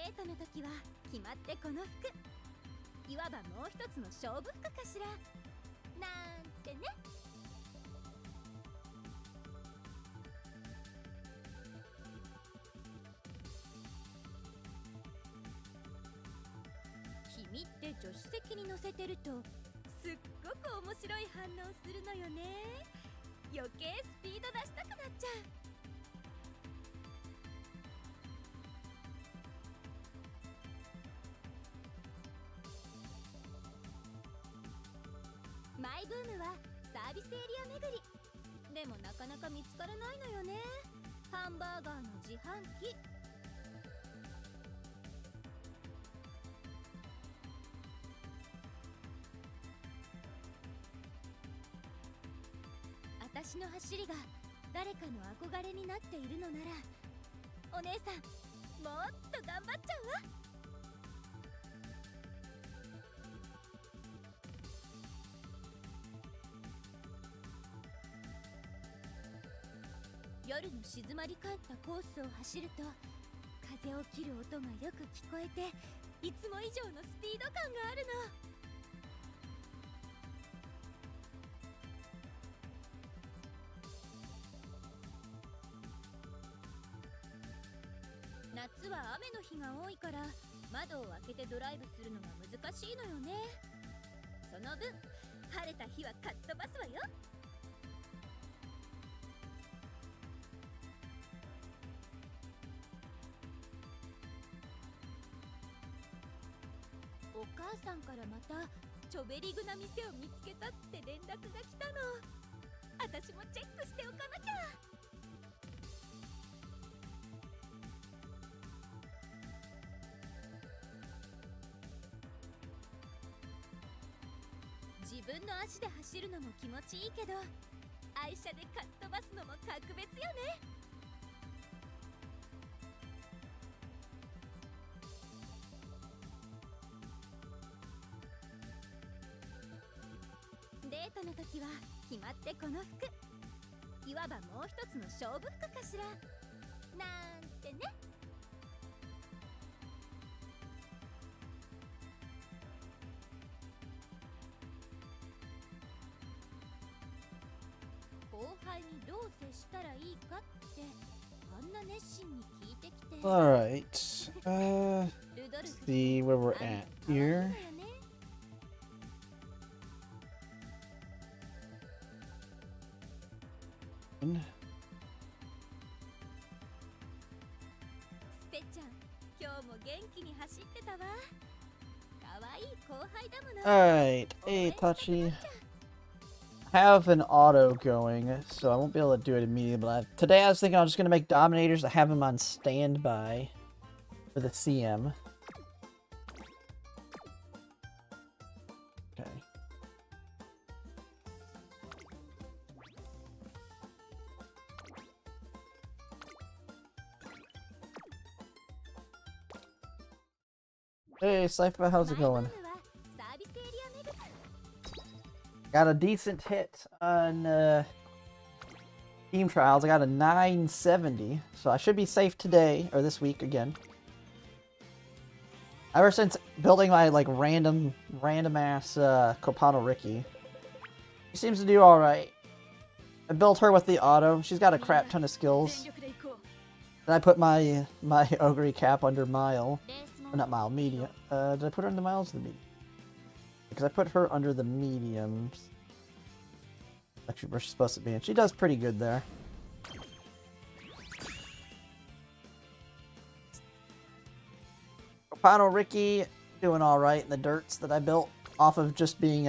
ートの時は決まってこの服。いわばもう一つの勝負服かしら。なんてね。君って助手席に乗せてるとすっごく面白い反応するのよね。余計スピード出したくなっちゃう。マイブームはサービスエリア巡り。でもなかなか見つからないのよね。ハンバーガーの自販機。私の走りが誰かの憧れになっているのなら、お姉さんもっと頑張っちゃうわ。夜の静まり返ったコースを走ると風を切る音がよく聞こえて、いつも以上のスピード感があるの。夏は雨の日が多いから窓を開けてドライブするのが難しいのよね。その分晴れた日はかっ飛ばすわよ。お母さんからまたチョベリグな店を見つけたって連絡が来たの。私もチェックしておかなきゃ。自分の足で走るのも気持ちいいけど、愛車でかっ飛ばすのも格別よね。デートの時は決まってこの服。いわばもう一つの勝負服かしら。なんてね。後輩にどう接したらいいかってあんな熱心に聞いてきて。 Alright, let's see where we're at here. Alright, hey Tachi. I have an auto going, so I won't be able to do it immediately, but today I was thinking I was just going to make Dominators to have them on standby for the CM. Okay. Hey Cypher, how's it going? Got a decent hit on team trials. I got a 970, so I should be safe today or this week again. Ever since building my like random ass Copano Ricky, she seems to do all right. I built her with the auto. She's got a crap ton of skills. Then I put my Ogre cap under Mile, or not Mile, Medium. Did I put her under Miles or the Medium? Because I put her under the mediums. Actually, where she's supposed to be, and she does pretty good there. Copano Ricky doing all right in the dirts that I built off of just being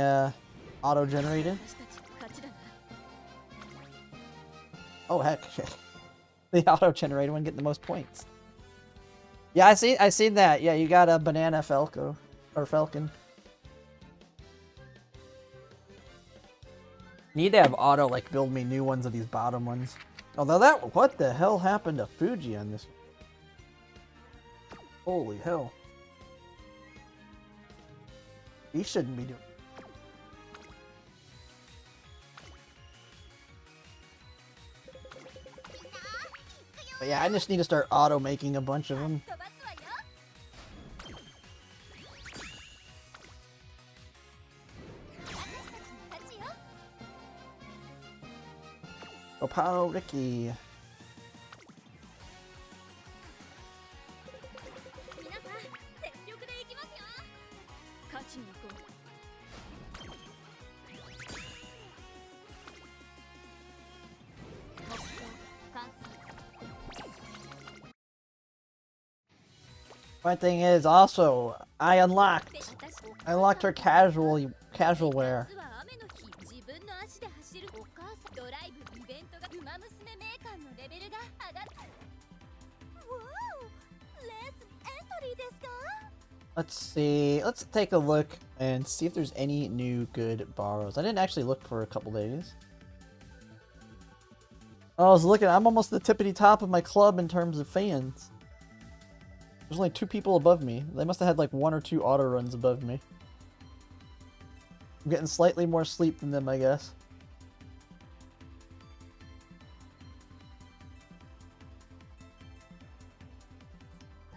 auto-generated. Oh heck, the auto-generated one getting the most points. Yeah, I seen that. Yeah, you got a banana Falco or Falcon. Need to have auto like build me new ones of these bottom ones. Although that, what the hell happened to Fuji on this? Holy hell. He shouldn't be doing. But yeah, I just need to start auto making a bunch of them. Copano Ricky. 皆さん全力でいきますよ。勝ちに行こう。 My thing is also I unlocked her casual wear. 夏は雨の日、自分の足で走るお母さんドライブイベントがウマ娘メーカーのレベルが上がった。わお、レースエントリーですか？ Let's see. Let's take a look and see if there's any new good borrows. I didn't actually look for a couple days. I was looking. I'm almost the tippity top of my club in terms of fans. There's only 2 people above me. They must have had like 1 or 2 auto runs above me. I'm getting slightly more sleep than them, I guess.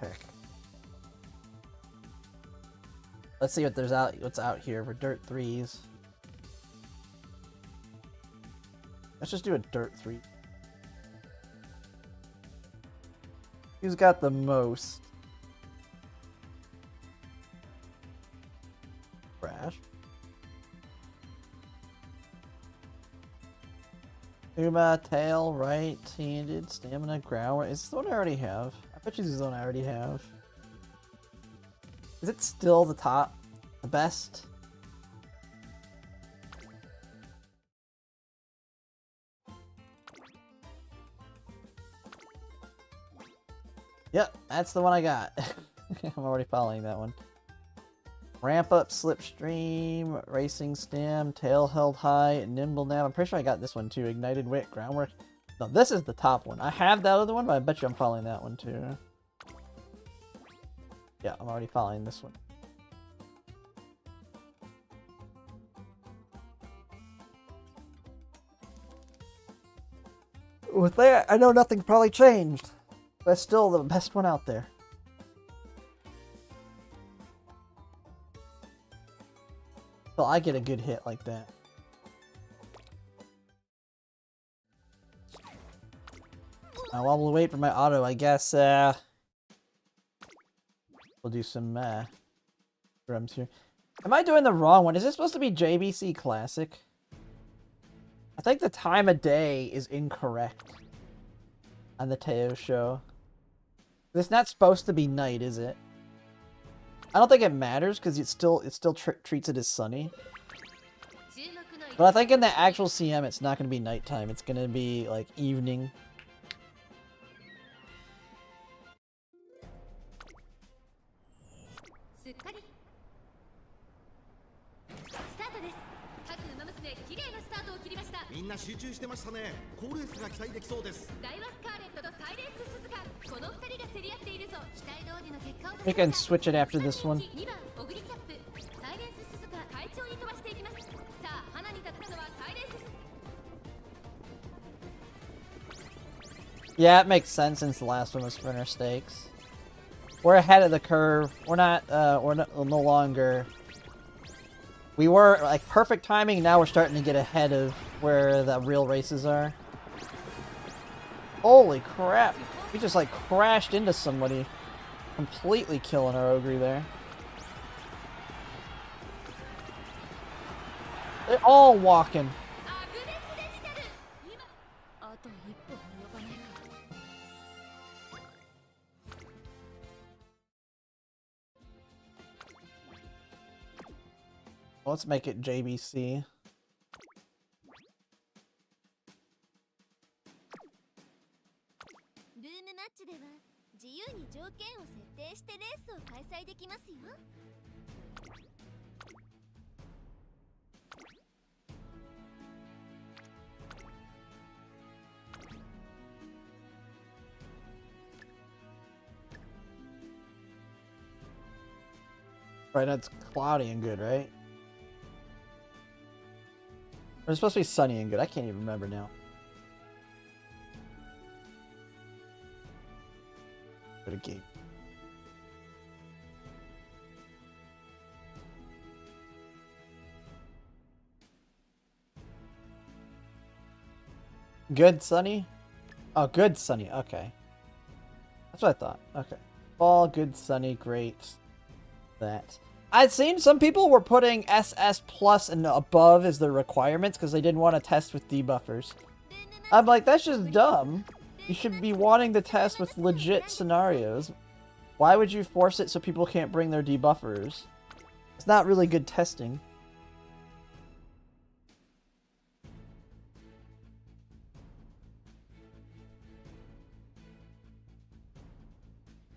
Heck. Let's see what what's out here for dirt 3s. Let's just do a dirt 3. Who's got the most? Crash. Uma, tail, right-handed, stamina, ground. Is this the one I already have? I bet you this is the one I already have. Is it still the top? The best? Yep, that's the one I got. I'm already following that one. Ramp up, slipstream, racing stem, tail held high, nimble nav. I'm pretty sure I got this one too. Ignited wit, groundwork. No, this is the top one. I have that other one, but I bet you I'm following that one too. Yeah, I'm already following this one. With that, I know nothing probably changed. But still the best one out there. So I get a good hit like that. Now while we'll wait for my auto, I guess we'll do some drums here. Am I doing the wrong one? Is this supposed to be JBC Classic? I think the time of day is incorrect on the Teo show. It's not supposed to be night, is it? I don't think it matters because it still treats it as sunny. But I think in the actual CM, it's not going to be nighttime. It's going to be like evening. We can switch it after this one. Yeah, it makes sense since the last one was Sprinter Stakes. We're ahead of the curve. We're no longer... We were, like, perfect timing, now we're starting to get ahead of where the real races are. Holy crap! We just, like, crashed into somebody. Completely killing our Ogre there. They're all walking. Let's make it JBC. Right, that's cloudy and good, right? Or it's supposed to be sunny and good. I can't even remember now. Go to gate. Good Sunny? Oh, good Sunny. Okay. That's what I thought. Okay. Fall, good Sunny, great. That. I'd seen some people were putting SS plus and above as their requirements because they didn't want to test with debuffers. I'm like, that's just dumb. You should be wanting to test with legit scenarios. Why would you force it so people can't bring their debuffers? It's not really good testing.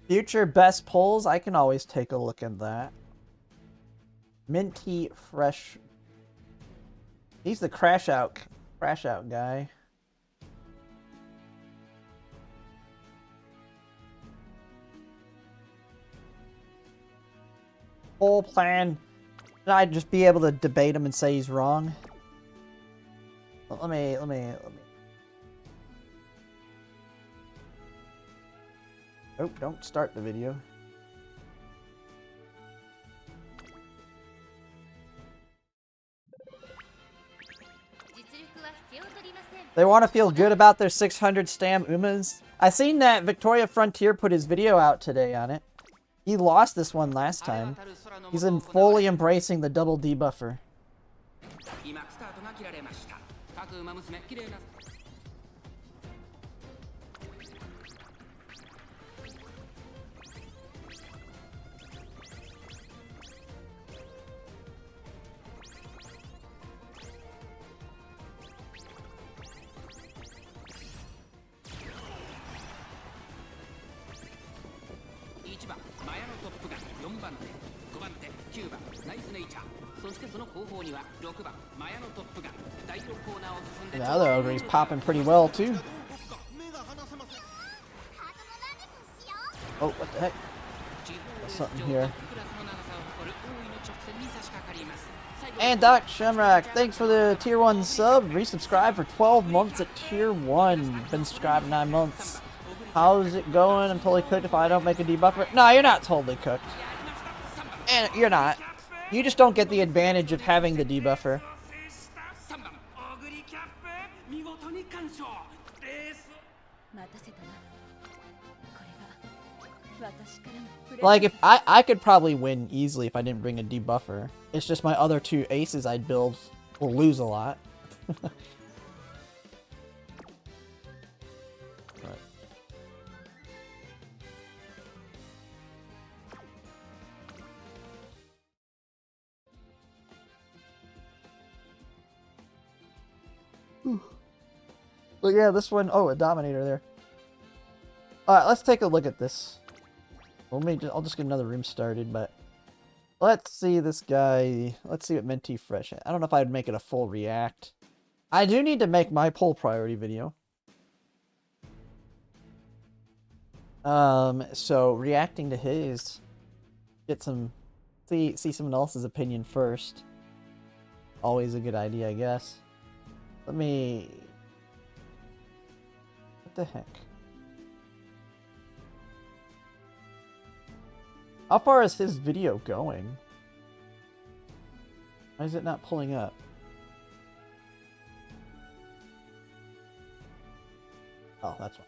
Future best pulls, I can always take a look at that. Minty Fresh. He's the crash out guy. Whole plan. Should I just be able to debate him and say he's wrong? Let me. Oh, don't start the video. They want to feel good about their 600 stam Umas. I seen that Victoria Frontier put his video out today on it. He lost this one last time. He's in fully embracing the double debuffer. The other ogre's popping pretty well too. Oh, what the heck? There's something here. And Doc Shamrock, thanks for the tier 1 sub. Resubscribe for 12 months at tier 1. Been subscribed 9 months. How's it going? I'm totally cooked if I don't make a debuffer. No, you're not totally cooked. And you're not. You just don't get the advantage of having the debuffer. Like, if I could probably win easily if I didn't bring a debuffer. It's just my other two aces I'd build will lose a lot. But yeah, this one, oh, a Dominator there. Alright, let's take a look at this. I'll just get another room started, but let's see this guy. Let's see what Minty Fresh. I don't know if I'd make it a full react. I do need to make my poll priority video. So reacting to his, get some, see someone else's opinion first. Always a good idea, I guess. Let me. What the heck? How far is his video going? Why is it not pulling up? Oh, that's why.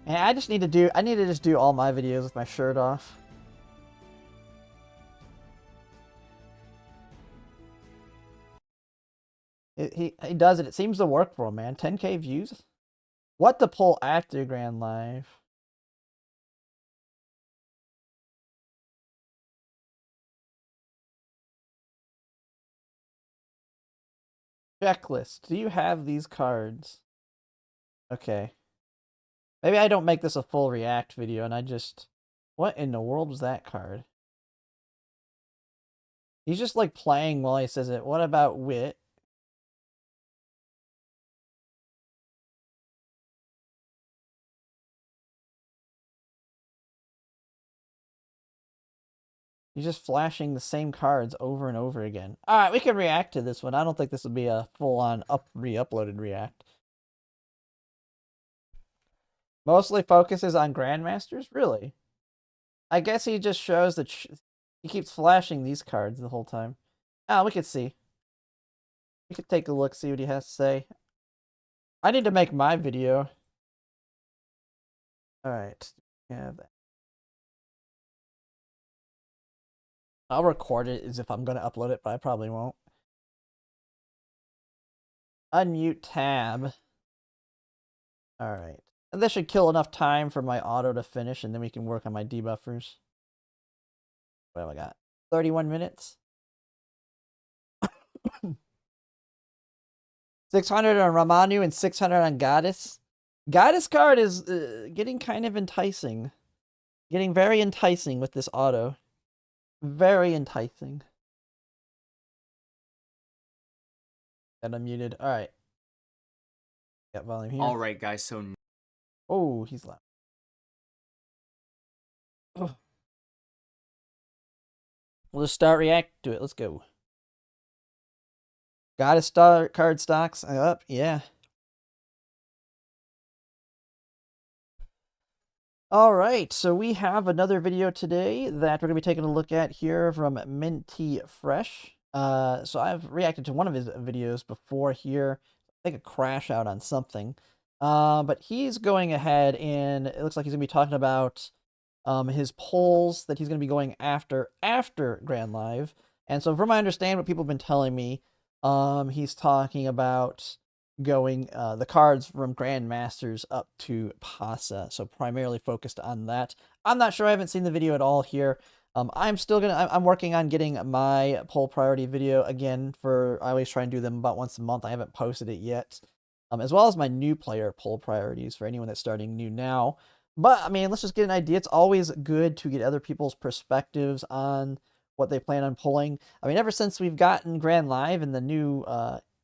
And I need to just do all my videos with my shirt off. He does it. It seems to work for him, man. 10K views? What to pull after Grand Live? Checklist. Do you have these cards? Okay. Maybe I don't make this a full react video and I just... What in the world was that card? He's just like playing while he says it. What about Wit? He's just flashing the same cards over and over again. Alright, we can react to this one. I don't think this will be a full-on re-uploaded react. Mostly focuses on Grandmasters? Really? I guess he just shows that he keeps flashing these cards the whole time. Ah, we could see. We could take a look, see what he has to say. I need to make my video. Alright. Yeah. I'll record it as if I'm going to upload it, but I probably won't. Unmute tab. Alright. And this should kill enough time for my auto to finish, and then we can work on my debuffers. What have I got? 31 minutes? 600 on Ramanu and 600 on Goddess. Goddess card is getting kind of enticing. Getting very enticing with this auto. Very enticing. And I'm muted. Alright. Got volume here. Alright, guys, so... Oh, he's loud. Oh. We'll just start reacting to it. Let's go. Goddess card stocks up. Yeah. Alright, so we have another video today that we're going to be taking a look at here from Minty Fresh. So I've reacted to one of his videos before here. I think a crash out on something. But he's going ahead and it looks like he's going to be talking about his polls that he's going to be going after Grand Live. And so from my understanding, what people have been telling me, he's talking about going the cards from Grandmasters up to Pasa, so primarily focused on that. I'm not sure, I haven't seen the video at all here. I'm working on getting my poll priority video again. I always try and do them about once a month. I haven't posted it yet, as well as my new player poll priorities for anyone that's starting new now. But I mean, let's just get an idea. It's always good to get other people's perspectives on what they plan on pulling. I mean, ever since we've gotten Grand Live and the new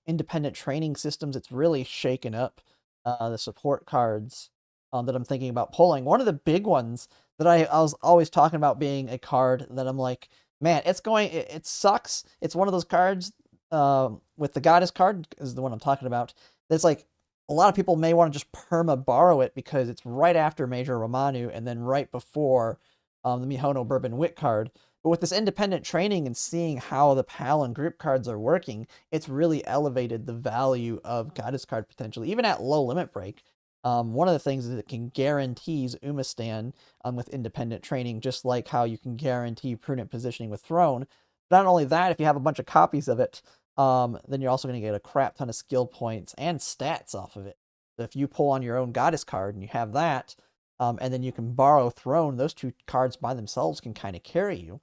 independent training systems, it's really shaken up the support cards that I'm thinking about pulling. One of the big ones that I was always talking about being a card that I'm like, man, it sucks. It's one of those cards with the Goddess card is the one I'm talking about. That's like, a lot of people may want to just perma borrow it because it's right after Major Romanu and then right before the Mihono Bourbon Wit card. But with this independent training and seeing how the PAL and group cards are working, it's really elevated the value of Goddess card potentially, even at low limit break. One of the things is it can guarantees Umastan with independent training, just like how you can guarantee prudent positioning with Throne. But not only that, if you have a bunch of copies of it, then you're also going to get a crap ton of skill points and stats off of it. So if you pull on your own Goddess card and you have that, and then you can borrow Throne, those two cards by themselves can kind of carry you.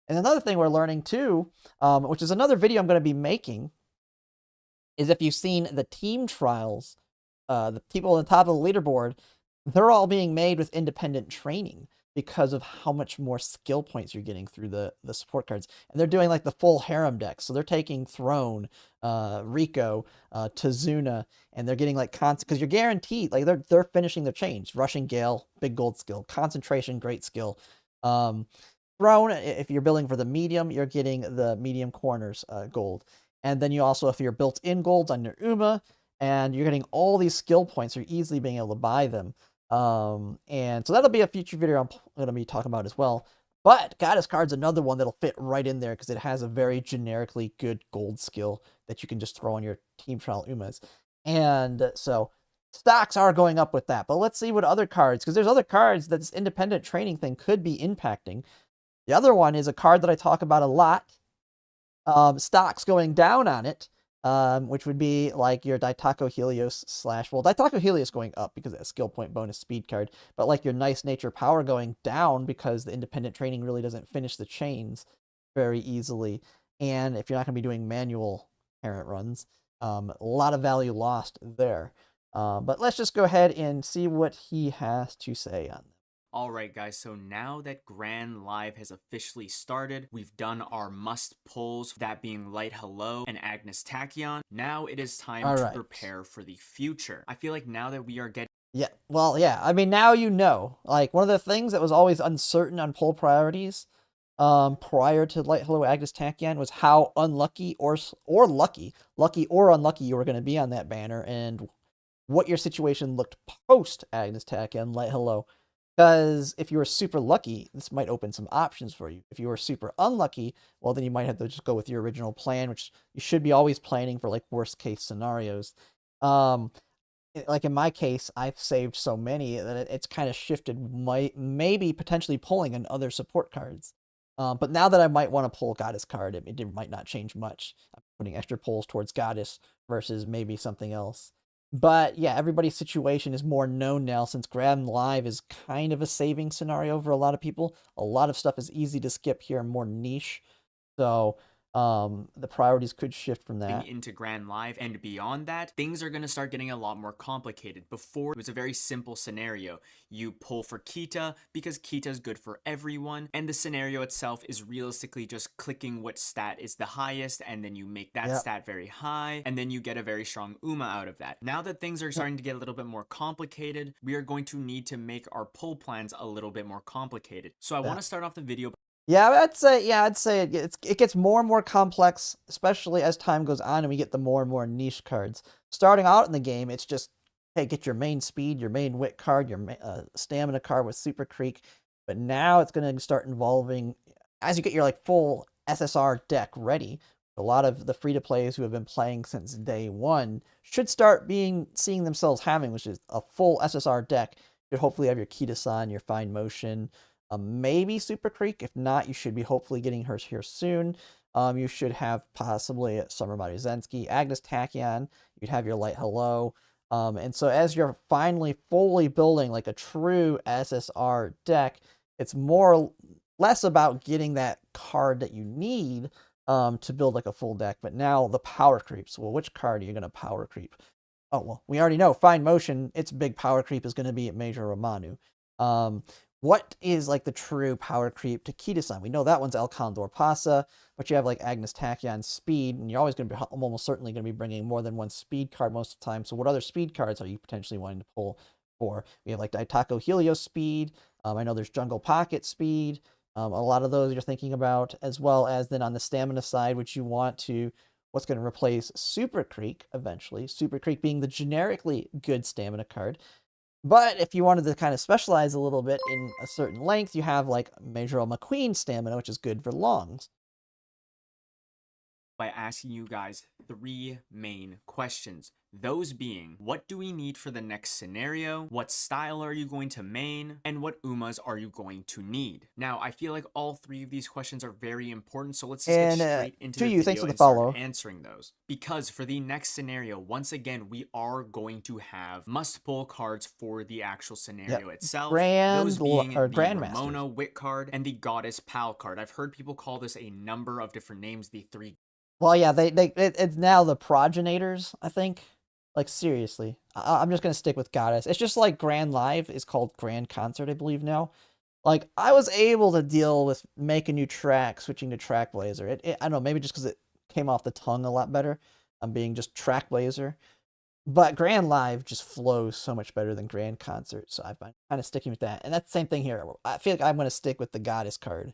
And another thing we're learning too, which is another video I'm going to be making, is if you've seen the team trials, the people on the top of the leaderboard, they're all being made with independent training because of how much more skill points you're getting through the support cards. And they're doing like the full harem deck. So they're taking Throne, Rico, Tazuna, and they're getting like because you're guaranteed, like they're finishing their chains. Rushing Gale, big gold skill. Concentration, great skill. Throne, if you're building for the medium, you're getting the medium corners gold. And then you also, if you're built in golds on your Uma, and you're getting all these skill points, you're easily being able to buy them. And so that'll be a future video I'm going to be talking about as well. But Goddess card's another one that'll fit right in there because it has a very generically good gold skill that you can just throw on your team trial Umas. And so stocks are going up with that. But let's see what other cards, because there's other cards that this independent training thing could be impacting. The other one is a card that I talk about a lot. Stocks going down on it, which would be like your Daitako Helios well, Daitako Helios going up because of that skill point bonus speed card, but like your Nice Nature Power going down because the independent training really doesn't finish the chains very easily. And if you're not going to be doing manual parent runs, a lot of value lost there. But let's just go ahead and see what he has to say on that. Alright guys, so now that Grand Live has officially started, we've done our must pulls, that being Light Hello and Agnes Tachyon. Now it is time to prepare for the future. I feel like now that we are getting... Yeah, well, yeah, I mean, now you know. Like, one of the things that was always uncertain on poll priorities prior to Light Hello Agnes Tachyon was how unlucky or lucky or unlucky you were going to be on that banner. And what your situation looked post Agnes Tachyon Light Hello. Because if you were super lucky, this might open some options for you. If you were super unlucky, well, then you might have to just go with your original plan, which you should be always planning for like worst case scenarios. Like in my case, I've saved so many that it's kind of shifted, maybe potentially pulling in other support cards. But now that I might want to pull Goddess card, it might not change much. I'm putting extra pulls towards Goddess versus maybe something else. But yeah, everybody's situation is more known now since Grand Live is kind of a saving scenario for a lot of people. A lot of stuff is easy to skip here, more niche. So the priorities could shift from that into Grand Live, and beyond that, things are going to start getting a lot more complicated. Before, it was a very simple scenario. You pull for Kita because Kita is good for everyone, and the scenario itself is realistically just clicking what stat is the highest, and then you make that stat very high, and then you get a very strong Uma out of that. Now that things are starting to get a little bit more complicated, we are going to need to make our pull plans a little bit more complicated. So I want to start off the video. Yeah, I'd say it gets more and more complex, especially as time goes on and we get the more and more niche cards. Starting out in the game, it's just, hey, get your main speed, your main wit card, your stamina card with Super Creek. But now it's going to start involving, as you get your like full SSR deck ready, a lot of the free-to-players who have been playing since day one should start seeing themselves having, which is a full SSR deck. You hopefully have your Kita-san, your Fine Motion, maybe Super Creek. If not, you should be hopefully getting hers here soon. You should have possibly Summer Marizensky, Agnes Tachyon. You'd have your Light Hello. And so as you're finally fully building like a true SSR deck, it's less about getting that card that you need to build like a full deck. But now the power creeps. Well, which card are you going to power creep? Oh, well, we already know Fine Motion, its big power creep is going to be at Major Romanu. What is like the true power creep to Kita-san? We know that one's El Condor Pasa, but you have like Agnes Tachyon speed, and you're always going to be almost certainly going to be bringing more than one speed card most of the time. So what other speed cards are you potentially wanting to pull for? We have like Daitako Helios speed. I know there's Jungle Pocket speed. A lot of those you're thinking about, as well as then on the stamina side, which you want to, what's going to replace Super Creek eventually. Super Creek being the generically good stamina card. But if you wanted to kind of specialize a little bit in a certain length, you have like Major McQueen stamina, which is good for longs. By asking you guys 3 main questions. Those being, what do we need for the next scenario? What style are you going to main? And what Umas are you going to need? Now, I feel like all 3 of these questions are very important, so let's just get straight into the video and start answering those. Because for the next scenario, once again, we are going to have must-pull cards for the actual scenario itself. Those being the Ramona Wit card and the Goddess Pal card. I've heard people call this a number of different names, the 3. Well, yeah, it's now the Progenators, I think. Like, seriously. I'm just going to stick with Goddess. It's just like Grand Live is called Grand Concert, I believe now. Like, I was able to deal with make a new track, switching to Track Blazer. I don't know, maybe just because it came off the tongue a lot better. I'm being just Track Blazer. But Grand Live just flows so much better than Grand Concert, so I've been kind of sticking with that. And that's the same thing here. I feel like I'm going to stick with the Goddess card.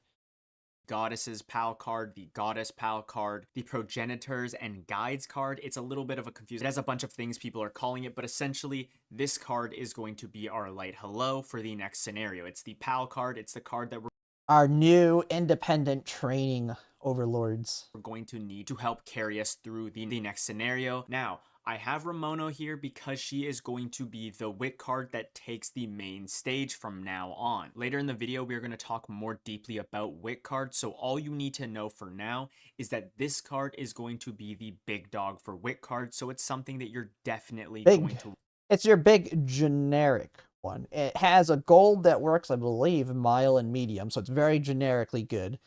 Goddess's Pal card, the Goddess Pal card, the Progenitors and Guides card. It's a little bit of a confusion. It has a bunch of things people are calling it, but essentially this card is going to be our Light Hello for the next scenario. It's the Pal card. It's the card that we're our new independent training overlords. We're going to need to help carry us through the next scenario. Now, I have Ramona here because she is going to be the wit card that takes the main stage from now on. Later in the video, we are going to talk more deeply about wit cards, so all you need to know for now is that this card is going to be the big dog for wit cards, so it's something that you're definitely going to... It's your big generic one. It has a gold that works, I believe, mile and medium, so it's very generically good.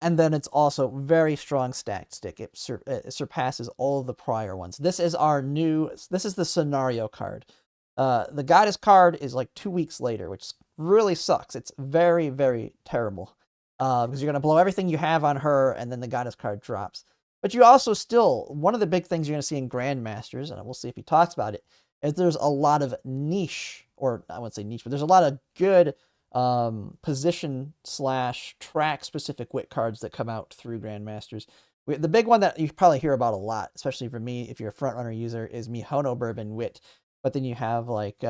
And then it's also very strong stat stick. It surpasses all of the prior ones. This is the scenario card. The Goddess card is like 2 weeks later, which really sucks. It's very, very terrible. Because you're going to blow everything you have on her, and then the Goddess card drops. But you also still, one of the big things you're going to see in Grandmasters, and we'll see if he talks about it, is there's a lot of niche, or I wouldn't say niche, but there's a lot of good position / track specific wit cards that come out through Grandmasters. The big one that you probably hear about a lot, especially for me if you're a frontrunner user, is Mihono Bourbon Wit. but then you have like you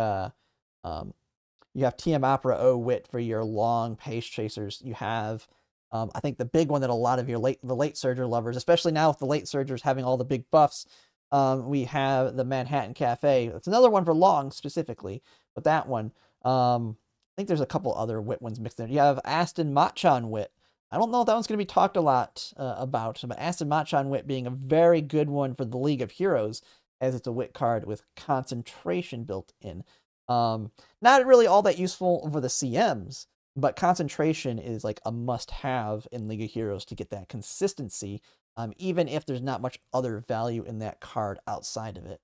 have TM Opera O Wit for your long pace chasers. You have I think the big one that a lot of your late surger lovers, especially now with the late surgers having all the big buffs, we have the Manhattan Cafe. It's another one for long specifically, but that one, I think there's a couple other Wit ones mixed in. You have Aston Machan Wit. I don't know if that one's going to be talked a lot about, but Aston Machan Wit being a very good one for the League of Heroes, as it's a Wit card with concentration built in. Not really all that useful for the CMs, but concentration is like a must-have in League of Heroes to get that consistency, even if there's not much other value in that card outside of it.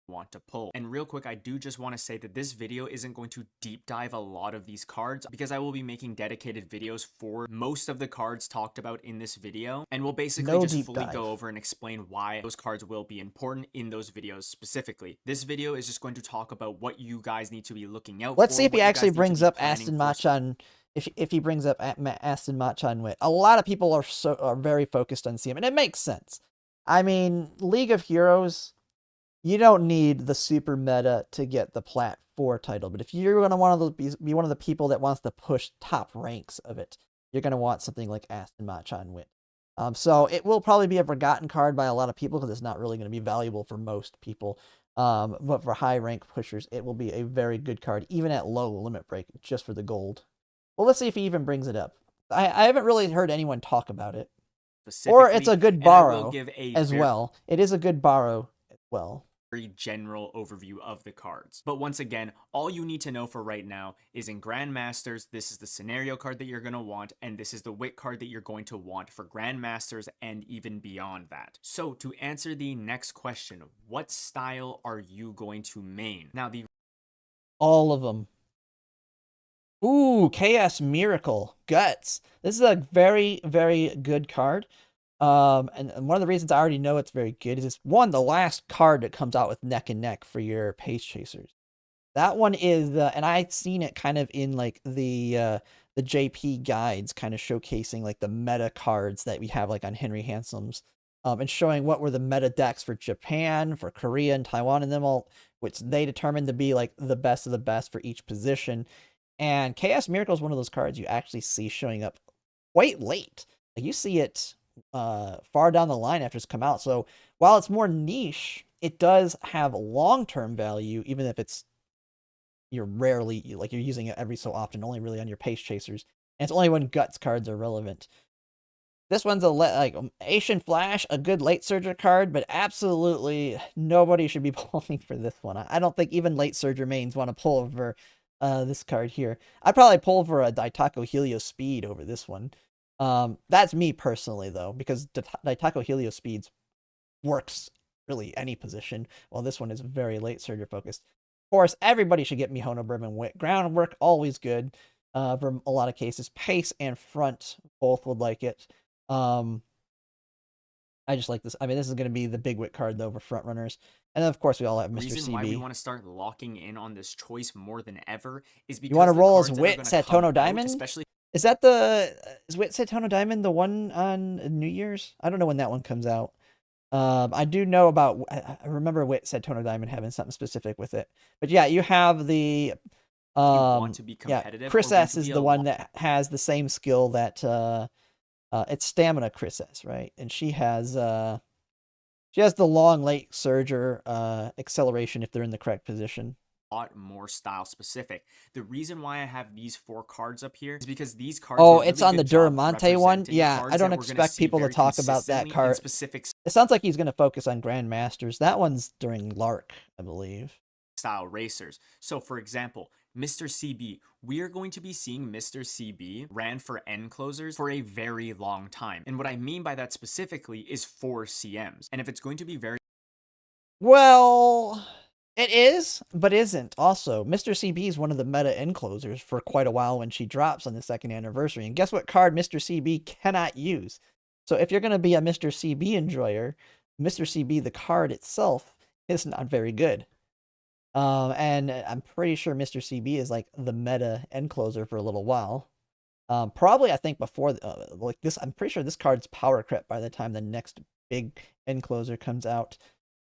Want to pull. And real quick, I do just want to say that this video isn't going to deep dive a lot of these cards, because I will be making dedicated videos for most of the cards talked about in this video, and we'll basically just fully go over and explain why those cards will be important in those videos specifically. This video is just going to talk about what you guys need to be looking out for. Let's see if he actually brings up Aston Machan. If he brings up Aston Machan Wit. A lot of people are very focused on CM, and it makes sense. I mean, League of Heroes, you don't need the super meta to get the Plat 4 title, but if you're going to be one of the people that wants to push top ranks of it, you're going to want something like Aston Machan Wit. So it will probably be a forgotten card by a lot of people because it's not really going to be valuable for most people. But for high rank pushers, it will be a very good card, even at low limit break, just for the gold. Well, let's see if he even brings it up. I haven't really heard anyone talk about it. Or it's a good borrow as well. It is a good borrow as well. Very general overview of the cards. But once again, all you need to know for right now is in Grandmasters, this is the scenario card that you're going to want, and this is the Wit card that you're going to want for Grandmasters and even beyond that. So to answer the next question, what style are you going to main? Now, all of them. Ooh, Chaos Miracle Guts. This is a very, very good card. And one of the reasons I already know it's very good is it's one, the last card that comes out with neck and neck for your pace chasers. That one is, and I've seen it kind of in like the JP guides, kind of showcasing like the meta cards that we have like on Henry Handsome's, and showing what were the meta decks for Japan, for Korea, and Taiwan, and them all, which they determined to be like the best of the best for each position. And Chaos Miracle is one of those cards you actually see showing up quite late. Like you see it far down the line after it's come out. So while it's more niche, it does have long-term value, even if you're using it every so often, only really on your pace chasers. And it's only when Guts cards are relevant. This one's Asian Flash, a good late surger card, but absolutely nobody should be pulling for this one. I don't think even late surger mains want to pull over this card here. I'd probably pull for a Daitako Helio Speed over this one. That's me personally, though, because Daitako Helio Speeds works really any position, while this one is very late surger focused. Of course, everybody should get Mihono Bourbon Wit. Groundwork, always good for a lot of cases. Pace and front, both would like it. I just like this. I mean, this is going to be the big Wit card, though, for front runners. And then, of course, we all have Mr. CB. The reason why we want to start locking in on this choice more than ever is because you want to roll as Wit Satono Diamond? Especially... Is Wit Satono Diamond the one on New Year's? I don't know when that one comes out. I do know about, I remember Wit Satono Diamond having something specific with it. But yeah, you have the, want to be competitive, Chris S is the one that has the same skill that, it's Stamina Chris S, right? And she has the long late surger acceleration if they're in the correct position. Lot more style specific. The reason why I have these 4 cards up here is because these cards it's on the Duramonte one. Yeah, I don't expect people to talk about that card. It sounds like he's going to focus on Grandmasters. That one's during Lark, I believe. Style racers. So for example, Mr. CB, we are going to be seeing Mr. CB ran for end closers for a very long time. And what I mean by that specifically is 4 CMs. And if it's going to be very... Well... It is, but isn't. Also, Mr. CB is one of the meta end closers for quite a while when she drops on the 2nd anniversary. And guess what card Mr. CB cannot use? So if you're going to be a Mr. CB enjoyer, Mr. CB, the card itself, is not very good. And I'm pretty sure Mr. CB is like the meta end closer for a little while. Probably, I think before like this, I'm pretty sure this card's power crept by the time the next big end closer comes out.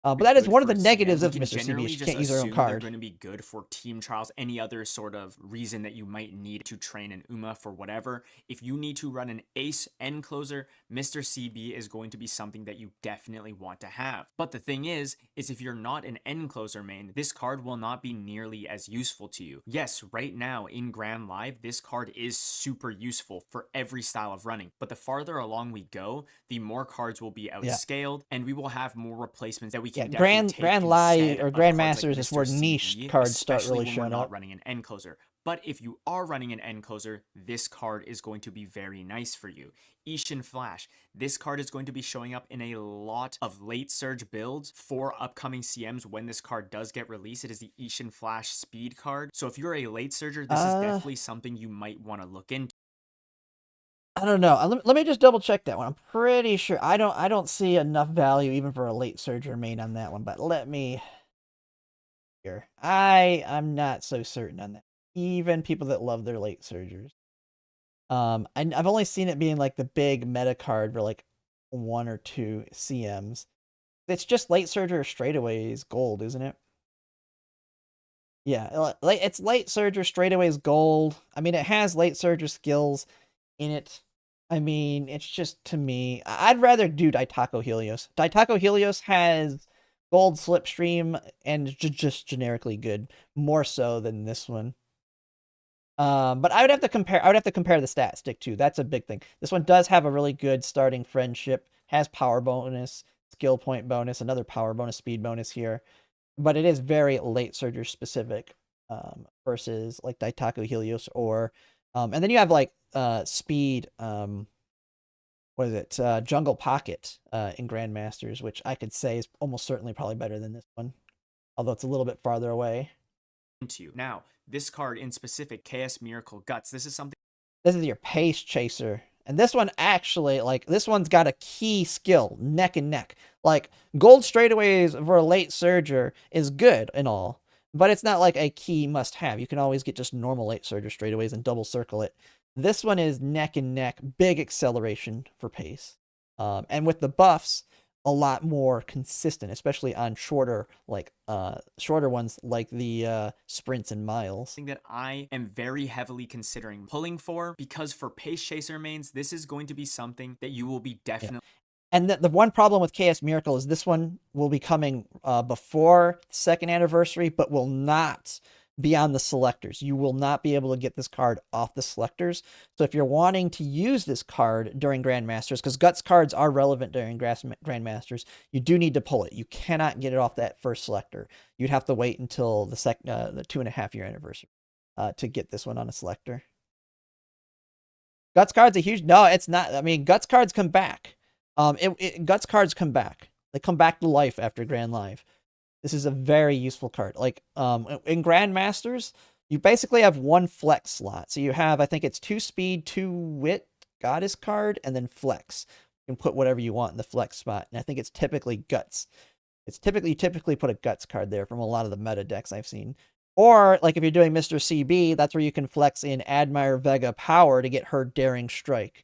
But that is one of the for negatives CMs. of You can Mr. CB. generally She just can't use her own assume they're card. going to be good for team trials, any other sort of reason that you might need to train an Uma for whatever. If you need to run an ace end closer, Mr. CB is going to be something that you definitely want to have. But the thing is if you're not an end closer main, this card will not be nearly as useful to you. Yes, right now in Grand Live, this card is super useful for every style of running, but the farther along we go, the more cards will be outscaled, and we will have more replacements that we can definitely take Grand Live or Grand like Masters is where niche cards start really showing not up. running an end closer. But if you are running an end closer, this card is going to be very nice for you. Ishin Flash. This card is going to be showing up in a lot of late surge builds for upcoming CMs when this card does get released. It is the Ishin Flash speed card. So if you're a late surger, this is definitely something you might want to look into. I don't know. Let me just double check that one. I'm pretty sure I don't see enough value even for a late surger main on that one, but let me here. I'm not so certain on that. Even people that love their late surgers. I've only seen it being like the big meta card for like 1 or 2 CMs. It's just late surger straightaways gold, isn't it? Yeah, it's late surger straightaways gold. I mean, it has late surger skills in it. I mean, it's just, to me, I'd rather do Daitako Helios. Daitako Helios has gold slipstream and just generically good, more so than this one. But I would have to compare the stat stick too. That's a big thing. This one does have a really good starting friendship, has power bonus, skill point bonus, another power bonus, speed bonus here. But it is very late surger specific, versus like Daitako Helios or and then you have like speed, what is it? Jungle Pocket in Grandmasters, which I could say is almost certainly probably better than this one, although it's a little bit farther away. Now, this card in specific, KS Miracle Guts, this is something. This is your pace chaser. And this one actually, like, this one's got a key skill, neck and neck. Like, gold straightaways for a late surger is good and all, but it's not like a key must have. You can always get just normal late surger straightaways and double circle it. This one is neck and neck, big acceleration for pace. And with the buffs, a lot more consistent, especially on shorter ones like the sprints and miles. Thing that I am very heavily considering pulling for, because for pace chaser mains, this is going to be something that you will be definitely. Yeah. And the one problem with KS Miracle is this one will be coming before the 2nd anniversary, but will not be on the selectors. You will not be able to get this card off the selectors. So if you're wanting to use this card during Grandmasters, because Guts cards are relevant during Grandmasters, you do need to pull it. You cannot get it off that first selector. You'd have to wait until the 2.5 year anniversary to get this one on a selector. Guts cards a huge... No, it's not. I mean, Guts cards come back. Guts cards come back. They come back to life after Grand Live. This is a very useful card. Like, in Grandmasters, you basically have 1 flex slot. So you have, I think it's 2 speed, 2 wit, goddess card, and then flex. You can put whatever you want in the flex spot. And I think it's typically guts. You typically put a guts card there from a lot of the meta decks I've seen. Or, like, if you're doing Mr. CB, that's where you can flex in Admire Vega power to get her daring strike.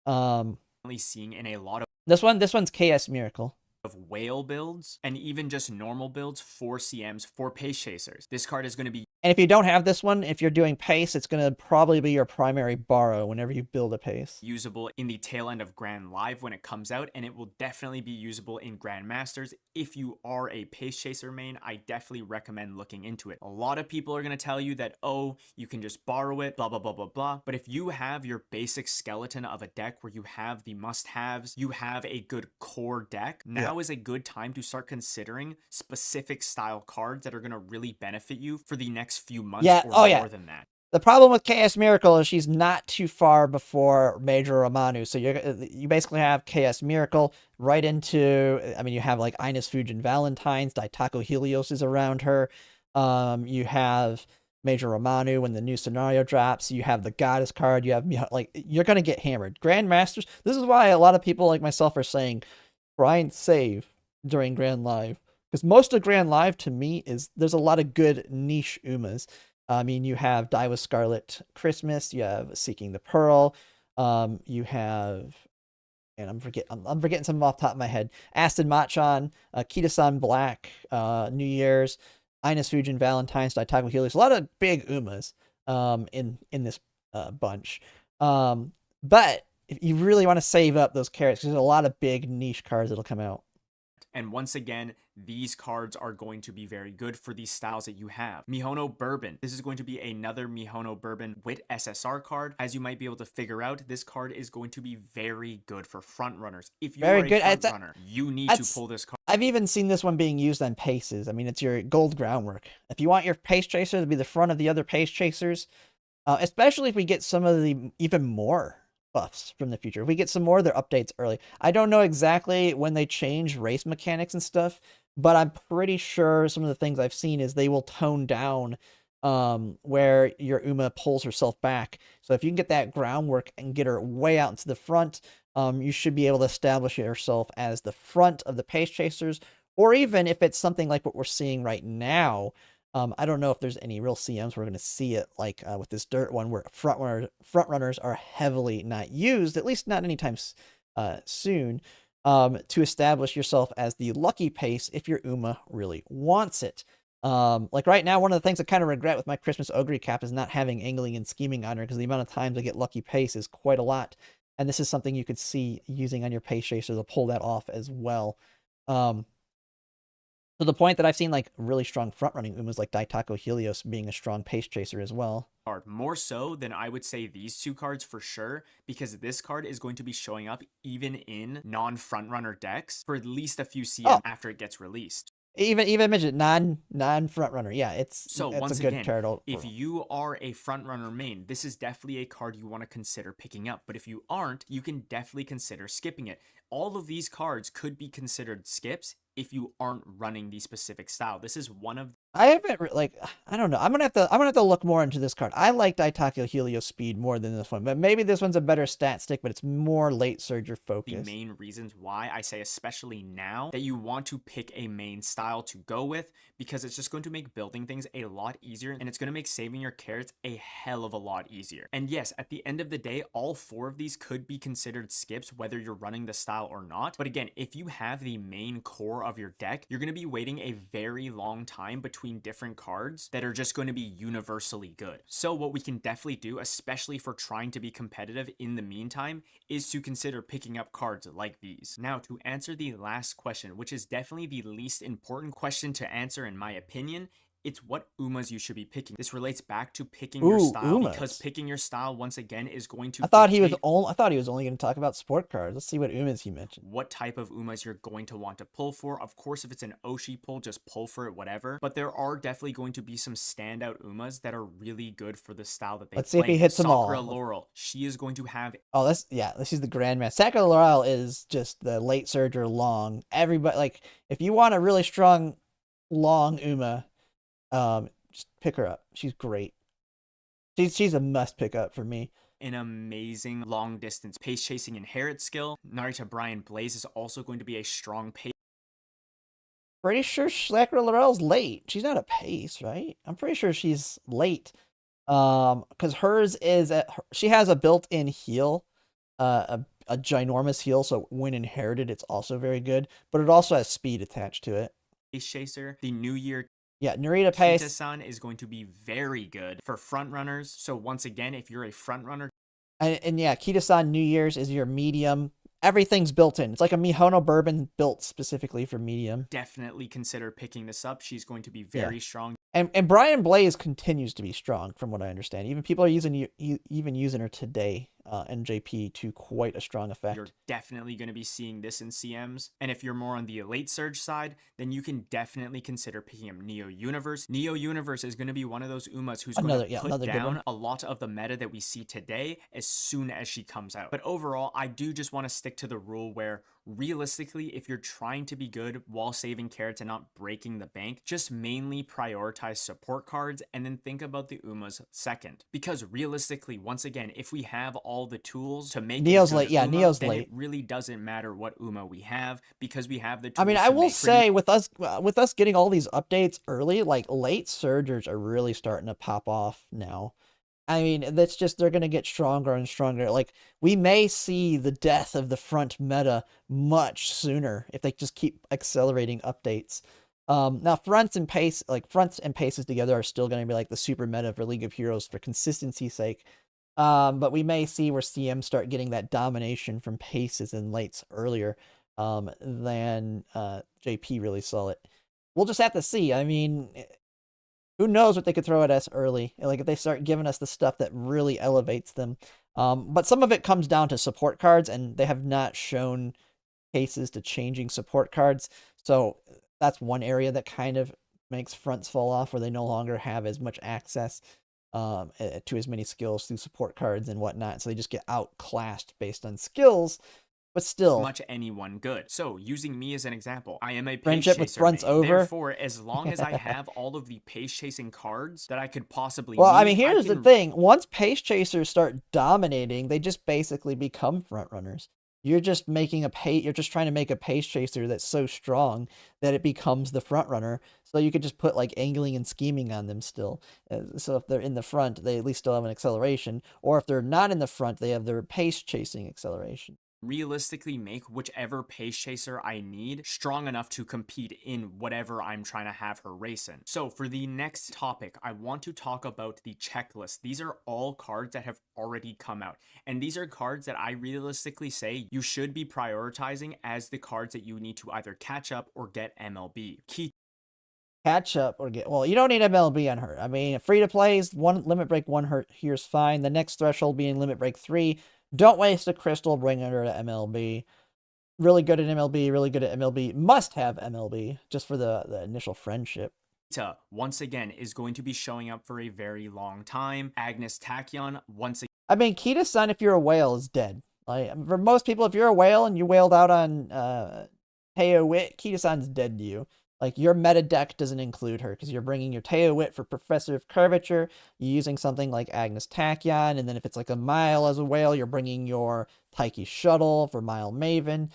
Seeing in a lot of... This one's KS Miracle. Of whale builds and even just normal builds for CMs for pace chasers. This card is going to be... And if you don't have this one, if you're doing pace, it's going to probably be your primary borrow whenever you build a pace. Usable in the tail end of Grand Live when it comes out, and it will definitely be usable in Grandmasters. If you are a pace chaser main, I definitely recommend looking into it. A lot of people are going to tell you that, oh, you can just borrow it, blah, blah, blah, blah, blah. But if you have your basic skeleton of a deck where you have the must-haves, you have a good core deck, now is a good time to start considering specific style cards that are going to really benefit you for the next few months or more than that. The problem with KS Miracle is she's not too far before Major Romanu. So you basically have KS Miracle right into, I mean, you have like Ines Fujin Valentine's, Daitako Helios is around her. You have Major Romanu when the new scenario drops. You have the Goddess card. You have, like, you're going to get hammered. Grandmasters, this is why a lot of people like myself are saying, try and save during Grand Live. Because most of Grand Live, to me, there's a lot of good niche Umas. I mean, you have Die with Scarlet Christmas, you have Seeking the Pearl, you have and I'm forgetting some off the top of my head. Aston Machan, Kita-san Black, New Year's, Ines Fujin, Valentine's, Daitaku Helios. A lot of big Umas in this bunch. But if you really want to save up those carrots, because there's a lot of big niche cards that'll come out. And once again, these cards are going to be very good for these styles that you have. Mihono Bourbon. This is going to be another Mihono Bourbon with SSR card. As you might be able to figure out, this card is going to be very good for front runners. If you are a front runner, you need to pull this card. I've even seen this one being used on paces. I mean, it's your gold groundwork. If you want your pace chaser to be the front of the other pace chasers, especially if we get some of the even more buffs from the future. If we get some more of their updates early. I don't know exactly when they change race mechanics and stuff, but I'm pretty sure some of the things I've seen is they will tone down where your Uma pulls herself back. So if you can get that groundwork and get her way out into the front, you should be able to establish yourself as the front of the pace chasers, or even if it's something like what we're seeing right now. I don't know if there's any real CMs we're going to see it like with this dirt one where front runners are heavily not used, at least not anytime soon, to establish yourself as the lucky pace if your Uma really wants it. Like right now, one of the things I kind of regret with my Christmas Ogre cap is not having angling and scheming on her, because the amount of times I get lucky pace is quite a lot. And this is something you could see using on your pace chaser to pull that off as well. To the point that I've seen like really strong front running Umas like Daitaku Helios being a strong pace chaser as well. More so than I would say these two cards for sure, because this card is going to be showing up even in non-front runner decks for at least a few CM after it gets released. Even mentioned non front runner. Yeah, it's once a good again, card. if you are a front runner main, this is definitely a card you want to consider picking up. But if you aren't, you can definitely consider skipping it. All of these cards could be considered skips if you aren't running the specific style. This is one of I haven't like I don't know. I'm gonna have to look more into this card. I like Daitaku Helios speed more than this one, but maybe this one's a better stat stick, but it's more late surger focused. The main reasons why I say, especially now, that you want to pick a main style to go with, because it's just going to make building things a lot easier, and it's going to make saving your carrots a hell of a lot easier. And yes, at the end of the day, all four of these could be considered skips, whether you're running the style or not. But again, if you have the main core of your deck, you're going to be waiting a very long time between different cards that are just going to be universally good. So what we can definitely do, especially for trying to be competitive in the meantime, is to consider picking up cards like these. Now, to answer the last question, which is definitely the least important question to answer in my opinion, it's what Umas you should be picking. This relates back to picking your style, because picking your style once again is going to I thought he was only going to talk about sport cards. Let's see what Umas he mentioned. What type of Umas you're going to want to pull for. Of course, if it's an Oshi pull, just pull for it, whatever. But there are definitely going to be some standout Umas that are really good for the style that they play. Let's see if he hits them all. Sakura Laurel, she is going to have... Oh, this is the Grandmaster. Sakura Laurel is just the late surger long. Everybody, like, if you want a really strong, long Uma, just pick her up. She's great. She's a must pick up for me. An amazing long distance pace chasing inherit skill. Narita Brian Blaze is also going to be a strong pace. Pretty sure Sakura Laurel's late. She's not a pace, right? I'm pretty sure she's late. Because hers is she has a built-in heal, a ginormous heal. So when inherited, it's also very good. But it also has speed attached to it. Pace chaser. The New Year. Yeah, Narita Pace. Kita-san is going to be very good for front runners. So once again, if you're a front runner. And yeah, Kita-san New Year's is your medium. Everything's built in. It's like a Mihono Bourbon built specifically for medium. Definitely consider picking this up. She's going to be very strong. And Brian Blaze continues to be strong from what I understand. Even people are using her today, NJP, to quite a strong effect. You're definitely going to be seeing this in CMs. And if you're more on the late surge side, then you can definitely consider picking up Neo Universe. Neo Universe is going to be one of those Umas who's going to put down a lot of the meta that we see today as soon as she comes out. But overall, I do just want to stick to the rule where realistically, if you're trying to be good while saving carrots and not breaking the bank, just mainly prioritize support cards and then think about the Umas second. Because realistically, once again, if we have all the tools to make Neo's late, Neo's then late. It really doesn't matter what Uma we have, because we have the tools. I mean, I will say with us getting all these updates early, like late surgers are really starting to pop off now. I mean, that's just, they're going to get stronger and stronger. Like, we may see the death of the front meta much sooner if they just keep accelerating updates. Now fronts and paces together are still going to be like the super meta for League of Heroes for consistency's sake. But we may see where CM start getting that domination from paces and lates earlier than JP really saw it. We'll just have to see. I mean, who knows what they could throw at us early? Like, if they start giving us the stuff that really elevates them. But some of it comes down to support cards, and they have not shown cases to changing support cards. So that's one area that kind of makes fronts fall off, where they no longer have as much access to as many skills through support cards and whatnot. So they just get outclassed based on skills. But still, much anyone good. So, using me as an example, I am a pace friendship chaser with fronts main. over. Therefore, as long as I have all of the pace chasing cards that I could possibly well, need, I mean, here's the thing. Once pace chasers start dominating, they just basically become front runners. You're just making you're just trying to make a pace chaser that's so strong that it becomes the front runner. So you could just put like angling and scheming on them still. So if they're in the front, they at least still have an acceleration. Or if they're not in the front, they have their pace chasing acceleration. Realistically make whichever pace chaser I need strong enough to compete in whatever I'm trying to have her race in. So for the next topic, I want to talk about the checklist. These are all cards that have already come out, and these are cards that I realistically say you should be prioritizing as the cards that you need to either catch up or get MLB. Catch up or get, well, you don't need MLB on her. I mean, free to plays, one limit break 1 hurt here's fine. The next threshold being limit break 3. Don't waste a crystal, bring her to MLB. Really good at MLB, really good at MLB. Must have MLB, just for the initial friendship. Once again, is going to be showing up for a very long time. Agnes Tachyon, once again. I mean, Kita-san, if you're a whale, is dead. Like, for most people, if you're a whale and you wailed out on Teo Wit, Kita-san's dead to you. Like, your meta deck doesn't include her, because you're bringing your Teo Wit for Professor of Curvature, you're using something like Agnes Tachyon, and then if it's like a Mile as a whale, you're bringing your Taiki Shuttle for Mile Maven.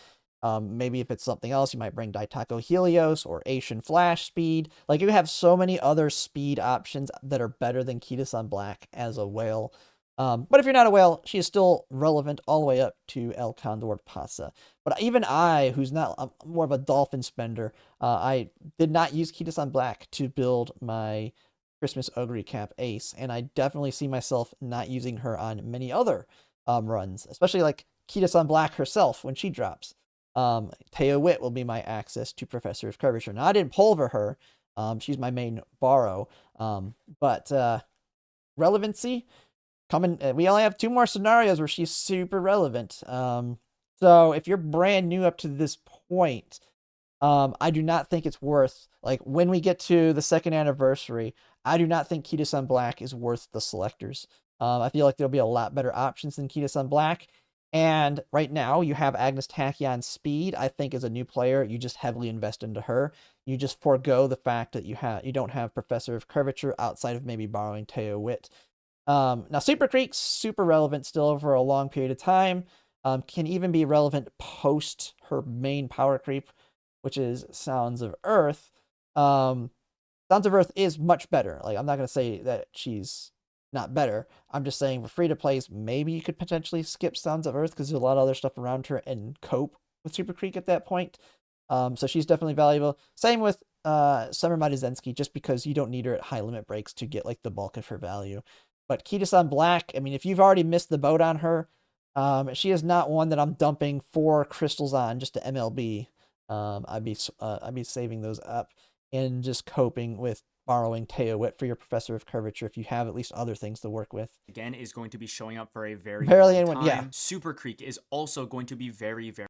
Maybe if it's something else, you might bring Daitako Helios or Asian Flash Speed. Like, you have so many other speed options that are better than Kita-san Black as a whale. But if you're not a whale, she is still relevant all the way up to El Condor Pasa. But even I, who's not more of a dolphin spender, I did not use Kita-san Black to build my Christmas Ogre Cap Ace, and I definitely see myself not using her on many other runs, especially like Kita-san Black herself when she drops. Teo Wit will be my access to Professor of Curvature. Now, I didn't pulver her. She's my main borrow. But relevancy... we only have 2 more scenarios where she's super relevant. So if you're brand new up to this point, I do not think it's worth, like, when we get to the 2nd anniversary, I do not think Kita-san Black is worth the selectors. I feel like there'll be a lot better options than Kita-san Black. And right now you have Agnes Tachyon Speed. I think as a new player, you just heavily invest into her. You just forego the fact that you don't have Professor of Curvature outside of maybe borrowing Teo Wit. Now, Super Creek's super relevant still for a long period of time. Can even be relevant post her main power creep, which is Sounds of Earth. Sounds of Earth is much better. Like, I'm not going to say that she's not better. I'm just saying for free-to-plays, maybe you could potentially skip Sounds of Earth because there's a lot of other stuff around her and cope with Super Creek at that point. So she's definitely valuable. Same with Summer Madizensky, just because you don't need her at high limit breaks to get like the bulk of her value. But Kita-san Black, I mean, if you've already missed the boat on her, she is not one that I'm dumping 4 crystals on just to MLB. I'd be saving those up and just coping with borrowing Teo Wit for your Professor of Curvature if you have at least other things to work with. Again, is going to be showing up for a very barely long anyone. time. Yeah. Super Creek is also going to be very, very.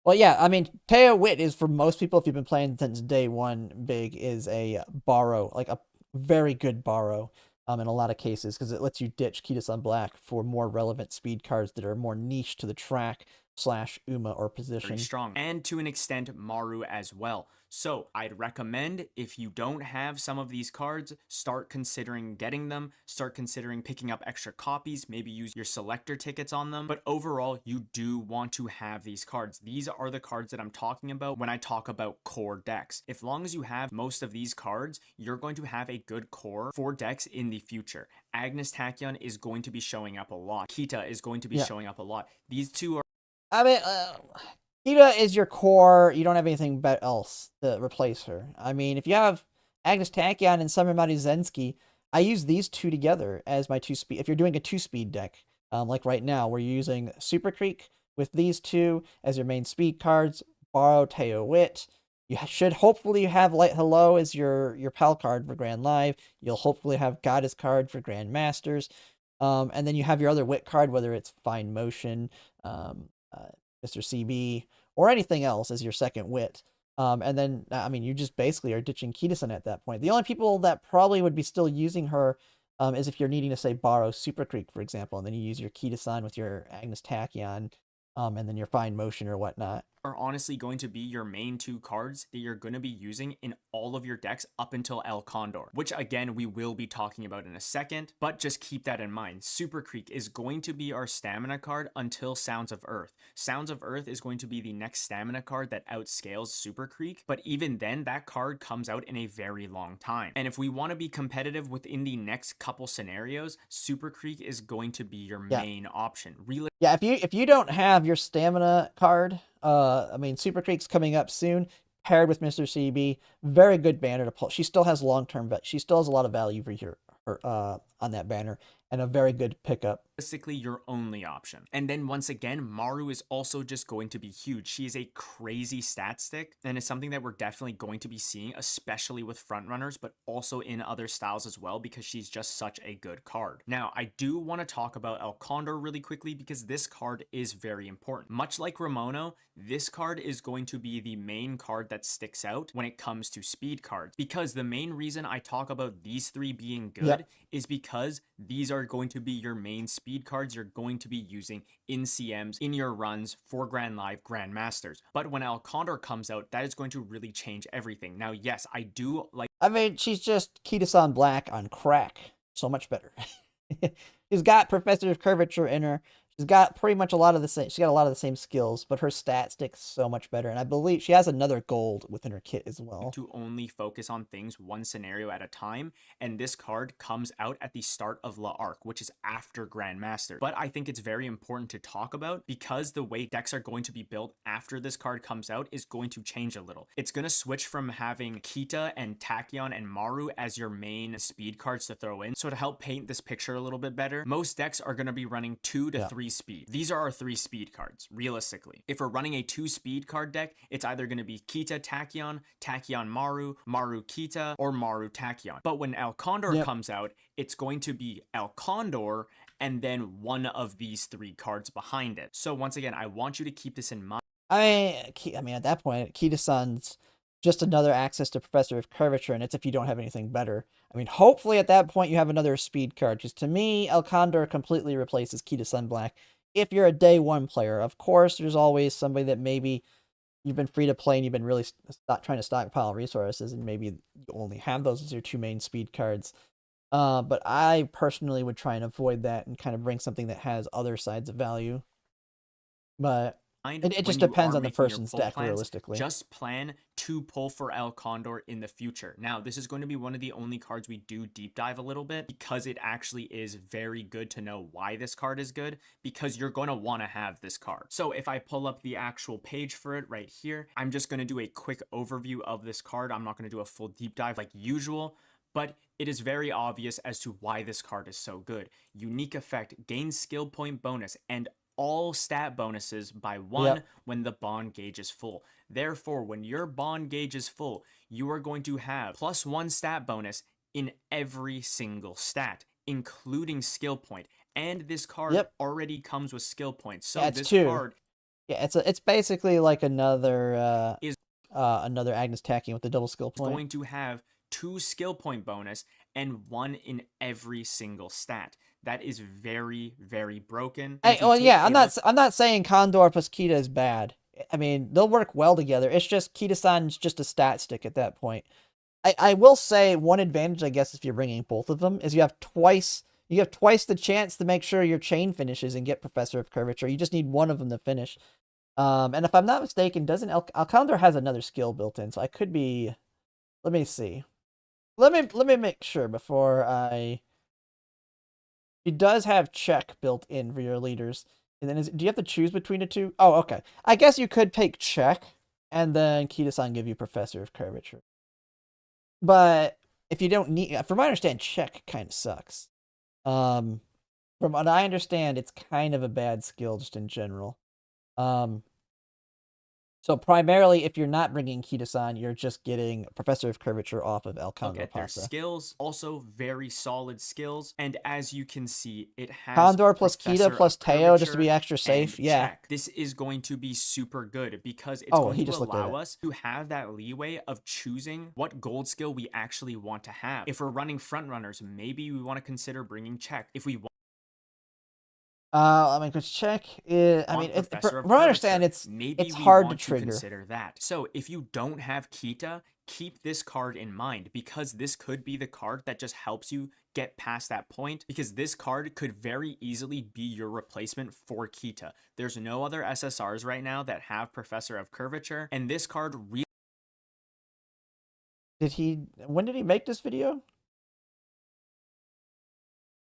Well, yeah, I mean, Teo Wit is, for most people, if you've been playing since day 1, big, is a borrow, like a very good borrow. In a lot of cases, because it lets you ditch Kita-san Black for more relevant speed cards that are more niche to the track / Uma or position. Very strong. And to an extent, Maru as well. So I'd recommend, if you don't have some of these cards, start considering getting them, start considering picking up extra copies, maybe use your selector tickets on them. But overall, you do want to have these cards. These are the cards that I'm talking about when I talk about core decks. As long as you have most of these cards, you're going to have a good core for decks in the future. Agnes Tachyon is going to be showing up a lot. Kita is going to be showing up a lot. These two are... I mean, Kita is your core. You don't have anything else to replace her. I mean, if you have Agnes Tachyon and Summer Maru Zensky, I use these two together as my 2-speed. If you're doing a 2-speed deck, like right now, where you're using Super Creek with these two as your main speed cards, borrow Teo Wit. You should hopefully have Light Hello as your PAL card for Grand Live. You'll hopefully have Goddess card for Grand Masters. And then you have your other Wit card, whether it's Fine Motion, Mr. CB, or anything else as your second Wit. And then, I mean, you just basically are ditching Kita-san at that point. The only people that probably would be still using her is if you're needing to, say, borrow Super Creek, for example, and then you use your Kita-san with your Agnes Tachyon, and then your Fine Motion or whatnot. Are honestly going to be your main two cards that you're going to be using in all of your decks up until El Condor, which again we will be talking about in a second, but just keep that in mind. Super Creek is going to be our stamina card until Sounds of Earth. Sounds of Earth is going to be the next stamina card that outscales Super Creek, but even then that card comes out in a very long time. And if we want to be competitive within the next couple scenarios, Super Creek is going to be your main option. Yeah, if you don't have your stamina card, I mean, Super Creek's coming up soon, paired with Mr. CB. Very good banner to pull. She still has long-term, but she still has a lot of value for her on that banner, and a very good pickup. Basically your only option. And then once again, Maru is also just going to be huge. She is a crazy stat stick, and it's something that we're definitely going to be seeing, especially with frontrunners, but also in other styles as well, because she's just such a good card. Now, I do want to talk about El Condor really quickly, because this card is very important. Much like Ramono, this card is going to be the main card that sticks out when it comes to speed cards, because the main reason I talk about these three being good is because these are going to be your main speed cards you're going to be using in CMs, in your runs for Grand Live, Grand Masters. But when El Condor comes out, that is going to really change everything. Now, yes, I do like... I mean, she's just Kita-san Black on crack. So much better. She's got Professor of Curvature in her. She's got pretty much a lot of the same. She's got a lot of the same skills, but her stat stick's so much better. And I believe she has another gold within her kit as well. To only focus on things one scenario at a time, and this card comes out at the start of La Arc, which is after Grandmaster. But I think it's very important to talk about, because the way decks are going to be built after this card comes out is going to change a little. It's going to switch from having Kita and Tachyon and Maru as your main speed cards to throw in. So to help paint this picture a little bit better, most decks are going to be running 2 to 3 speed. These are our 3 speed cards, realistically. If we're running a 2 speed card deck, it's either going to be Kita Tachyon, Tachyon Maru, Maru Kita, or Maru Tachyon. But when El Condor comes out, it's going to be El Condor and then one of these 3 cards behind it. So once again, I want you to keep this in mind. I mean, at that point, Kita-san's just another access to Professor of Curvature, and it's if you don't have anything better. I mean, hopefully at that point you have another speed card, because to me, El Condor completely replaces Kita-san Black if you're a day 1 player. Of course, there's always somebody that maybe you've been free to play and you've been really trying to stockpile resources, and maybe you only have those as your 2 main speed cards. But I personally would try and avoid that and kind of bring something that has other sides of value. But it just depends on the person's deck, realistically. Just plan to pull for El Condor in the future. Now, this is going to be one of the only cards we do deep dive a little bit, because it actually is very good to know why this card is good, because you're going to want to have this card. So if I pull up the actual page for it right here, I'm just going to do a quick overview of this card. I'm not going to do a full deep dive like usual, but it is very obvious as to why this card is so good. Unique effect, gain skill point bonus, and all stat bonuses by 1 when the bond gauge is full. Therefore, when your bond gauge is full, you are going to have +1 stat bonus in every single stat, including skill point. And this card already comes with skill points. So this card... Yeah, it's basically like another another Agnes Tachyon with the double skill point. Going to have 2 skill point bonus and 1 in every single stat. That is very, very broken. Hey, well, yeah, I'm not saying Condor plus Kita is bad. I mean, they'll work well together. It's just Kita-san's just a stat stick at that point. I will say one advantage, I guess, if you're bringing both of them, is you have twice the chance to make sure your chain finishes and get Professor of Curvature. You just need one of them to finish. And if I'm not mistaken, doesn't Alcandor has another skill built in, so I could be. Let me see. Let me make sure before I. He does have check built in for your leaders. And then do you have to choose between the two? Oh, okay. I guess you could take check, and then Kita-san give you Professor of Curvature. But if you don't need, from what I understand, check kind of sucks. From what I understand, it's kind of a bad skill just in general. So primarily, if you're not bringing Kita-san, you're just getting Professor of Curvature off of El Condor Look at their skills, also very solid skills, and as you can see, it has Condor plus Professor Kita plus Teo just to be extra safe. Yeah, check. This is going to be super good because it's going to allow us to have that leeway of choosing what gold skill we actually want to have. If we're running front runners, maybe we want to consider bringing check. If we want I mean, because check is, I mean, from what I understand, it's hard to trigger. Consider that. So if you don't have Kita, keep this card in mind because this could be the card that just helps you get past that point because this card could very easily be your replacement for Kita. There's no other SSRs right now that have Professor of Curvature, and this card really. When did he make this video?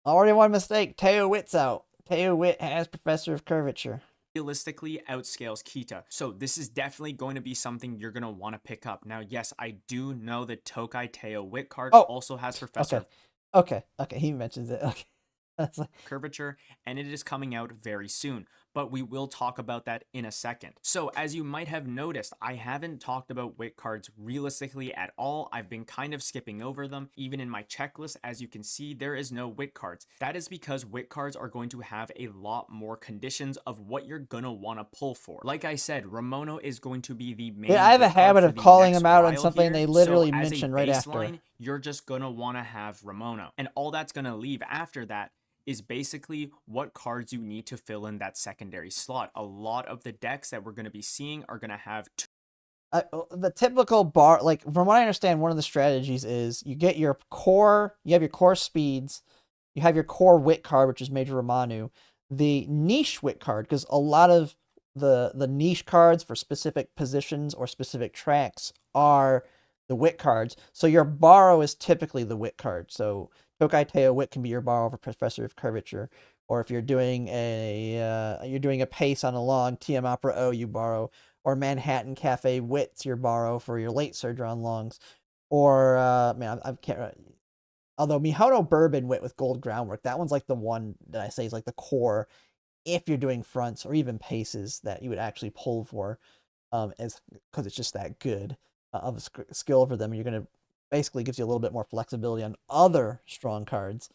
Already one mistake. Teo Witt's out. Teo Witt has Professor of Curvature. Realistically outscales Kita. So this is definitely going to be something you're going to want to pick up. Now, yes, I do know the Tokai Teo Witt card also has Professor. Okay, he mentions it. Okay. Curvature, and it is coming out very soon, but we will talk about that in a second. So as you might have noticed, I haven't talked about Wit cards realistically at all. I've been kind of skipping over them. Even in my checklist, as you can see, there is no Wit cards. That is because Wit cards are going to have a lot more conditions of what you're gonna want to pull for. Like I said, Ramono is going to be the main. Yeah, I have a habit of calling them out on something they literally mention right after. You're just gonna want to have Ramono, and all that's gonna leave after that is basically what cards you need to fill in that secondary slot. A lot of the decks that we're going to be seeing are going to have the typical bar, like from what I understand, one of the strategies is you get your core, you have your core speeds, you have your core wit card, which is Major Romanu, the niche wit card, because a lot of the niche cards for specific positions or specific tracks are the wit cards. So your borrow is typically the wit card. So Tokai Teo Wit can be your borrow for Professor of Curvature, or if you're doing a pace on a long TM Opera O, you borrow, or Manhattan Cafe Wit's your borrow for your late surge on longs, or I can't. Although Mihono Bourbon Wit with gold groundwork, that one's like the one that I say is like the core. If you're doing fronts or even paces that you would actually pull for, because it's just that good of a skill for them, you're gonna. Basically gives you a little bit more flexibility on other strong cards.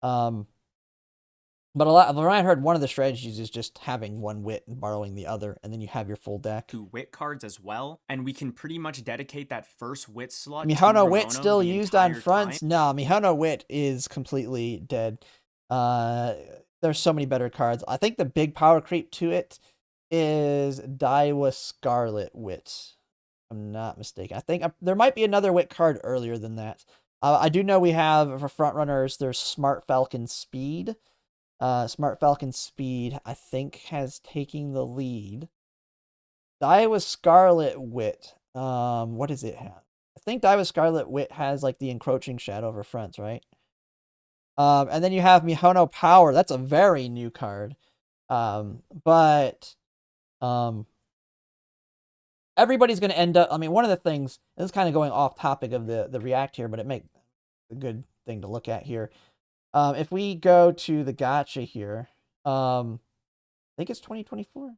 But when I heard one of the strategies is just having one wit and borrowing the other, and then you have your full deck. 2 wit cards as well, and we can pretty much dedicate that first wit slot. Mihono Wit still used on fronts? No, Mihono Wit is completely dead. There's so many better cards. I think the big power creep to it is Daiwa Scarlet Wit. I'm not mistaken. I think there might be another wit card earlier than that. I do know we have for front runners. There's Smart Falcon Speed. Smart Falcon Speed, I think, has taken the lead. Daiwa Scarlet Wit. What does it have? I think Daiwa Scarlet Wit has like the encroaching shadow over fronts, right? And then you have Mihono Power. That's a very new card. Everybody's going to end up, I mean, one of the things, this is kind of going off topic of the react here, but it makes a good thing to look at here. If we go to the gacha here, I think it's 2024. If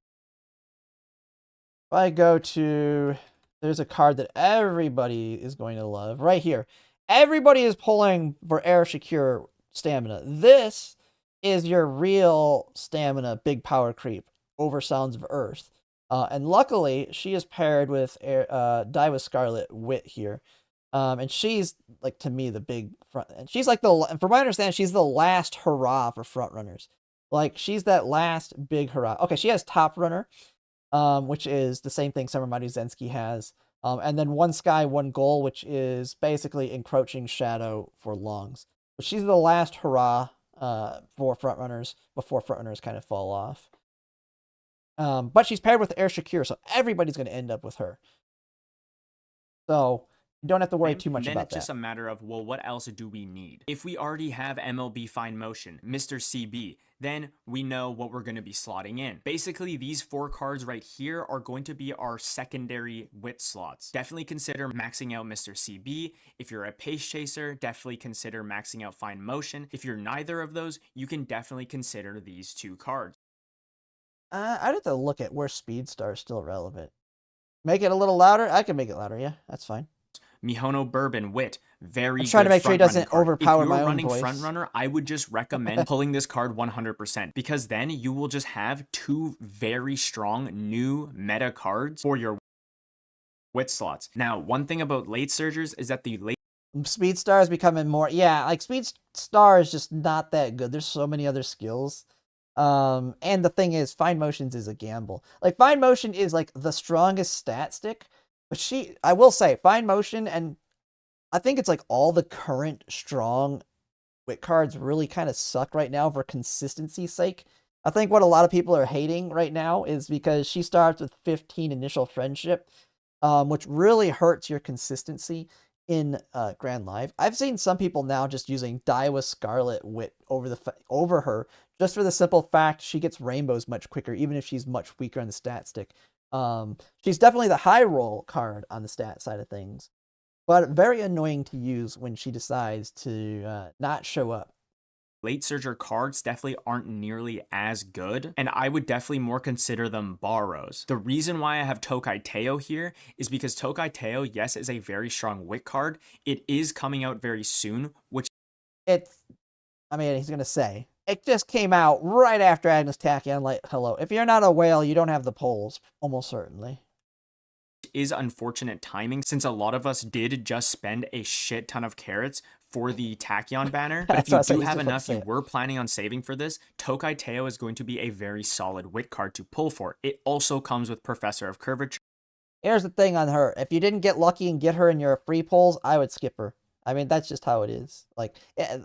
I go to, there's a card that everybody is going to love right here. Everybody is pulling for Air Secure stamina. This is your real stamina, big power creep over Sounds of Earth. And luckily, she is paired with Daiwa Scarlet Wit here. And she's, like, to me, the big front. And she's like from what I understand, she's the last hurrah for front runners. Like, she's that last big hurrah. Okay, she has Top Runner. which is the same thing Summer Mighty Zensky has. And then One Sky, One Goal, which is basically Encroaching Shadow for Longs. But she's the last hurrah for frontrunners before frontrunners kind of fall off. But she's paired with Air Shakir, so everybody's going to end up with her. So you don't have to worry too much about that. Then it's just a matter of, well, what else do we need? If we already have MLB Fine Motion, Mr. CB, then we know what we're going to be slotting in. Basically, these 4 cards right here are going to be our secondary wit slots. Definitely consider maxing out Mr. CB. If you're a pace chaser, definitely consider maxing out Fine Motion. If you're neither of those, you can definitely consider these 2 cards. I'd have to look at where Speed Star is still relevant. Make it a little louder? I can make it louder, yeah. That's fine. Mihono Bourbon Wit, very good. I'm trying to make sure he doesn't overpower my own voice. If you're running front runner, I would just recommend pulling this card 100%, because then you will just have 2 very strong new meta cards for your wit slots. Now, one thing about late surgers is that the late Speed Star is becoming more, yeah, like Speed Star is just not that good. There's so many other skills. And the thing is, Fine Motions is a gamble. Like, Fine Motion is like the strongest stat stick, but I will say, Fine Motion, and I think it's like all the current strong wit cards really kind of suck right now for consistency's sake. I think what a lot of people are hating right now is because she starts with 15 initial friendship, which really hurts your consistency in Grand Live. I've seen some people now just using Daiwa Scarlet Wit over her, just for the simple fact she gets rainbows much quicker, even if she's much weaker on the stat stick. She's definitely the high roll card on the stat side of things, but very annoying to use when she decides to not show up. Late surger cards definitely aren't nearly as good, and I would definitely more consider them borrows. The reason why I have Tokai Teo here is because Tokai Teo, yes, is a very strong wit card. It is coming out very soon, which he's gonna say it just came out right after Agnes Tachyon. Like, hello, if you're not a whale, you don't have the polls, almost certainly. Is unfortunate timing, since a lot of us did just spend a shit ton of carrots for the Tachyon banner. But if you do have enough, you were planning on saving for this, Tokai Teo is going to be a very solid wit card to pull for. It also comes with Professor of Curvature. Here's the thing on her. If you didn't get lucky and get her in your free pulls, I would skip her. I mean, that's just how it is. Like,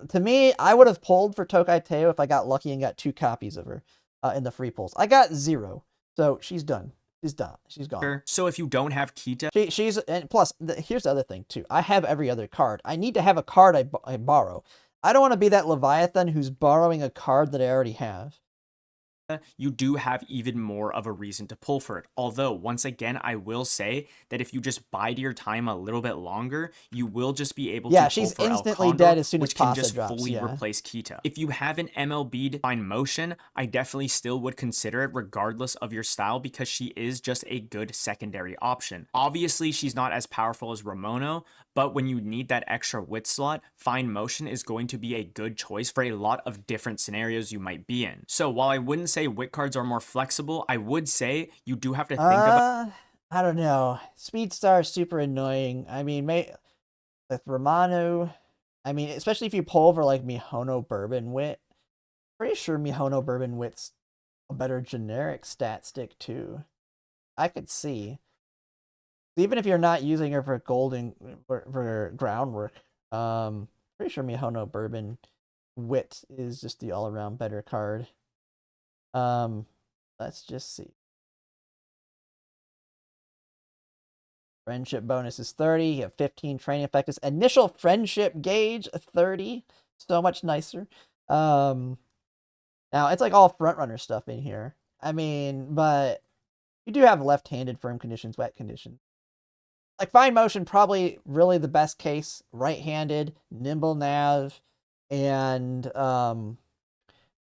to me, I would have pulled for Tokai Teo if I got lucky and got 2 copies of her in the free pulls. I got 0, so she's done. She's done. She's gone. So if you don't have Kita, and plus, here's the other thing too. I have every other card. I need to have a card I borrow. I don't want to be that Leviathan who's borrowing a card that I already have. you do have even more of a reason to pull for it. Although, once again, I will say that if you just bide your time a little bit longer, you will just be able to pull she's for instantly El Condor, dead as soon as which can Pasta just drops, fully replace Kita. If you have an MLB'd Fine Motion, I definitely still would consider it regardless of your style because she is just a good secondary option. Obviously, she's not as powerful as Ramono, but when you need that extra wit slot, Fine Motion is going to be a good choice for a lot of different scenarios you might be in. So while I wouldn't say wit cards are more flexible, I would say you do have to think about... I don't know. Speedstar is super annoying. I mean, with Romano, I mean, especially if you pull over like Mihono Bourbon Wit, pretty sure Mihono Bourbon Wit's a better generic stat stick too. I could see. Even if you're not using her for for groundwork, pretty sure Mihono Bourbon Wit is just the all-around better card. Let's just see. Friendship bonus is 30. You have 15 training effectives. Initial friendship gauge 30. So much nicer. Now it's like all frontrunner stuff in here. I mean, but you do have left-handed firm conditions, wet conditions. Like Fine Motion, probably really the best case. Right-handed, nimble nav, and ball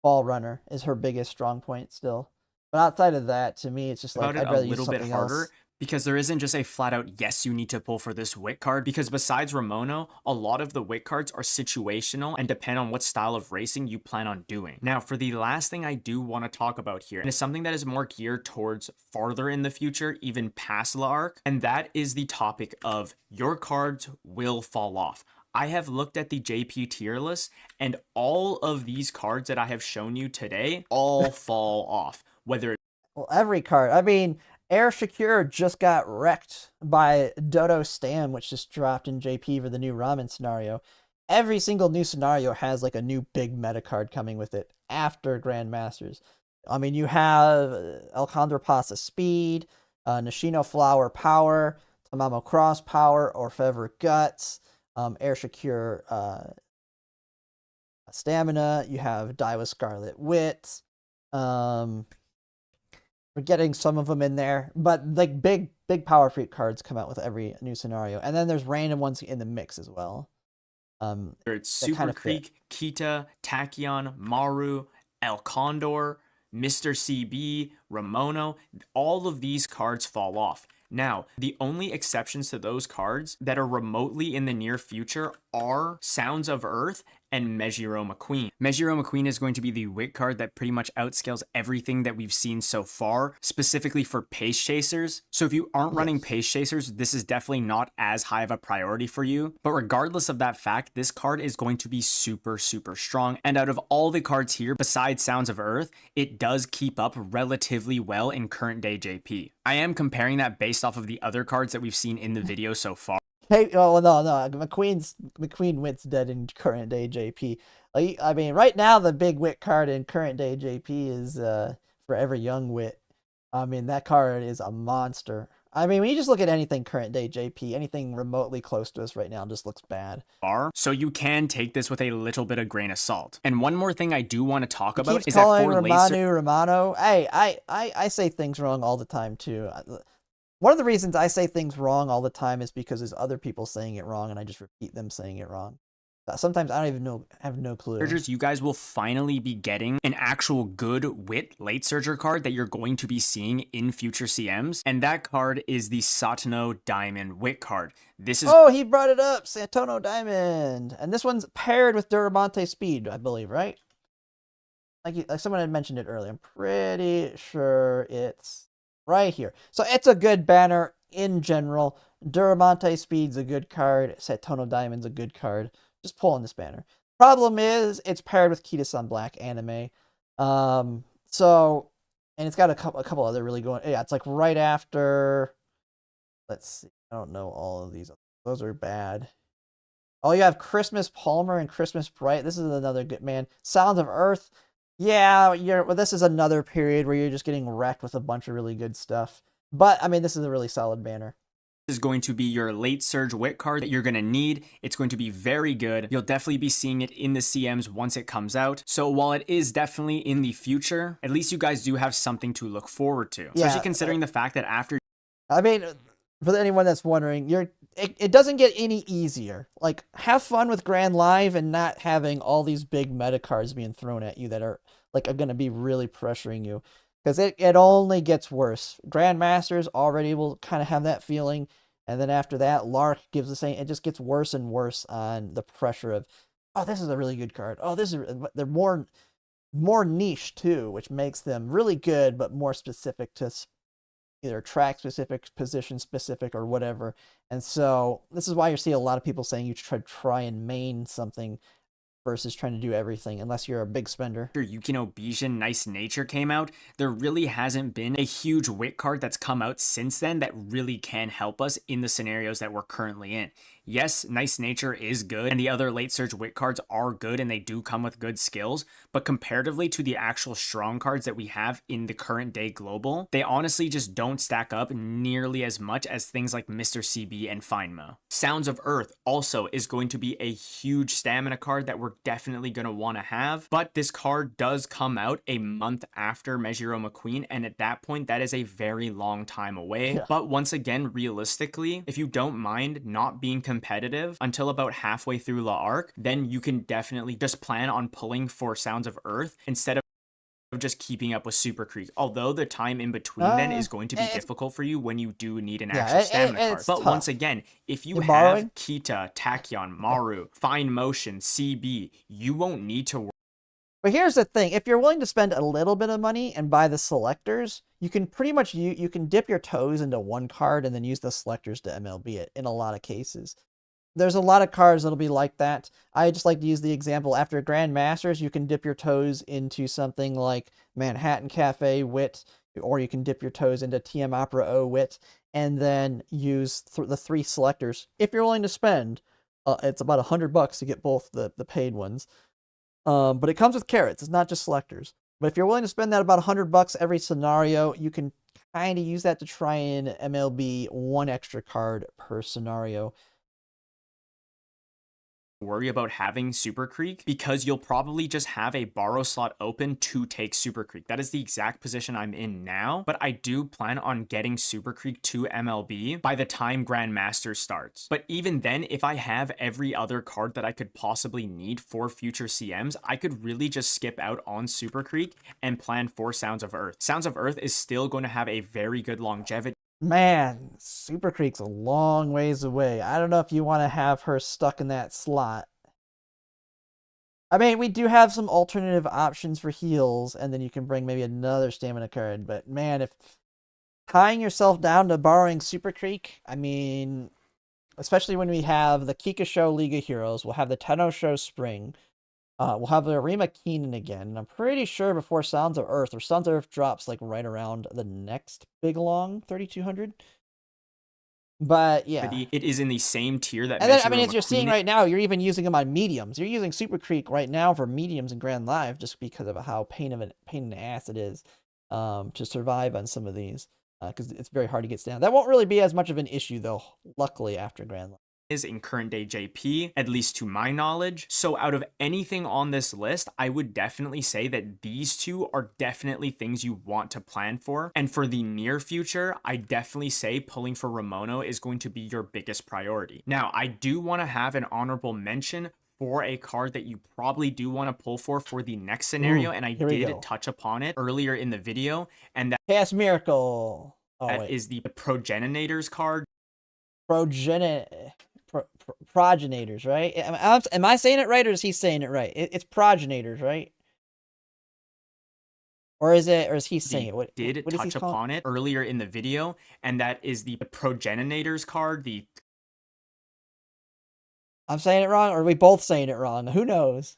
runner is her biggest strong point still. But outside of that, to me, it's just like I'd rather use something else. Because there isn't just a flat out, yes, you need to pull for this wit card. Because besides Ramono, a lot of the wit cards are situational and depend on what style of racing you plan on doing. Now, for the last thing I do want to talk about here, and it's something that is more geared towards farther in the future, even past La Arc, and that is the topic of your cards will fall off. I have looked at the JP tier list, and all of these cards that I have shown you today all fall off. Whether well, every card. I mean, Air Shakir just got wrecked by Dodo Stam, which just dropped in JP for the new ramen scenario. Every single new scenario has like a new big meta card coming with it after Grandmasters. I mean, you have Alcandra Pasta Speed, Nishino Flower Power, Tamamo Cross Power, Orfevre Guts, Air Shakir Stamina. You have Daiwa Scarlet Wit. We're getting some of them in there, but like big Power Freak cards come out with every new scenario, and then there's random ones in the mix as well. It's Super Creek, Kita, Tachyon, Maru, El Condor, Mr. CB, Ramono. All of these cards fall off. Now, the only exceptions to those cards that are remotely in the near future are Sounds of Earth and Mejiro McQueen. Mejiro McQueen is going to be the wit card that pretty much outscales everything that we've seen so far, specifically for Pace Chasers. So if you aren't running Pace Chasers, this is definitely not as high of a priority for you. But regardless of that fact, this card is going to be super strong. And out of all the cards here, besides Sounds of Earth, it does keep up relatively well in current day JP. I am comparing that based off of the other cards that we've seen in the video so far. Hey, oh no, McQueen Wit's dead in current day JP. I mean, right now the big wit card in current day JP is Forever Young Wit. I mean, that card is a monster. I mean, when you just look at anything current day JP, anything remotely close to us right now just looks bad. So you can take this with a little bit of grain of salt. And one more thing I do want to talk about is calling that for Romano. Hey, I say things wrong all the time too. One of the reasons I say things wrong all the time is because there's other people saying it wrong, and I just repeat them saying it wrong. Sometimes I don't even have no clue. You guys will finally be getting an actual good wit late surger card that you're going to be seeing in future CMs, and that card is the Satono Diamond wit card. This is he brought it up, Satono Diamond, and this one's paired with Durabante Speed, I believe, right? Like someone had mentioned it earlier. I'm pretty sure it's right here. So it's a good banner in general. Durabante Speed's a good card. Satono Diamond's a good card. Just pull on this banner. Problem is, it's paired with Kita-san Black anime. And it's got a couple other really going. Yeah, it's like right after. Let's see. I don't know all of these. Those are bad. Oh, you have Christmas Palmer and Christmas Bright. This is another good man. Sounds of Earth. Yeah, this is another period where you're just getting wrecked with a bunch of really good stuff. But, I mean, this is a really solid banner. Is going to be your late surge wit card that you're going to need. It's going to be very good. You'll definitely be seeing it in the CMs once it comes out. So while it is definitely in the future, at least you guys do have something to look forward to. Especially considering the fact that after... I mean, for anyone that's wondering, it doesn't get any easier. Like, have fun with Grand Live and not having all these big meta cards being thrown at you that are going to be really pressuring you. Because it only gets worse. Grandmasters already will kind of have that feeling. And then after that, Lark gives the same. It just gets worse and worse on the pressure of, oh, this is a really good card. Oh, they're more niche too, which makes them really good, but more specific to either track specific, position specific, or whatever. And so this is why you see a lot of people saying you should try and main something versus trying to do everything, unless you're a big spender. After Yukino Bijin Nice Nature came out, there really hasn't been a huge wit card that's come out since then that really can help us in the scenarios that we're currently in. Yes, Nice Nature is good, and the other late surge wit cards are good, and they do come with good skills, but comparatively to the actual strong cards that we have in the current day global, they honestly just don't stack up nearly as much as things like Mr. CB and Finemo. Sounds of Earth also is going to be a huge stamina card that we're definitely going to want to have, but this card does come out a month after Mejiro McQueen, and at that point, that is a very long time away. Yeah. But once again, realistically, if you don't mind not being competitive until about halfway through La Arc, then you can definitely just plan on pulling for Sounds of Earth instead of just keeping up with Super Creek. Although the time in between then is going to be difficult for you when you do need an actual stamina card. But once again, if you have Kita, Tachyon, Maru, Fine Motion, CB, you won't need to worry. But here's the thing, if you're willing to spend a little bit of money and buy the selectors, you can pretty much, you can dip your toes into one card and then use the selectors to MLB it in a lot of cases. There's a lot of cards that'll be like that. I just like to use the example, after Grandmasters, you can dip your toes into something like Manhattan Cafe, Wit. or you can dip your toes into TM Opera O Wit and then use the 3 selectors. If you're willing to spend, it's about $100 to get both the paid ones. But it comes with carrots. It's not just selectors. But if you're willing to spend that about $100 every scenario, you can kind of use that to try and MLB 1 extra card per scenario. Worry about having Super Creek because you'll probably just have a borrow slot open to take Super Creek. That is the exact position I'm in now, but I do plan on getting Super Creek to MLB by the time Grandmaster starts. But even then, if I have every other card that I could possibly need for future CMs, I could really just skip out on Super Creek and plan for Sounds of Earth. Sounds of Earth is still going to have a very good longevity. Man, Super Creek's a long ways away. I don't know if you want to have her stuck in that slot. I mean, we do have some alternative options for heals, and then you can bring maybe another stamina card. But man, if tying yourself down to borrowing Super Creek, I mean, especially when we have the Kika Show League of Heroes, we'll have the Tenno Show Spring, we'll have the Arima Keenan again, and I'm pretty sure before Sounds of Earth, or Sounds of Earth drops like right around the next big long 3200. But yeah, it is in the same tier that. And then, I mean, as you're seeing right now, you're even using them on mediums. You're using Super Creek right now for mediums in Grand Live just because of how pain in the ass it is to survive on some of these because it's very hard to get down. That won't really be as much of an issue though, luckily after Grand Live. Is in current day JP, at least to my knowledge. So out of anything on this list, I would definitely say that these two are definitely things you want to plan for. And for the near future, I definitely say pulling for Ramono is going to be your biggest priority. Now, I do want to have an honorable mention for a card that you probably do want to pull for the next scenario, and I did touch upon it earlier in the video, and that Chaos Miracle. Is the Progenitors card. Progenators, right? Am I saying it right, or is he saying it right? It's Progenators, right? Or is he saying it? What touch upon it earlier in the video, and that is the Progenitors card. I'm saying it wrong, or are we both saying it wrong? Who knows?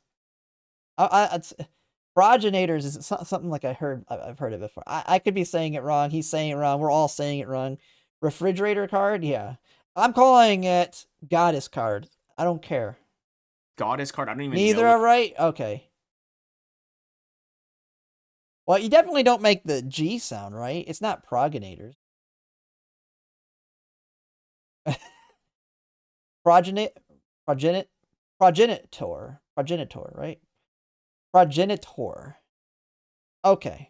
Progenitors is something like I've heard it before. I could be saying it wrong. He's saying it wrong. We're all saying it wrong. Refrigerator card, yeah. I'm calling it Goddess card. I don't care. Goddess card? I don't even know. Neither are right? Okay. Well, you definitely don't make the G sound, right? It's not Progenitors. Progenitor, right? Progenitor. Okay.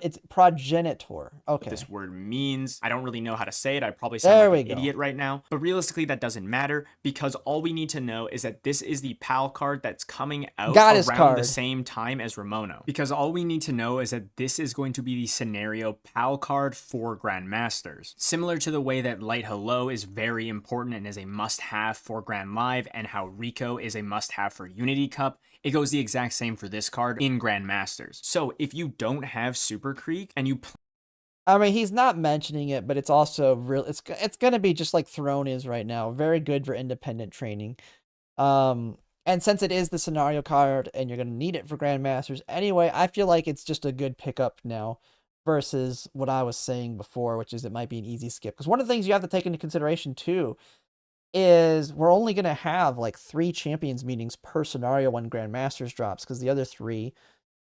It's progenitor. Okay. What this word means. I don't really know how to say it. I probably sound like an idiot right now. But realistically, that doesn't matter because all we need to know is that this is the PAL card that's coming out around the same time as Ramono. Because all we need to know is that this is going to be the scenario PAL card for Grandmasters. Similar to the way that Light Hello is very important and is a must-have for Grand Live, and how Rico is a must-have for Unity Cup, it goes the exact same for this card in Grandmasters. So if you don't have Super Creek and you I mean, he's not mentioning it, but it's also real. It's going to be just like Throne is right now. Very good for independent training. And since it is the scenario card and you're going to need it for Grandmasters anyway, I feel like it's just a good pickup now versus what I was saying before, which is it might be an easy skip. Because one of the things you have to take into consideration too is we're only going to have like 3 champions meetings per scenario when Grandmasters drops, because the other 3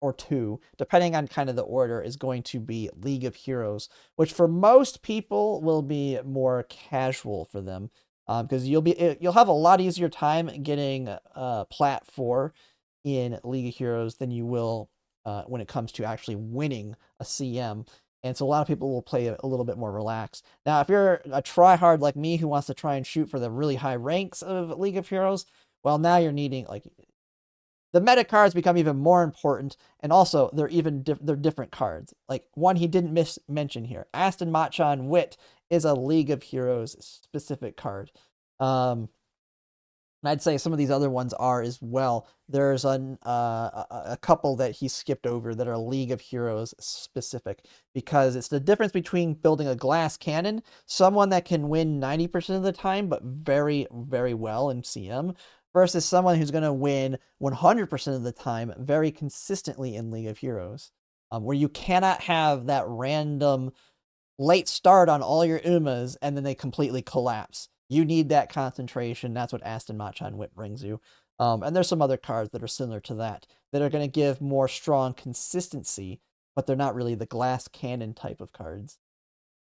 or 2, depending on kind of the order, is going to be League of Heroes, which for most people will be more casual for them, because you'll have a lot easier time getting Plat 4 in League of Heroes than you will when it comes to actually winning a CM. And so a lot of people will play a little bit more relaxed. Now, if you're a tryhard like me who wants to try and shoot for the really high ranks of League of Heroes, well, now you're needing, like, the meta cards become even more important, and also they're different cards. Like one he didn't mention here, Aston Machan Wit is a League of Heroes specific card. And I'd say some of these other ones are as well. There's a couple that he skipped over that are League of Heroes specific, because it's the difference between building a glass cannon, someone that can win 90% of the time but very, very well in CM, versus someone who's going to win 100% of the time very consistently in League of Heroes. where you cannot have that random late start on all your Umas and then they completely collapse. You need that concentration. That's what Aston Machan Wit brings you. And there's some other cards that are similar to that are going to give more strong consistency, but they're not really the glass cannon type of cards.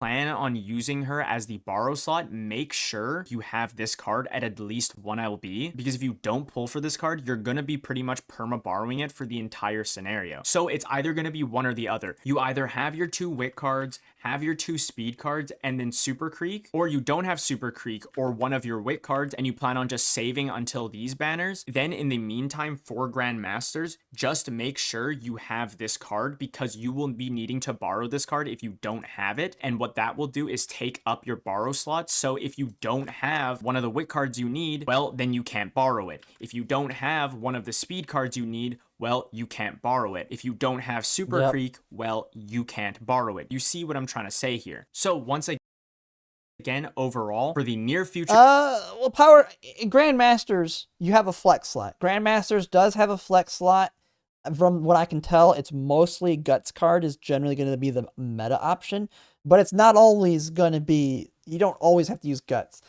Plan on using her as the borrow slot, make sure you have this card at least 1 LB, because if you don't pull for this card, you're going to be pretty much perma borrowing it for the entire scenario. So it's either going to be one or the other. You either have your 2 Wit cards, have your 2 speed cards, and then Super Creek, or you don't have Super Creek or one of your Wit cards and you plan on just saving until these banners. Then in the meantime, for Grandmasters, just make sure you have this card, because you will be needing to borrow this card if you don't have it. And what that will do is take up your borrow slots. So if you don't have one of the Wit cards you need, well, then you can't borrow it. If you don't have one of the speed cards you need, well, you can't borrow it. If you don't have Super Creek, well, you can't borrow it. You see what I'm trying to say here. So once again, overall, for the near future... Well, Power... Grandmasters, you have a flex slot. Grandmasters does have a flex slot. From what I can tell, it's mostly Guts card is generally going to be the meta option. But it's not always going to be... You don't always have to use Guts.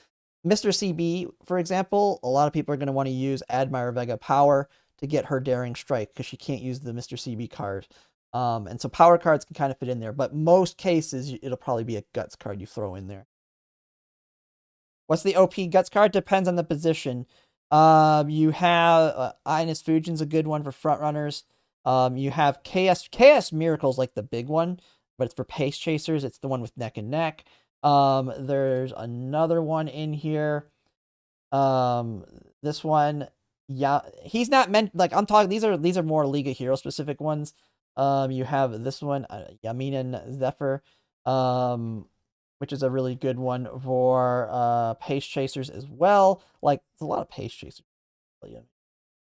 Mr. CB, for example, a lot of people are going to want to use Admire Vega Power to get her Daring Strike, because she can't use the Mr. CB card. And so power cards can kind of fit in there. But most cases, it'll probably be a Guts card you throw in there. What's the OP Guts card? Depends on the position. You have Ines Fujin's a good one for front runners. You have KS Miracle's like the big one, but it's for pace chasers. It's the one with neck and neck. There's another one in here. This one, yeah, he's not meant, like, I'm talking, these are more League of Heroes specific ones. You have this one, Yaminen Zephyr, which is a really good one for pace chasers as well. Like, it's a lot of pace chasers,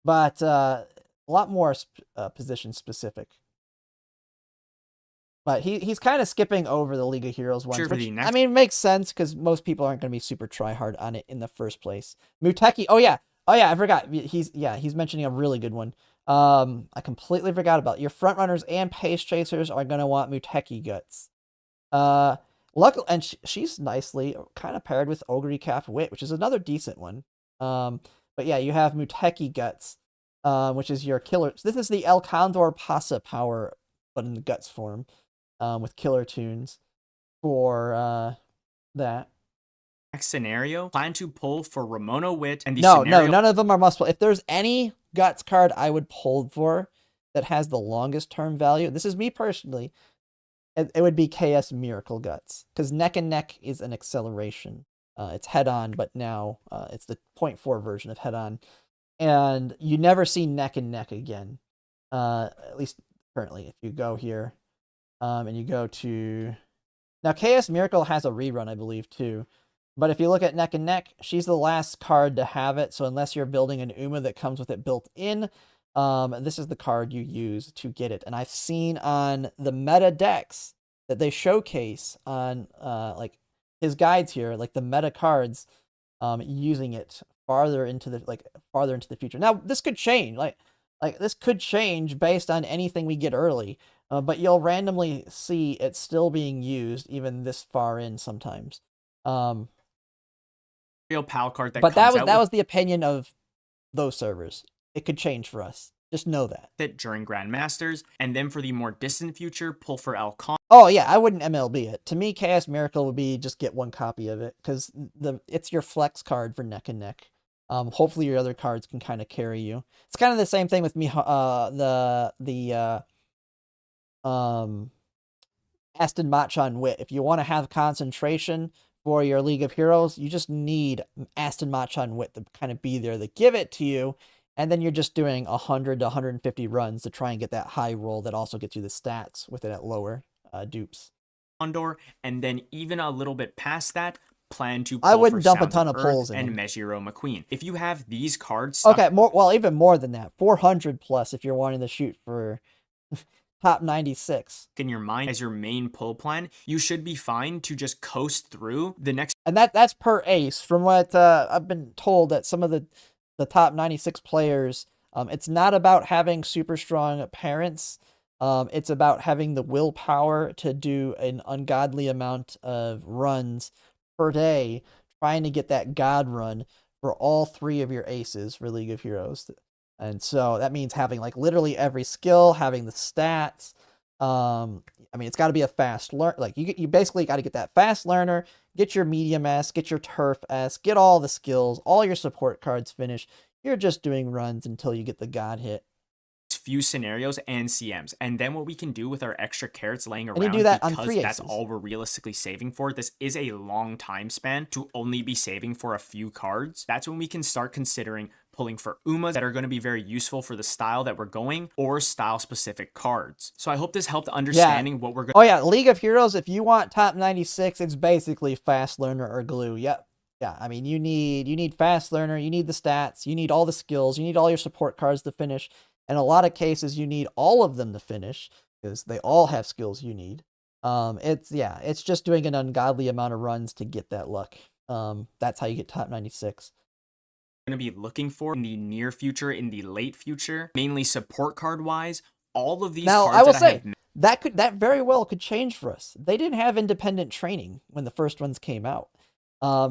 but a lot more position specific. But he's kind of skipping over the League of Heroes ones, which, I mean, makes sense because most people aren't going to be super try-hard on it in the first place. Muteki, oh yeah, I forgot. He's mentioning a really good one. I completely forgot about it. Your front runners and pace chasers are going to want Muteki Guts. Luckily, and she's nicely kind of paired with Ogre Cap Wit, which is another decent one. But yeah, you have Muteki Guts, which is your killer. So this is the El Condor Pasa power, but in the Guts form. With killer tunes for that. Next scenario, plan to pull for Ramona Wit and the No, scenario... none of them are must pull. If there's any Guts card I would pull for that has the longest term value, this is me personally, it would be KS Miracle Guts. Because Neck and Neck is an acceleration. It's head on, but now it's the 0.4 version of head on. And you never see Neck and Neck again. At least currently, if you go here. And you go to... Now, KS Miracle has a rerun, I believe, too. But if you look at Neck and Neck, she's the last card to have it. So unless you're building an Uma that comes with it built in, this is the card you use to get it. And I've seen on the meta decks that they showcase on like his guides here, like the meta cards, using it farther into the future. Now, this could change. Like this could change based on anything we get early. But you'll randomly see it still being used even this far in sometimes. Real PAL card that but that was the opinion of those servers. It could change for us. Just know that. During Grandmasters, and then for the more distant future, pull for El Con. Oh yeah, I wouldn't MLB it. To me, KS Miracle would be just get one copy of it because it's your flex card for Neck and Neck. Hopefully your other cards can kind of carry you. It's kind of the same thing with me. Aston Machan Wit. If you want to have concentration for your League of Heroes, you just need Aston Machan Wit to kind of be there to give it to you, and then you're just doing 100 to 150 runs to try and get that high roll that also gets you the stats with it at lower dupes. Condor, and then even a little bit past that, plan to pull I wouldn't for dump a Sounds ton of Earth pulls in and them. Meshiro McQueen. If you have these cards... Okay, even more than that. 400 plus if you're wanting to shoot for... top 96 in your mind as your main pull plan, you should be fine to just coast through the next. And that's per ace. From what I've been told, that some of the top 96 players, it's not about having super strong parents. It's about having the willpower to do an ungodly amount of runs per day, trying to get that god run for all 3 of your aces for League of Heroes. And so that means having like literally every skill, having the stats. I mean, it's got to be a fast learn. Like you basically got to get that fast learner, get your medium S, get your turf S, get all the skills, all your support cards finished. You're just doing runs until you get the god hit. Few scenarios and CMs, and then what we can do with our extra carrots laying around, and you do that because on 3 that's aces. all we're realistically saving for. This is a long time span to only be saving for a few cards. That's when we can start considering pulling for Umas that are going to be very useful for the style that we're going, or style specific cards. So I hope this helped understanding what we're going. Oh yeah, League of Heroes, if you want top 96, it's basically fast learner or glue. Yep. Yeah, I mean, you need fast learner, you need the stats, you need all the skills, you need all your support cards to finish. In a lot of cases, you need all of them to finish because they all have skills you need. It's just doing an ungodly amount of runs to get that luck. That's how you get top 96. Going to be looking for in the near future, in the late future, mainly support card wise. All of these cards I will say that very well could change for us. They didn't have independent training when the first ones came out.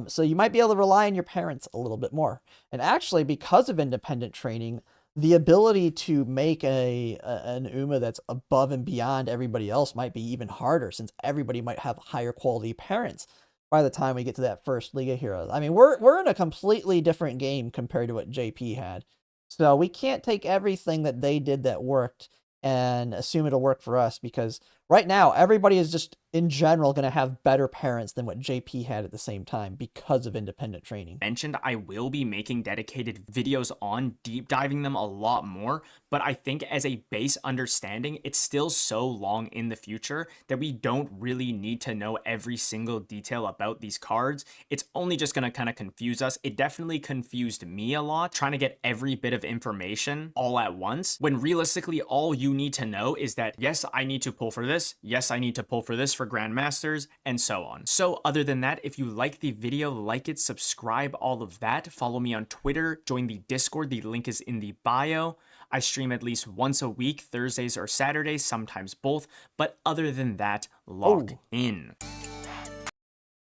So you might be able to rely on your parents a little bit more. And actually, because of independent training, the ability to make an Uma that's above and beyond everybody else might be even harder, since everybody might have higher quality parents by the time we get to that first League of Heroes. I mean, we're in a completely different game compared to what JP had. So we can't take everything that they did that worked and assume it'll work for us, because right now everybody is just in general going to have better parents than what JP had at the same time because of independent training. Mentioned, I will be making dedicated videos on deep diving them a lot more, but I think as a base understanding, it's still so long in the future that we don't really need to know every single detail about these cards. It's only just going to kind of confuse us. It definitely confused me a lot, trying to get every bit of information all at once, when realistically all you need to know is that, yes, I need to pull for this, yes, I need to pull for this for Grandmasters, and so on. So other than that, if you like the video, like it, subscribe, all of that. Follow me on Twitter, join the Discord, the link is in the bio. I stream at least once a week, Thursdays or Saturdays, sometimes both, but other than that, lock in.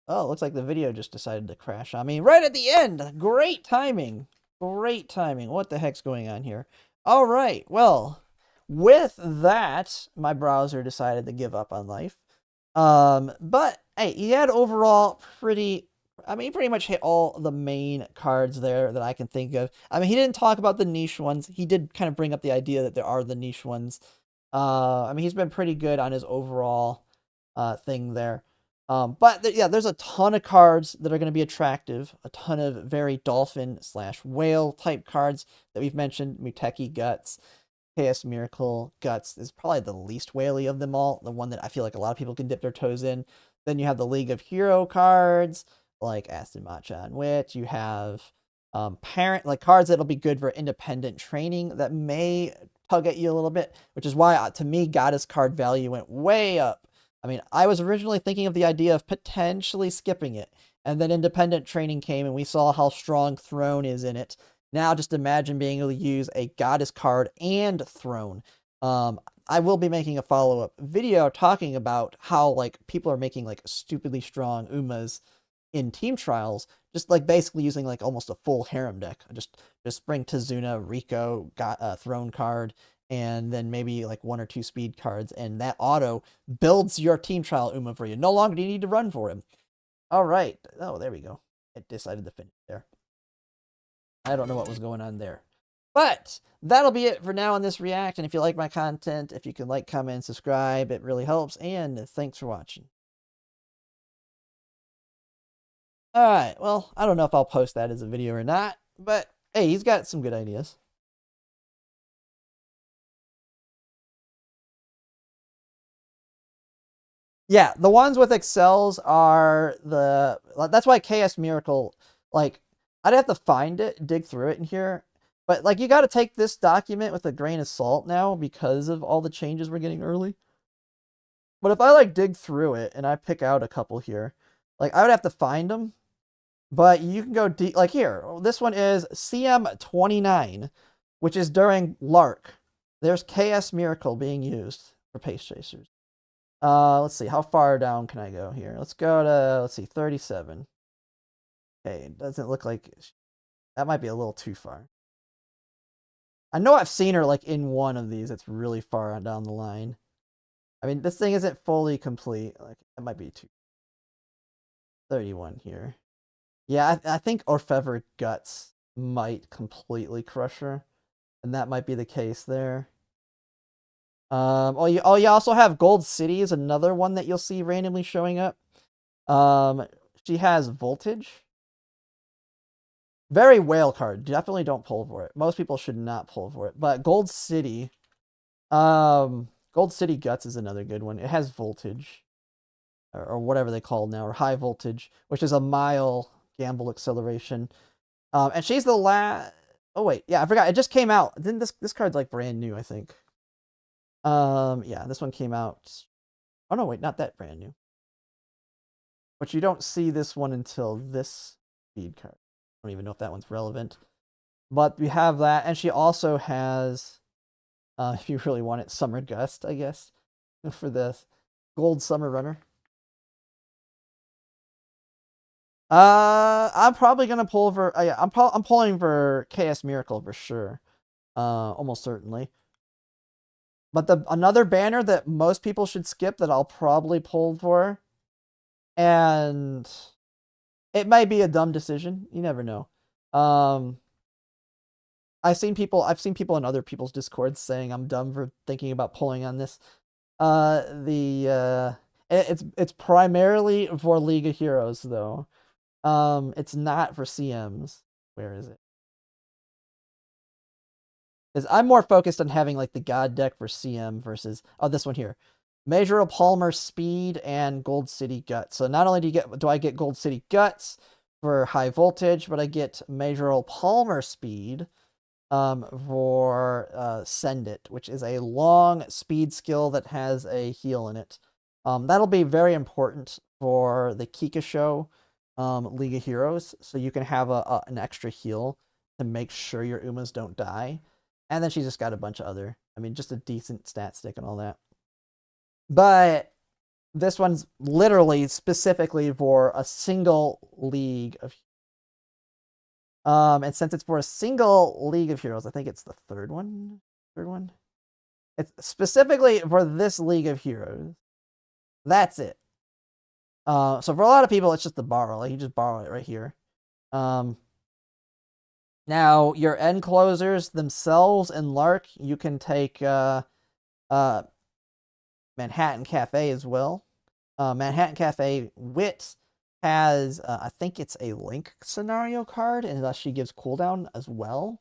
Oh, looks like the video just decided to crash on me right at the end. Great timing. Great timing. What the heck's going on here? All right, well, with that, my browser decided to give up on life. But hey, he had overall pretty much hit all the main cards there that I can think of. I mean, he didn't talk about the niche ones. He did kind of bring up the idea that there are the niche ones. I mean, he's been pretty good on his overall thing there. Yeah, there's a ton of cards that are going to be attractive. A ton of very dolphin/whale type cards that we've mentioned. Muteki Guts, Chaos Miracle Guts is probably the least whaley of them all. The one that I feel like a lot of people can dip their toes in. Then you have the League of Hero cards like Aston Machan Witch. You have cards that'll be good for independent training that may tug at you a little bit, which is why to me Goddess card value went way up. I mean, I was originally thinking of the idea of potentially skipping it, and then independent training came and we saw how strong Throne is in it. Now just imagine being able to use a Goddess card and Throne. I will be making a follow-up video talking about how people are making stupidly strong Umas in team trials, just basically using almost a full harem deck. Just bring Tazuna, Rico, Throne card, and then maybe 1 or 2 speed cards, and that auto builds your team trial Uma for you. No longer do you need to run for him. All right. Oh, there we go. It decided to finish there. I don't know what was going on there. But that'll be it for now on this react. And if you like my content, if you can like, comment, and subscribe, it really helps. And thanks for watching. Alright, well, I don't know if I'll post that as a video or not, but hey, he's got some good ideas. Yeah, the ones with excels are that's why Chaos Miracle, I'd have to find it, dig through it in here. But, you got to take this document with a grain of salt now because of all the changes we're getting early. But if I, dig through it and I pick out a couple here, I would have to find them. But you can go deep, here. This one is CM29, which is during Lark. There's KS Miracle being used for Pace Chasers. Let's see. How far down can I go here? Let's go to, let's see, 37. Okay, it doesn't look like... That might be a little too far. I know I've seen her, like, in one of these. It's really far down the line. I mean, this thing isn't fully complete. Like, that might be too... 31 here. Yeah, I think Orfever Guts might completely crush her. And that might be the case there. Oh, you also have Gold City is another one that you'll see randomly showing up. She has Voltage. Very whale card. Definitely don't pull for it. Most people should not pull for it. But Gold City, Gold City Guts is another good one. It has Voltage, or whatever they call it now, or High Voltage, which is a mile gamble acceleration. And she's the last. Oh wait, yeah, I forgot. It just came out. Then this card's like brand new, I think. Yeah, this one came out. Oh no, wait, not that brand new. But you don't see this one until this speed card. I don't even know if that one's relevant. But we have that, and she also has, if you really want it, Summer Gust, I guess, for the Gold Summer Runner. I'm probably gonna pull for. Yeah, I'm pulling for KS Miracle for sure. Almost certainly. But another banner that most people should skip that I'll probably pull for, and it might be a dumb decision. You never know. I've seen people in other people's Discords saying I'm dumb for thinking about pulling on this. It's primarily for League of Heroes though. It's not for CMs. Where is it? Because I'm more focused on having like the God deck for CM versus this one here. Major Palmer Speed and Gold City Guts. So not only do I get Gold City Guts for High Voltage, but I get Major Palmer Speed for Send It, which is a long speed skill that has a heal in it. That'll be very important for the Kika Show League of Heroes, so you can have an extra heal to make sure your Umas don't die. And then she's just got a bunch of other, I mean, just a decent stat stick and all that. But this one's literally specifically for a single League of and since it's for a single League of Heroes, I think it's the third one. It's specifically for this League of Heroes. That's it. So for a lot of people, it's just the borrow. Like, you just borrow it right here. Now, your end closers themselves in Lark, you can take Manhattan Cafe as well. Manhattan Cafe Wit has, I think it's a Link scenario card, and she gives cooldown as well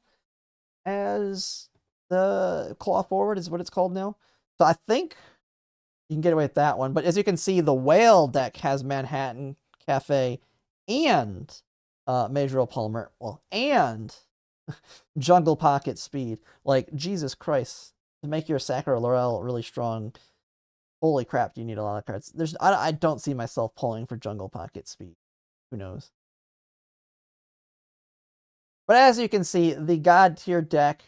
as the Claw Forward is what it's called now. So I think you can get away with that one. But as you can see, the Whale deck has Manhattan Cafe and Major Palmer, well, and Jungle Pocket Speed. Like, Jesus Christ, to make your Sakura Laurel really strong, holy crap, do you need a lot of cards. I don't see myself pulling for Jungle Pocket Speed. Who knows? But as you can see, the God tier deck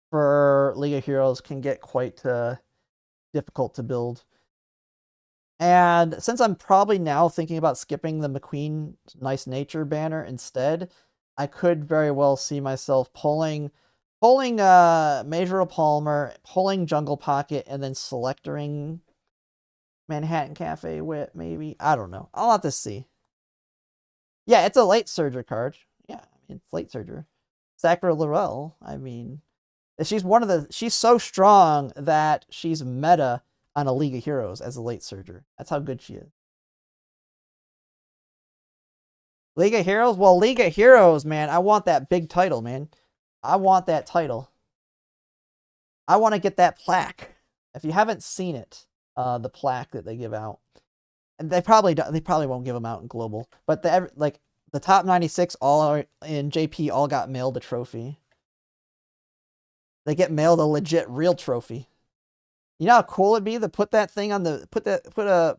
for League of Heroes can get quite difficult to build. And since I'm probably now thinking about skipping the McQueen Nice Nature banner instead, I could very well see myself pulling Major Palmer, pulling Jungle Pocket, and then selectoring Manhattan Cafe Wit, maybe. I don't know. I'll have to see. Yeah, it's a late Surger card. Yeah, it's late Surger. Sakura Laurel, I mean, she's so strong that she's meta on a League of Heroes as a late Surger. That's how good she is. League of Heroes? Well, League of Heroes, man, I want that big title, man. I want that title. I want to get that plaque. If you haven't seen it, the plaque that they give out, and they probably won't give them out in global, but the top 96 all in JP all got mailed a trophy. They get mailed a legit real trophy. You know how cool it'd be to put that thing on the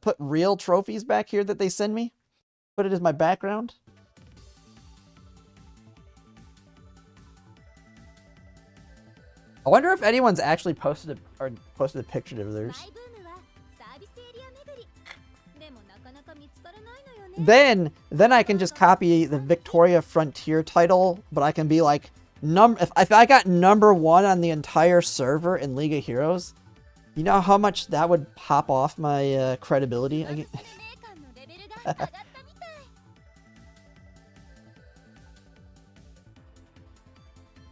put real trophies back here that they send me? Put it as my background. I wonder if anyone's actually posted a picture of theirs. Then I can just copy the Victoria Frontier title, but I can be like, if I got #1 on the entire server in League of Heroes, you know how much that would pop off my credibility?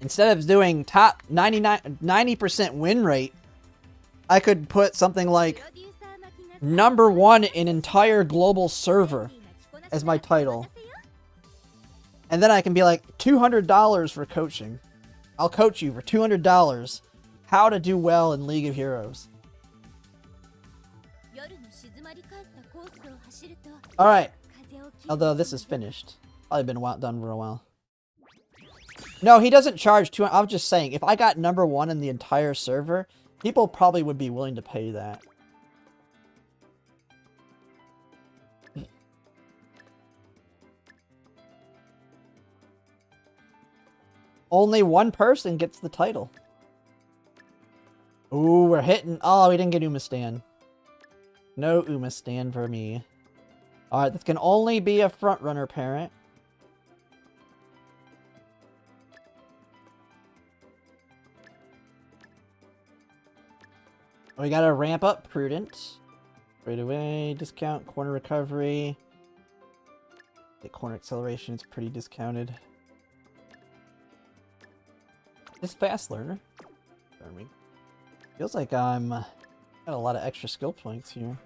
Instead of doing top 90% win rate, I could put something like #1 in entire global server as my title. And then I can be like, $200 for coaching. I'll coach you for $200 how to do well in League of Heroes. Alright. Although this is finished. Probably been done for a while. No, he doesn't charge $200. I was just saying, if I got #1 in the entire server, people probably would be willing to pay that. Only one person gets the title. Ooh, we're hitting. Oh, we didn't get Uma Stan. No Uma Stan for me. Alright, this can only be a front-runner parent. We gotta ramp up Prudent. Right away, discount, corner recovery. The corner acceleration is pretty discounted. This fast learner. Feels like I'm got a lot of extra skill points here.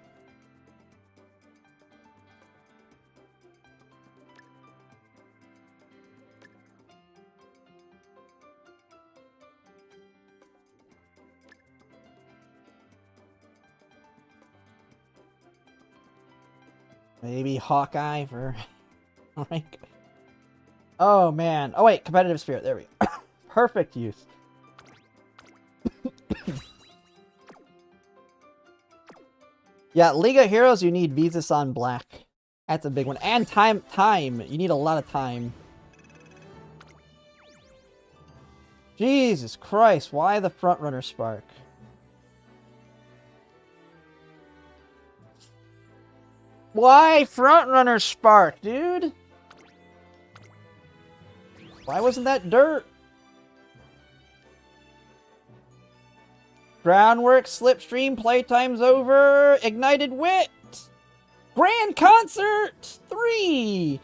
Maybe Hawkeye for rank. Oh man. Oh wait, competitive spirit. There we go. Perfect use. Yeah, League of Heroes, you need Visas on Black. That's a big one. And time. You need a lot of time. Jesus Christ, why the front-runner spark? Why front-runner spark, dude? Why wasn't that dirt? Groundwork, slipstream, playtime's over, ignited wit! Grand concert 3!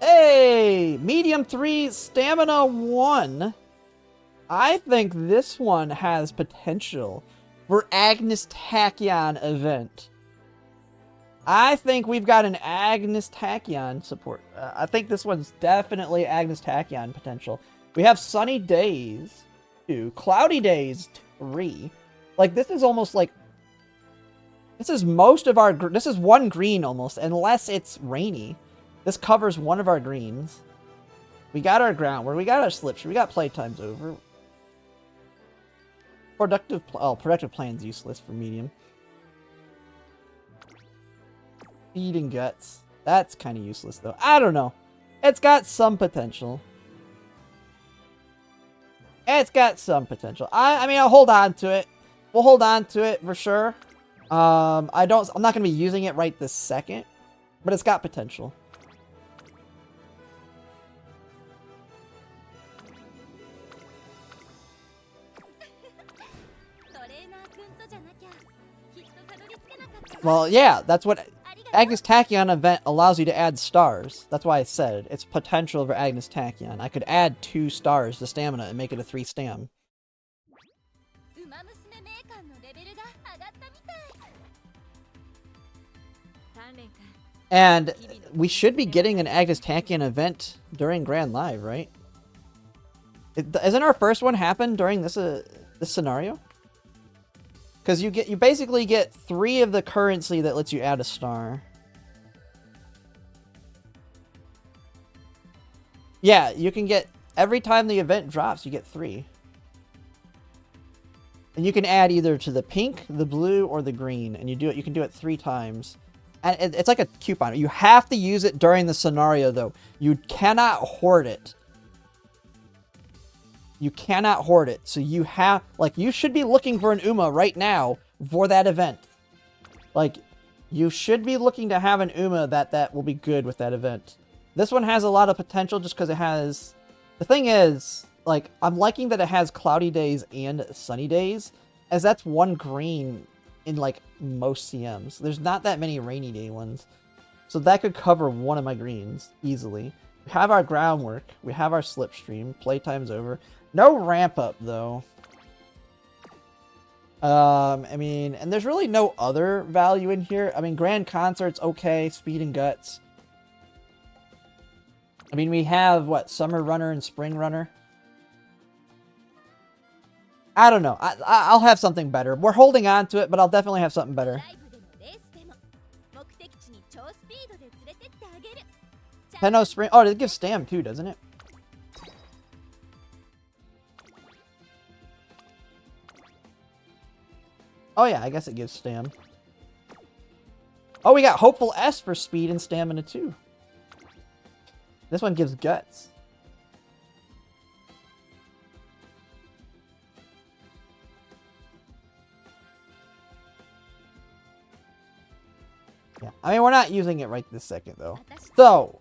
Hey! Medium 3, stamina 1. I think this one has potential for Agnes Tachyon event. I think we've got an Agnes Tachyon support. I think this one's definitely Agnes Tachyon potential. We have Sunny Days 2, Cloudy Days 3. Like, this is almost like... This is most of our... This is one green almost, unless it's rainy. This covers one of our greens. We got our groundwork, we got our slipstream, we got playtime's over. Productive plan's useless for medium. Eating guts. That's kind of useless, though. I don't know. It's got some potential. It's got some potential. I mean, I'll hold on to it. We'll hold on to it for sure. I'm not going to be using it right this second, but it's got potential. Well, yeah, that's what Agnes Tachyon event allows you to add stars. That's why I said it's potential for Agnes Tachyon. I could add 2 stars to stamina and make it a 3 stam. And we should be getting an Agnes Tachyon event during Grand Live, right? Isn't our first one happen during this scenario? Because you basically get 3 of the currency that lets you add a star. Yeah, you can get... Every time the event drops, you get 3. And you can add either to the pink, the blue, or the green. And you can do it 3 times. And it's like a coupon. You have to use it during the scenario, though. You cannot hoard it. You cannot hoard it. So you have, like, you should be looking for an Uma right now for that event. Like, you should be looking to have an Uma that will be good with that event. This one has a lot of potential just because it has... The thing is, like, I'm liking that it has cloudy days and sunny days, as that's one green in, like, most CMs. There's not that many rainy day ones. So that could cover one of my greens easily. We have our groundwork. We have our slipstream. Playtime's over. No ramp up, though. I mean, and there's really no other value in here. I mean, Grand Concert's okay. Speed and Guts. I mean, we have, what, Summer Runner and Spring Runner? I don't know. I'll have something better. We're holding on to it, but I'll definitely have something better. Tenno Spring. Oh, it gives Stam too, doesn't it? Oh yeah, I guess it gives Stam. Oh, we got Hopeful S for speed and stamina too. This one gives Guts. Yeah, I mean, we're not using it right this second though. So,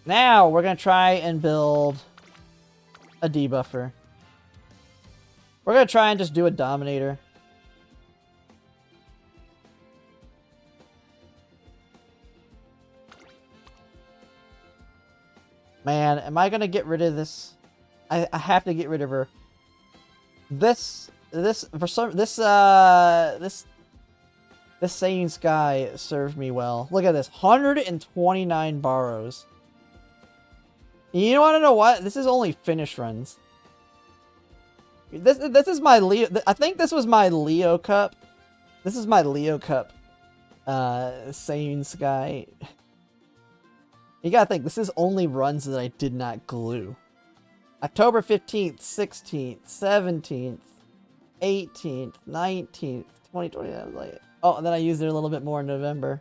now we're going to try and build a debuffer. We're going to try and just do a Dominator. Man, am I going to get rid of this? I have to get rid of her. This Sane Sky served me well. Look at this. 129 borrows. You want to know what? This is only finish runs. This is my Leo. I think this was my Leo Cup. This is my Leo Cup. Sane Sky. You gotta think, this is only runs that I did not glue. October 15th, 16th, 17th, 18th, 19th, 2020. I was like, oh, and then I used it a little bit more in November.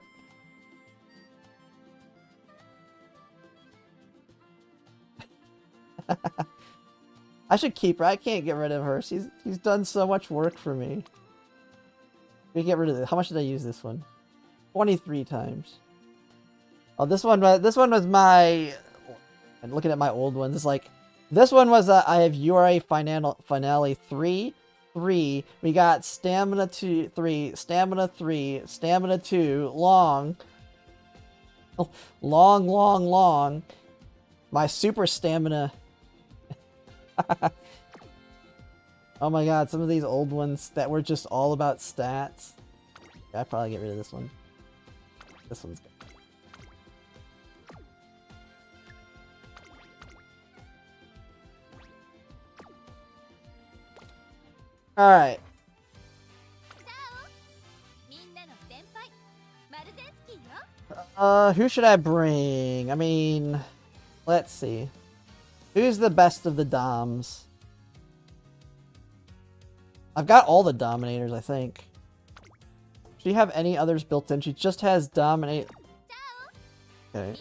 I should keep her. I can't get rid of her. She's done so much work for me. We get rid of this. How much did I use this one? 23 times. Oh, this one was my... And looking at my old ones, it's like... This one was, I have URA Finale 3, 3. We got Stamina 2, 3, Stamina 3, Stamina 2, Long. Long. My Super Stamina. Oh my god, some of these old ones that were just all about stats. Yeah, I'd probably get rid of this one. This one's good. Alright. Who should I bring? I mean, let's see. Who's the best of the Doms? I've got all the Dominators, I think. Does she have any others built in? She just has Dominate. Okay.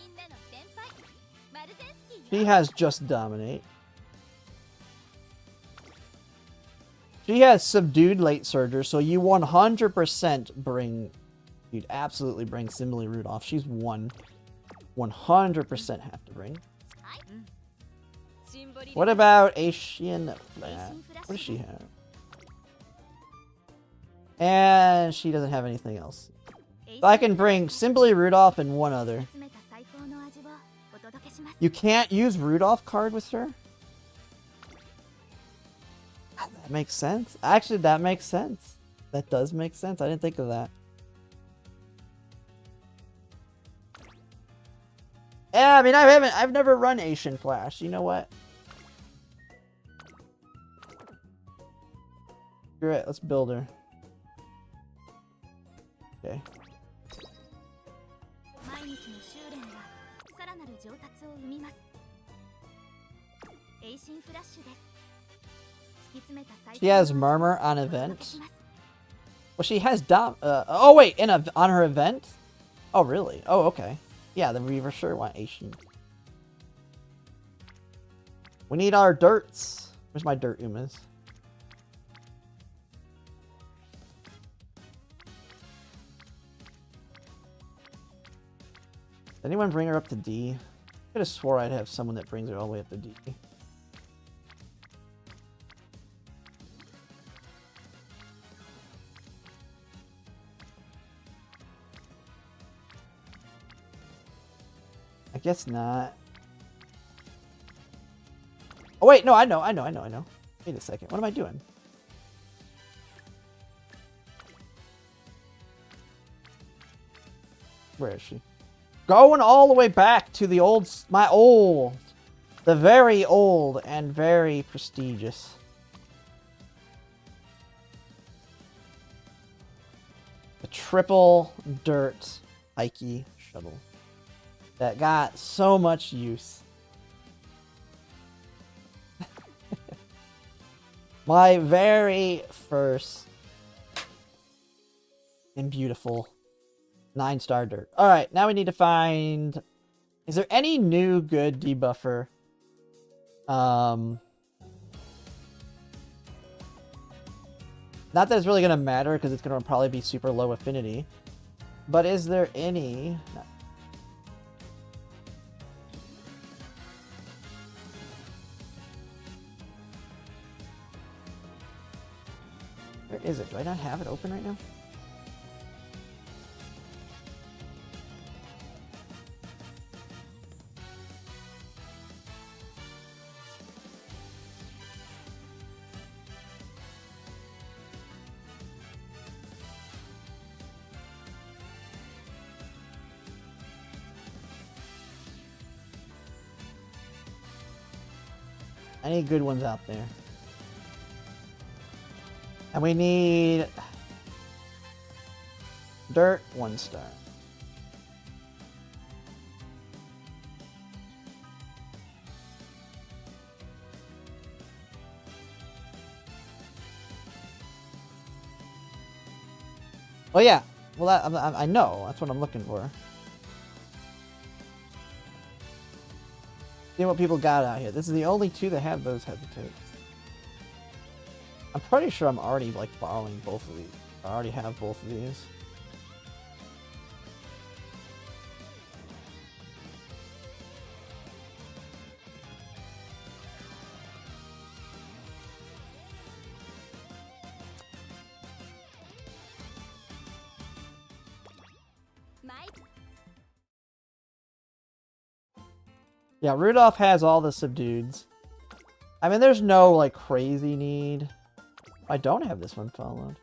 She has just Dominate. She has Subdued Late Surger, so you 100% bring... You'd absolutely bring Simile Rudolph. She's 100% have to bring. What about Asian Flash? What does she have? And she doesn't have anything else. So I can bring Simply Rudolph and one other. You can't use Rudolph card with her? That makes sense. Actually, that makes sense. That does make sense. I didn't think of that. Yeah, I mean, I've never run Asian Flash. You know what? You're right. Let's build her. Okay. She has Murmur on event. Well, she has oh wait, on her event. Oh really? Oh okay. Yeah, then we for sure want Asian. We need our dirts. Where's my dirt Umas? Did anyone bring her up to D? I could have swore I'd have someone that brings her all the way up to D. I guess not. Oh wait, no, I know. Wait a second, what am I doing? Where is she? Going all the way back to the old, the very old and very prestigious. The triple dirt Ikey shuttle that got so much use. My very first and beautiful 9-star dirt. Alright, now we need to find... Is there any new good debuffer? Not that it's really going to matter, because it's going to probably be super low affinity. But is there any... Where is it? Do I not have it open right now? Any good ones out there? And we need dirt 1-star. Oh yeah, well I know, that's what I'm looking for. See what people got out here. This is the only 2 that have those hesitates. I'm pretty sure I'm already like borrowing both of these. I already have both of these. Yeah, Rudolph has all the subdueds. I mean, there's no like crazy need. I don't have this one followed.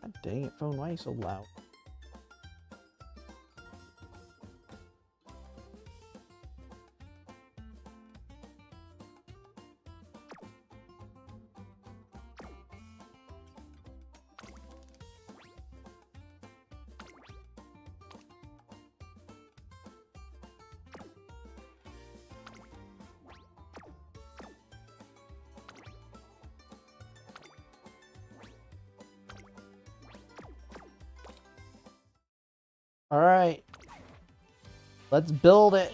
God dang it, phone, why are you so loud? All right, let's build it.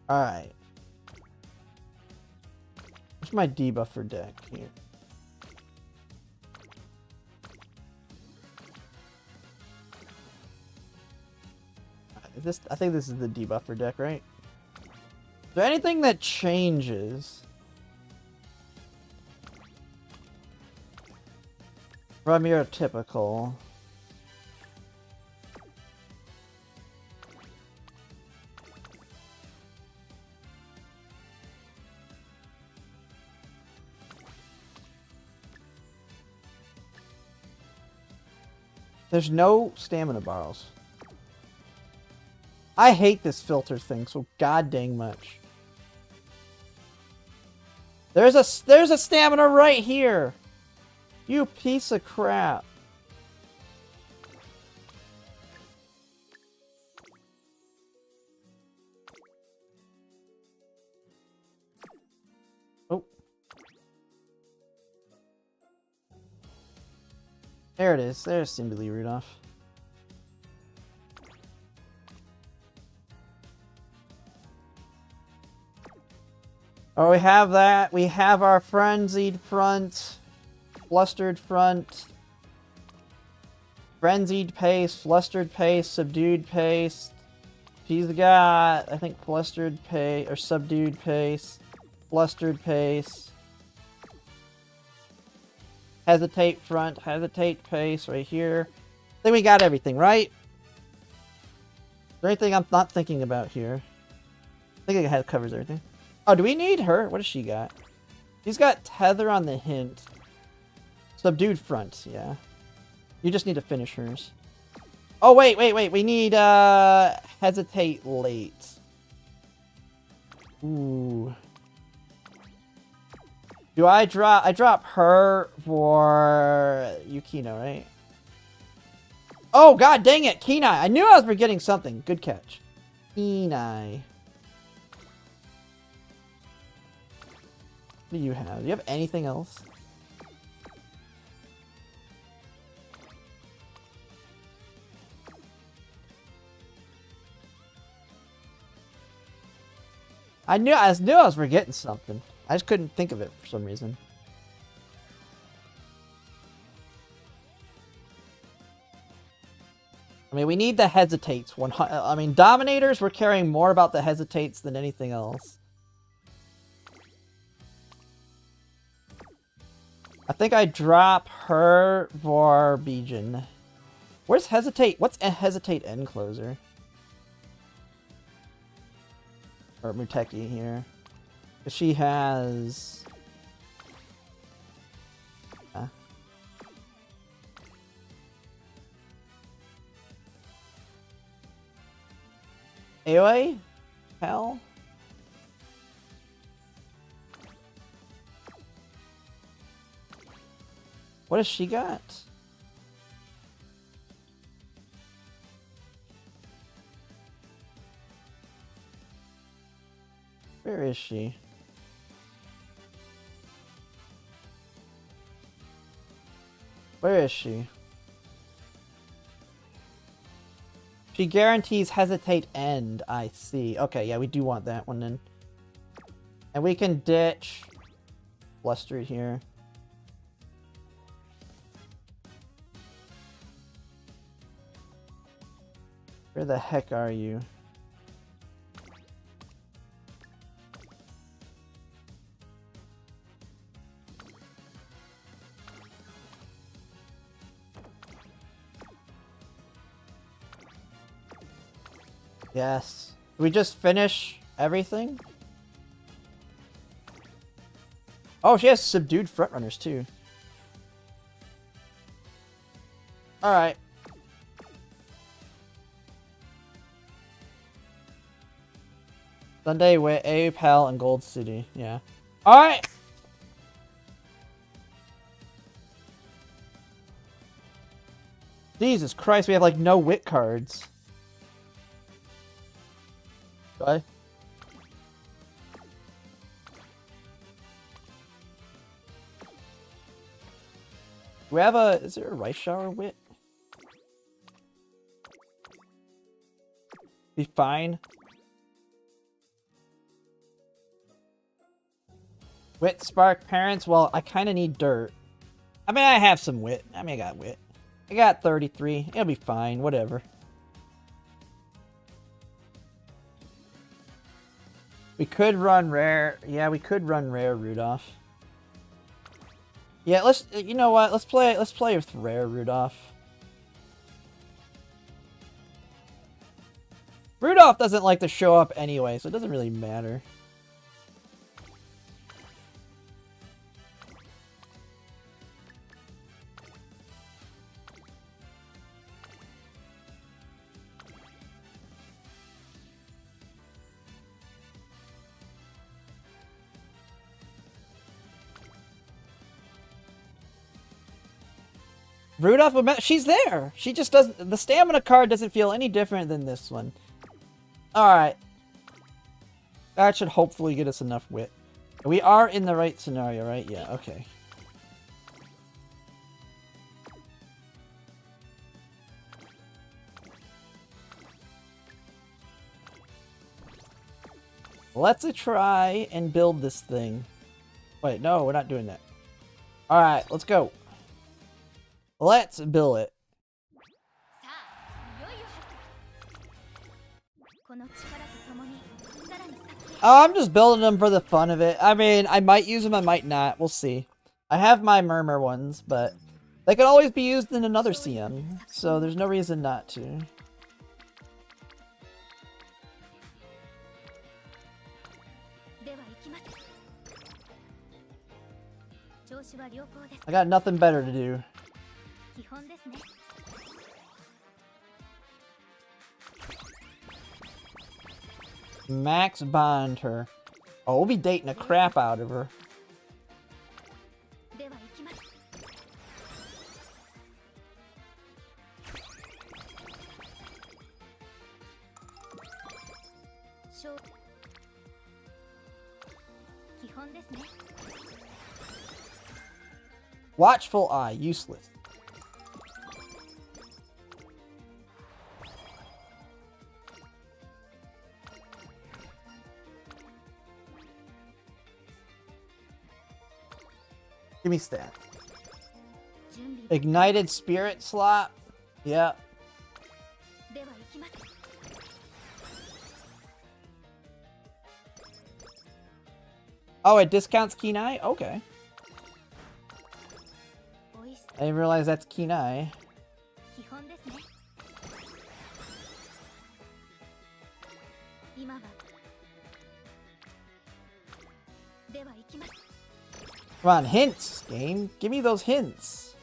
All right. Where's my debuffer deck here? I think this is the debuffer deck, right? Is there anything that changes from your typical? There's no stamina borrows. I hate this filter thing so god dang much. There's a stamina right here. You piece of crap. Oh. There it is. There's Simile Rudolph. Oh, we have that. We have our frenzied front, flustered front, frenzied pace, flustered pace, subdued pace. She's got, I think, flustered pace, or subdued pace, flustered pace, hesitate front, hesitate pace right here. I think we got everything, right? Is there anything I'm not thinking about here? I think it covers everything. Oh, do we need her? What does she got? She's got tether on the hint. Subdued front, yeah. You just need to finish hers. Oh, wait. We need, hesitate late. Ooh. Do I drop her for Yukino, right? Oh, god dang it, Kenai. I knew I was forgetting something. Good catch. Kenai. What do you have? Do you have anything else? I knew I was forgetting something. I just couldn't think of it for some reason. I mean, we need the hesitates. I mean, Dominators, we're caring more about the hesitates than anything else. I think I drop her for Bijin. Where's hesitate? What's a hesitate end closer? Or Muteki here. She has... AOA? Hell? What has she got? Where is she? Where is she? She guarantees hesitate end, I see. Okay, yeah, we do want that one then. And we can ditch Flustered here. Where the heck are you? Yes. Did we just finish everything? Oh, she has subdued frontrunners too. Alright. Sunday with A Pal and Gold City. Yeah. Alright! Jesus Christ, we have like no wit cards. Bye. Do we have a... Is there a rice shower wit? Be fine. Wit spark parents? Well, I kind of need dirt. I mean, I have some wit. I got wit. I got 33. It'll be fine. Whatever. We could run rare. Yeah, we could run rare Rudolph. Yeah, let's. You know what? Let's play with rare Rudolph. Rudolph doesn't like to show up anyway, so it doesn't really matter. Rudolph, she's there. She just doesn't. The stamina card doesn't feel any different than this one. Alright. That should hopefully get us enough wit. We are in the right scenario, right? Yeah, okay. Let's try and build this thing. Wait, no, we're not doing that. Alright, let's go. Let's build it. Oh, I'm just building them for the fun of it. I mean, I might use them, I might not. We'll see. I have my Murmur ones, but they could always be used in another CM, so there's no reason not to. I got nothing better to do. Max bond her. Oh, we'll be dating the crap out of her. Watchful Eye, useless. Give me stat. Ignited Spirit slot. Yeah. Oh, it discounts Kenai? Okay. I didn't realize that's Kenai. Come on, hints, game. Give me those hints.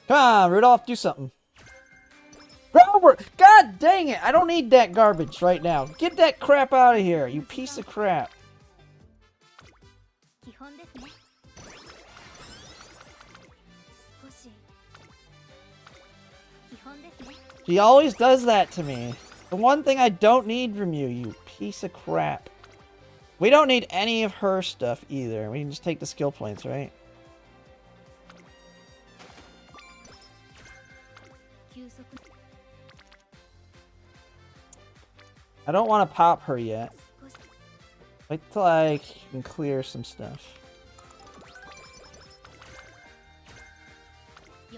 Come on, Rudolph, do something. Bro, God dang it! I don't need that garbage right now. Get that crap out of here, you piece of crap. She always does that to me. The one thing I don't need from you, you piece of crap. We don't need any of her stuff either. We can just take the skill points, right? I don't want to pop her yet. Wait till I can clear some stuff.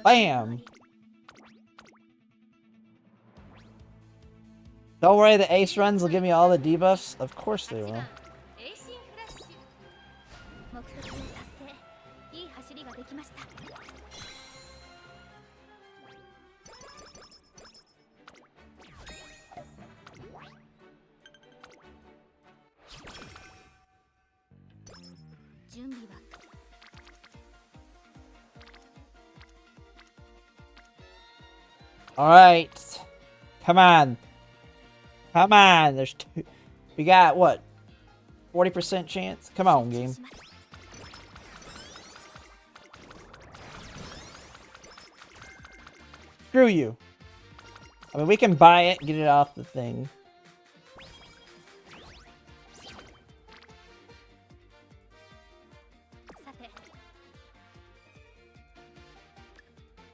Bam! Don't worry, the ace runs will give me all the debuffs. Of course they will. Alright. Come on. Come on. There's two. We got what? 40% chance? Come on, game. Screw you. I mean, we can buy it and get it off the thing.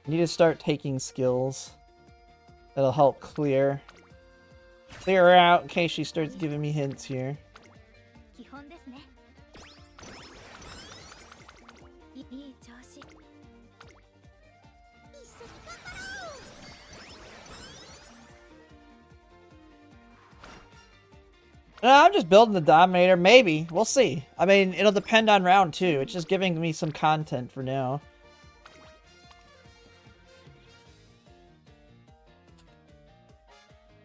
I need to start taking skills. That'll help clear her out in case she starts giving me hints here. No, I'm just building the Dominator. Maybe. We'll see. I mean, it'll depend on round 2. It's just giving me some content for now.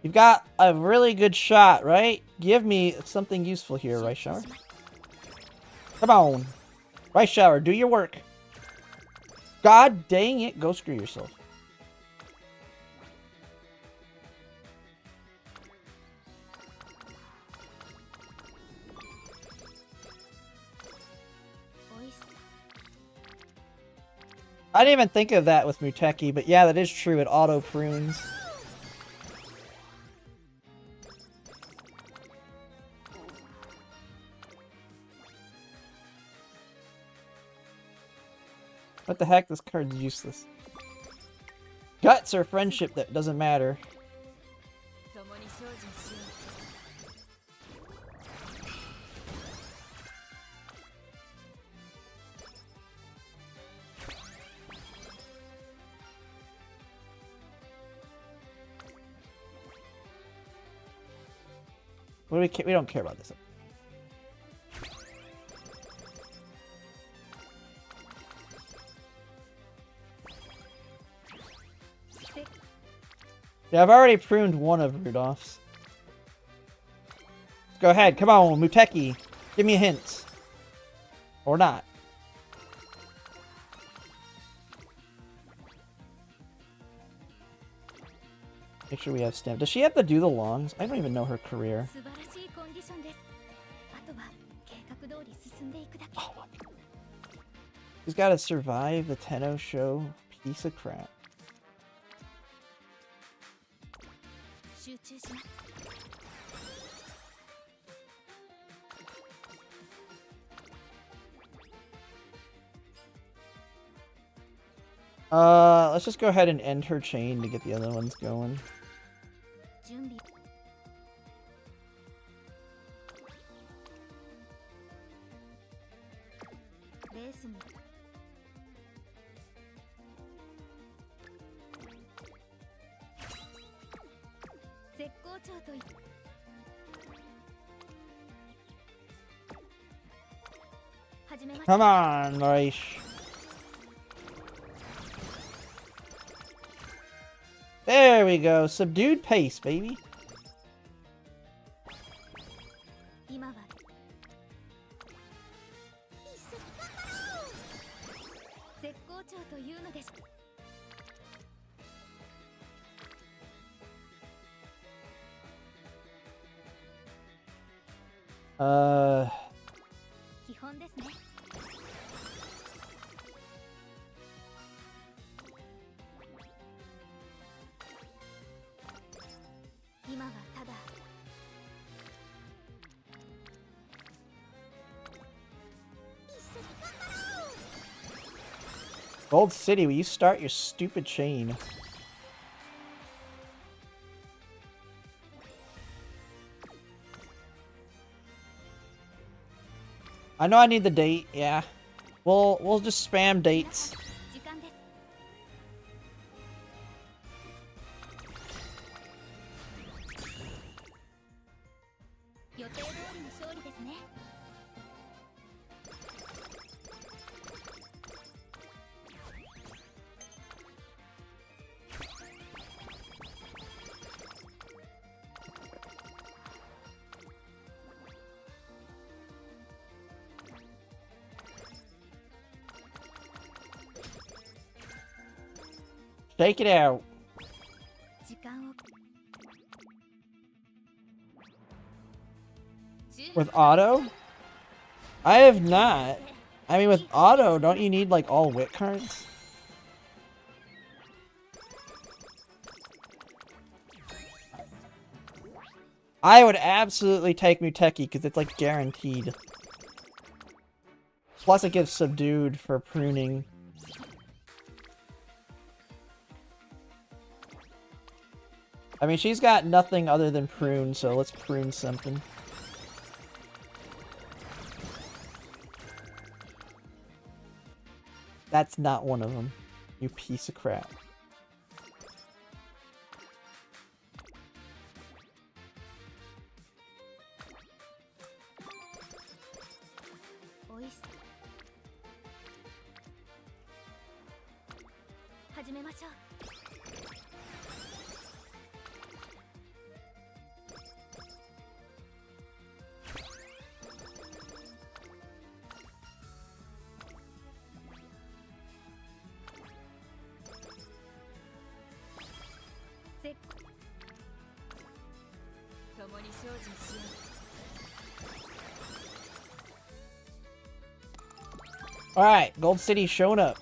You've got a really good shot, right? Give me something useful here, Rice Shower. Come on. Rice Shower, do your work. God dang it, go screw yourself. I didn't even think of that with Muteki, but yeah, that is true. It auto prunes. What the heck? This card's useless. Guts or friendship, that doesn't matter. What do we don't care about this. Yeah, I've already pruned one of Rudolph's. Go ahead, come on, Muteki. Give me a hint. Or not. Make sure we have stamp. Does she have to do the longs? I don't even know her career. Oh, she's got to survive the Tenno show. Piece of crap. Let's just go ahead and end her chain to get the other ones going. Come on, Noish. There we go. Subdued pace, baby. Gold City, will you start your stupid chain? I know I need the date, yeah. We'll just spam dates. Take it out. With auto? I have not. I mean, with auto, don't you need, like, all wit cards? I would absolutely take Muteki, because it's, like, guaranteed. Plus, it gives Subdued for pruning. I mean, she's got nothing other than prune, so let's prune something. That's not one of them, you piece of crap. Alright, Gold City showing up.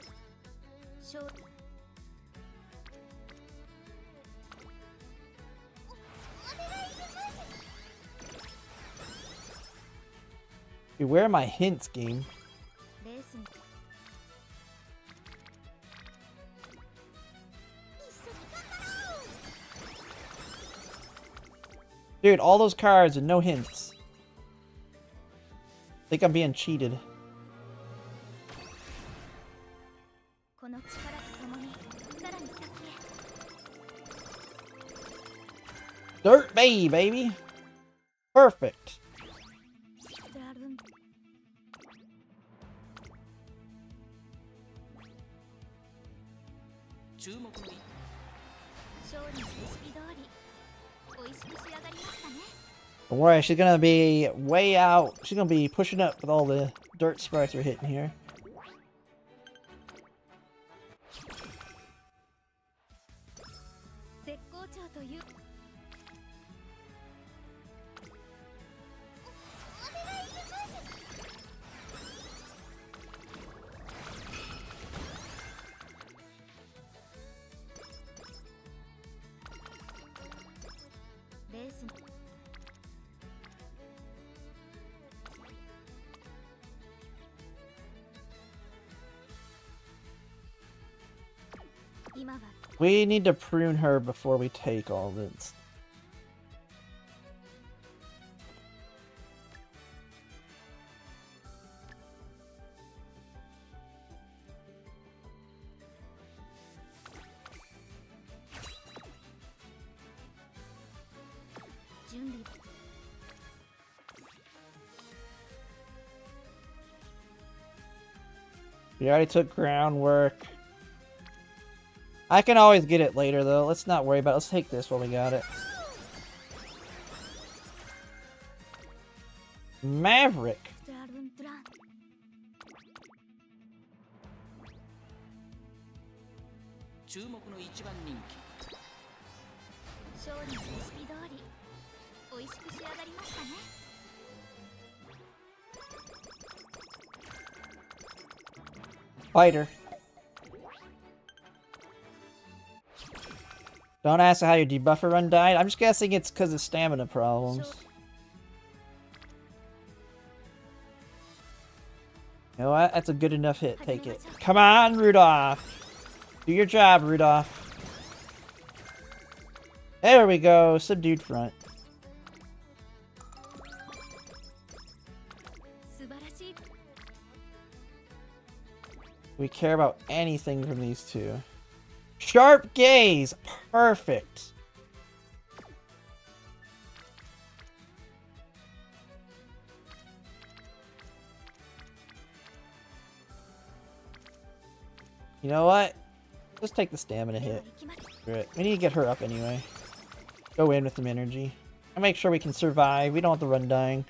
Dude, where are my hints, game? Dude, all those cards and no hints. I think I'm being cheated. Dirt Bay, baby. Perfect. Don't worry, she's gonna be way out. She's gonna be pushing up with all the dirt sprites we're hitting here. We need to prune her before we take all this. We already took groundwork. I can always get it later, though. Let's not worry about it. Let's take this while we got it. Maverick. Fighter. Don't ask how your debuffer run died. I'm just guessing it's because of stamina problems. You know what? That's a good enough hit. Take it. Come on, Rudolph. Do your job, Rudolph. There we go. Subdued front. We care about anything from these two. Sharp gaze! Perfect! You know what? Just take the stamina hit. We need to get her up anyway. Go in with some energy. And make sure we can survive. We don't want the run dying.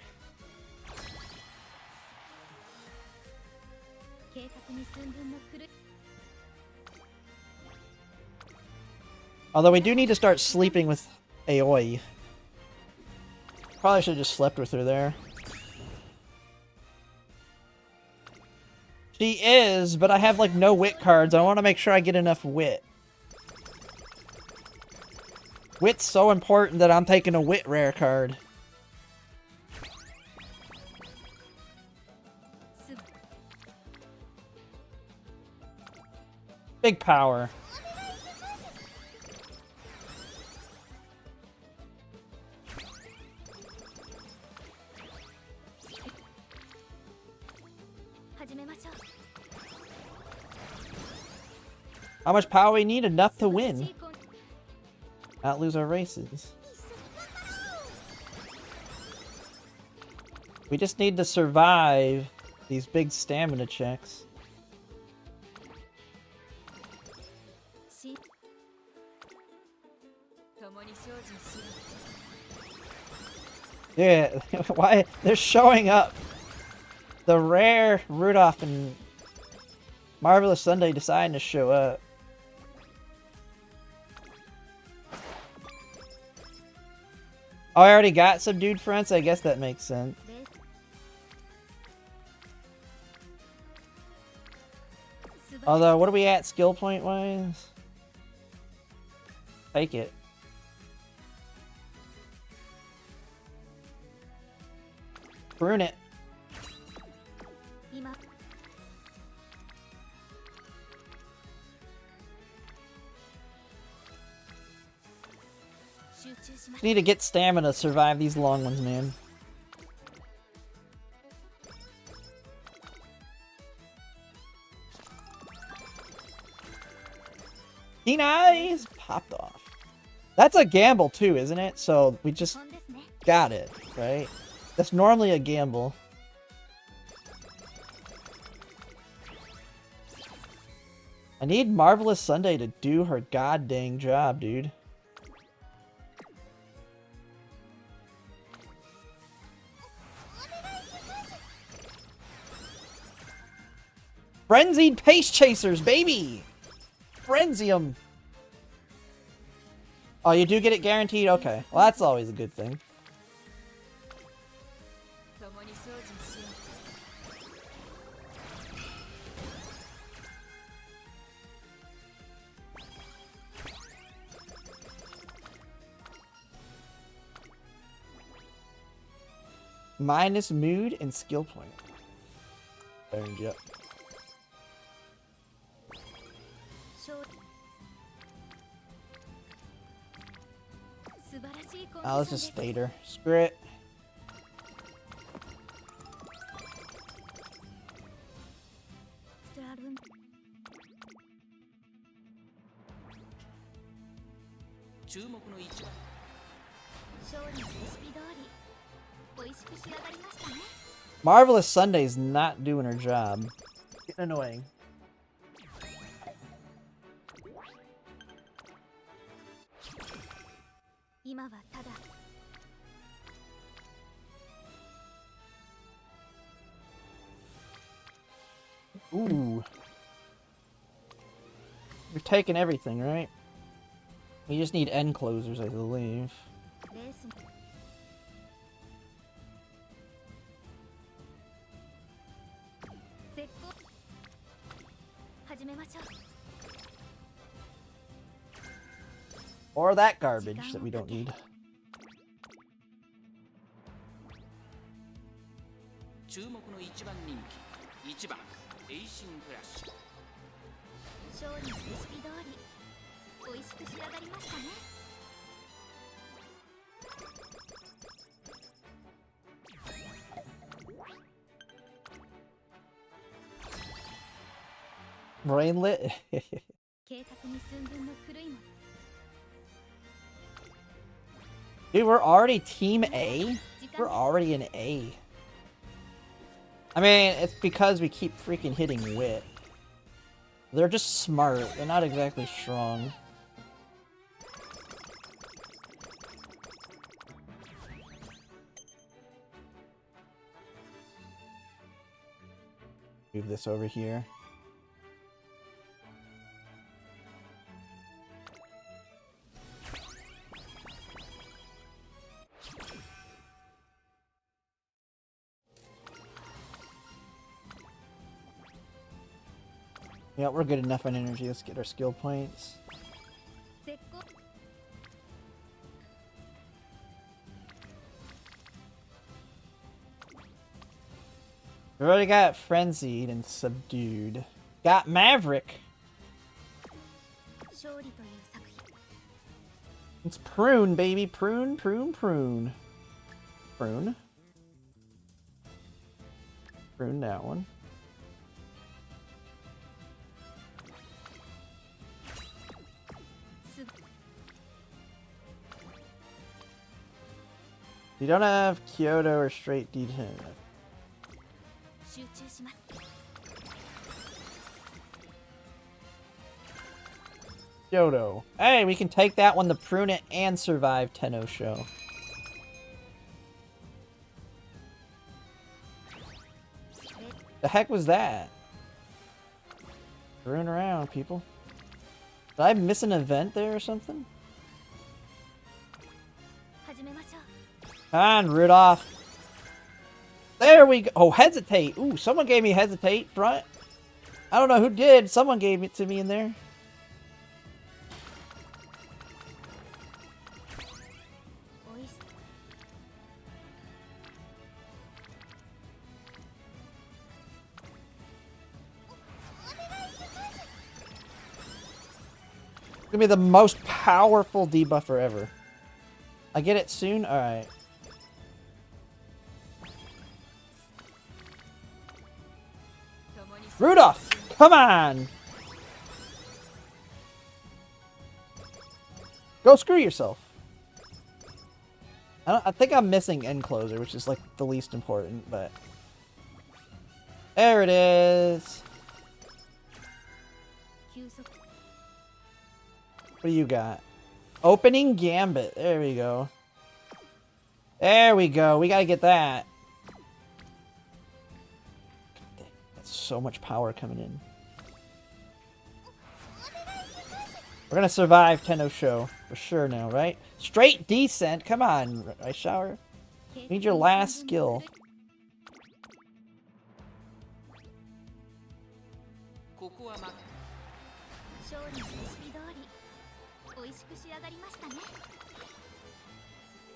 Although we do need to start sleeping with Aoi. Probably should have just slept with her there. She is, but I have like no wit cards. I want to make sure I get enough wit. Wit's so important that I'm taking a wit rare card. Big power. How much power we need? Enough to win. Not lose our races. We just need to survive these big stamina checks. Yeah, why? They're showing up. The rare Rudolph and Marvelous Sunday deciding to show up. Oh, I already got subdued friends. I guess that makes sense. Although, what are we at skill point wise? Take it. Prune it. Need to get stamina to survive these long ones, man. Keen eyes popped off. That's a gamble too, isn't it? So we just got it, right? That's normally a gamble. I need Marvelous Sunday to do her god dang job, dude. Frenzied Pace Chasers, baby! Frenzy 'em! Oh, you do get it guaranteed? Okay. Well, that's always a good thing. Minus mood and skill point. Burned you up. Oh, let's just stay her. Screw it. Marvelous Sunday's not doing her job. Getting annoying. Ooh. You're taking everything, right? We just need end closers, I believe. Or that garbage that we don't need. Brainlit? Dude, we're already Team A? We're already in A. I mean, it's because we keep freaking hitting wit. They're just smart. They're not exactly strong. Move this over here. Yeah, we're good enough on energy. Let's get our skill points. We already got Frenzied and Subdued. Got Maverick. It's Prune, baby. Prune, prune, prune. Prune. Prune that one. You don't have Kyoto or straight D10. Kyoto. Hey, we can take that one to prune it and survive Tenno Show. The heck was that? Screwing around, people. Did I miss an event there or something? Come on, Rudolph. There we go. Oh, hesitate. Ooh, someone gave me hesitate front. I don't know who did. Someone gave it to me in there. It's gonna be the most powerful debuffer ever. I get it soon? Alright. Rudolph! Come on! Go screw yourself. I think I'm missing end closer, which is like the least important, but... There it is! What do you got? Opening Gambit. There we go. There we go. We gotta get that. That's so much power coming in. We're gonna survive Tenno Show. For sure now, right? Straight descent. Come on, Ice Shower. Need your last skill.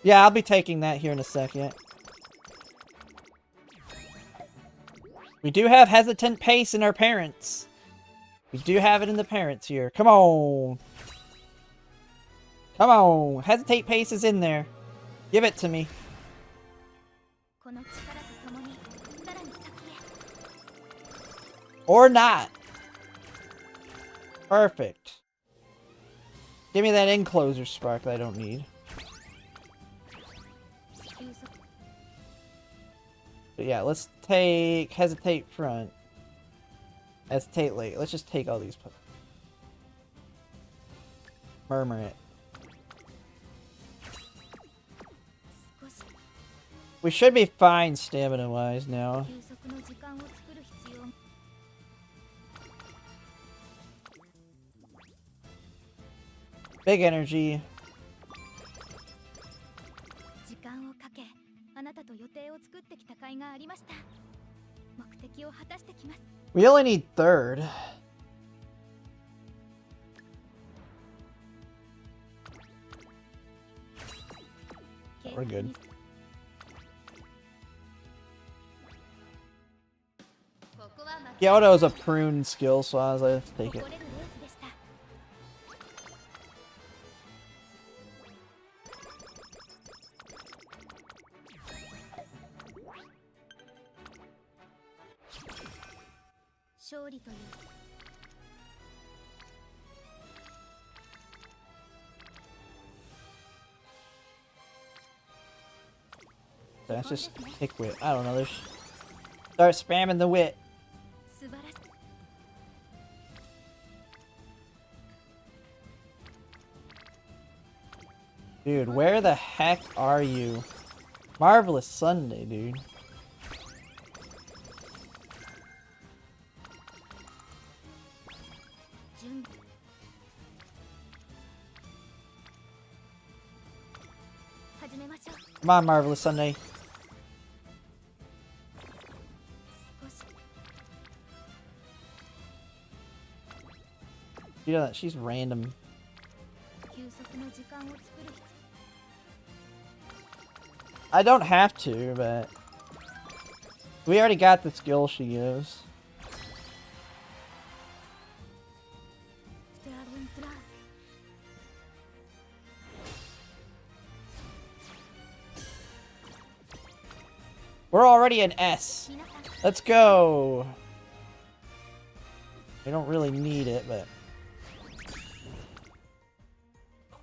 Yeah, I'll be taking that here in a second. We do have hesitant pace in our parents. We do have it in the parents here. Come on. Come on. Hesitate pace is in there. Give it to me. Or not. Perfect. Give me that enclosure spark that I don't need. But yeah, let's take hesitate front. Hesitate late. Let's just take all these. Murmur it. We should be fine stamina wise now. Big energy. We only need third. We're good. Kyoto is a prune skill, so I was like, let's take it. Let's just pick wit. I don't know. Start spamming the wit. Dude, where the heck are you? Marvelous Sunday, dude. Come on, Marvelous Sunday. You know that she's random. I don't have to, but we already got the skill she gives. We're already an S. Let's go. We don't really need it, but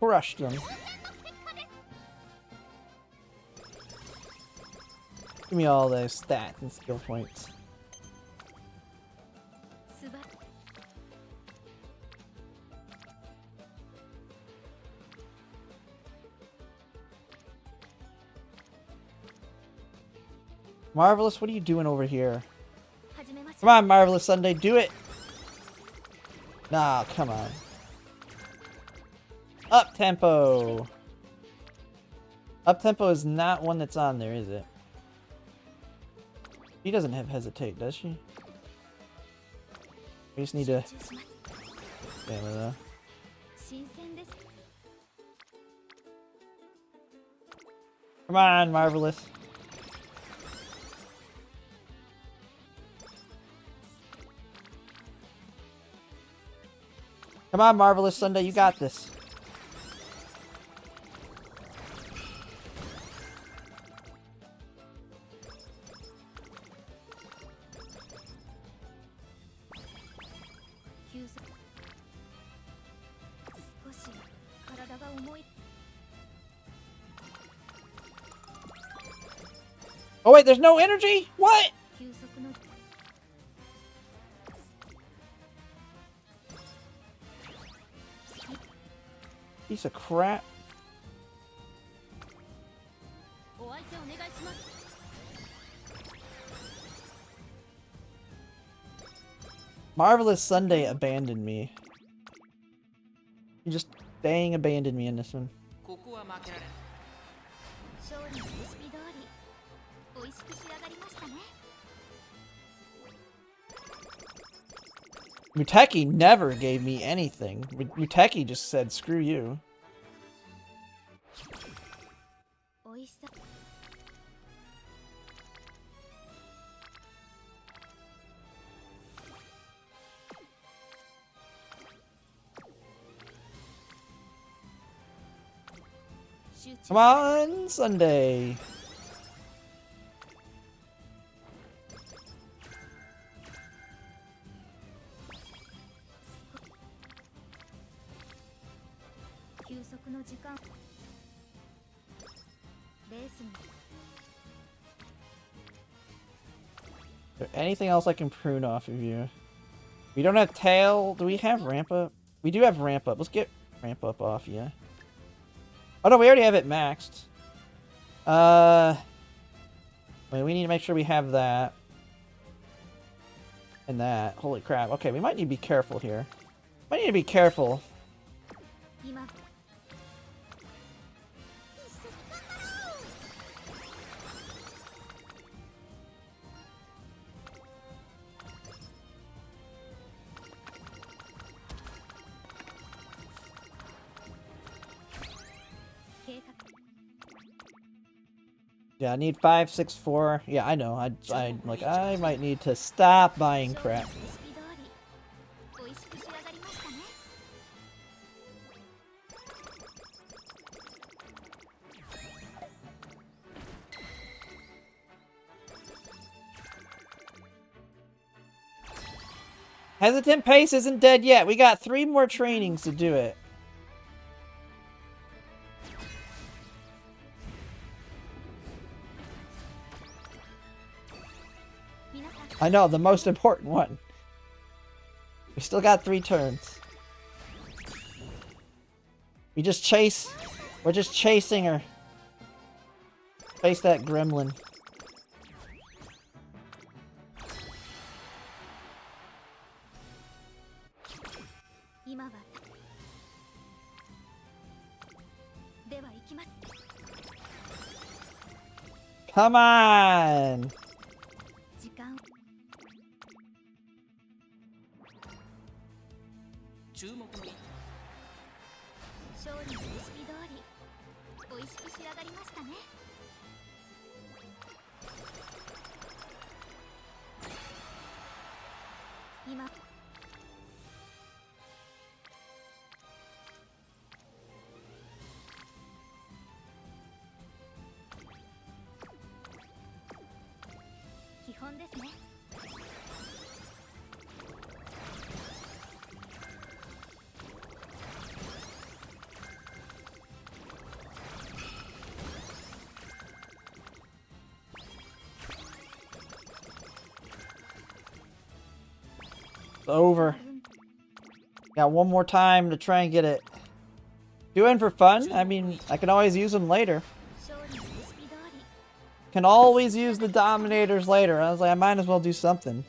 crushed them. Give me all those stats and skill points. Marvelous, what are you doing over here? Come on, Marvelous Sunday, do it! Nah, come on. Up tempo! Up-tempo is not one that's on there, is it? She doesn't have hesitate, does she? We just need to... Damn it, though. Come on, Marvelous. Come on, Marvelous Sunday, you got this. Oh wait, there's no energy? What? Piece of crap. Marvelous Sunday abandoned me. He just dang abandoned me in this one. Muteki never gave me anything. Muteki just said, screw you. Come on, Sunday. Is there anything else I can prune off of you? We don't have tail. Do we have ramp up? We do have ramp up. Let's get ramp up off you. Oh no, we already have it maxed. Wait, we need to make sure we have that. And that. Holy crap. Okay, we might need to be careful here. Might need to be careful. Yeah, I need 5, 6, 4. Yeah, I know. I might need to stop buying crap. Hesitant Pace isn't dead yet. We got 3 more trainings to do it. I know, the most important one. We still got 3 turns. We're just chasing her. Chase that gremlin. Come on! It's over. Got one more time to try and get it. Doing for fun? I mean, I can always use them later. Can always use the Dominators later. I was like, I might as well do something.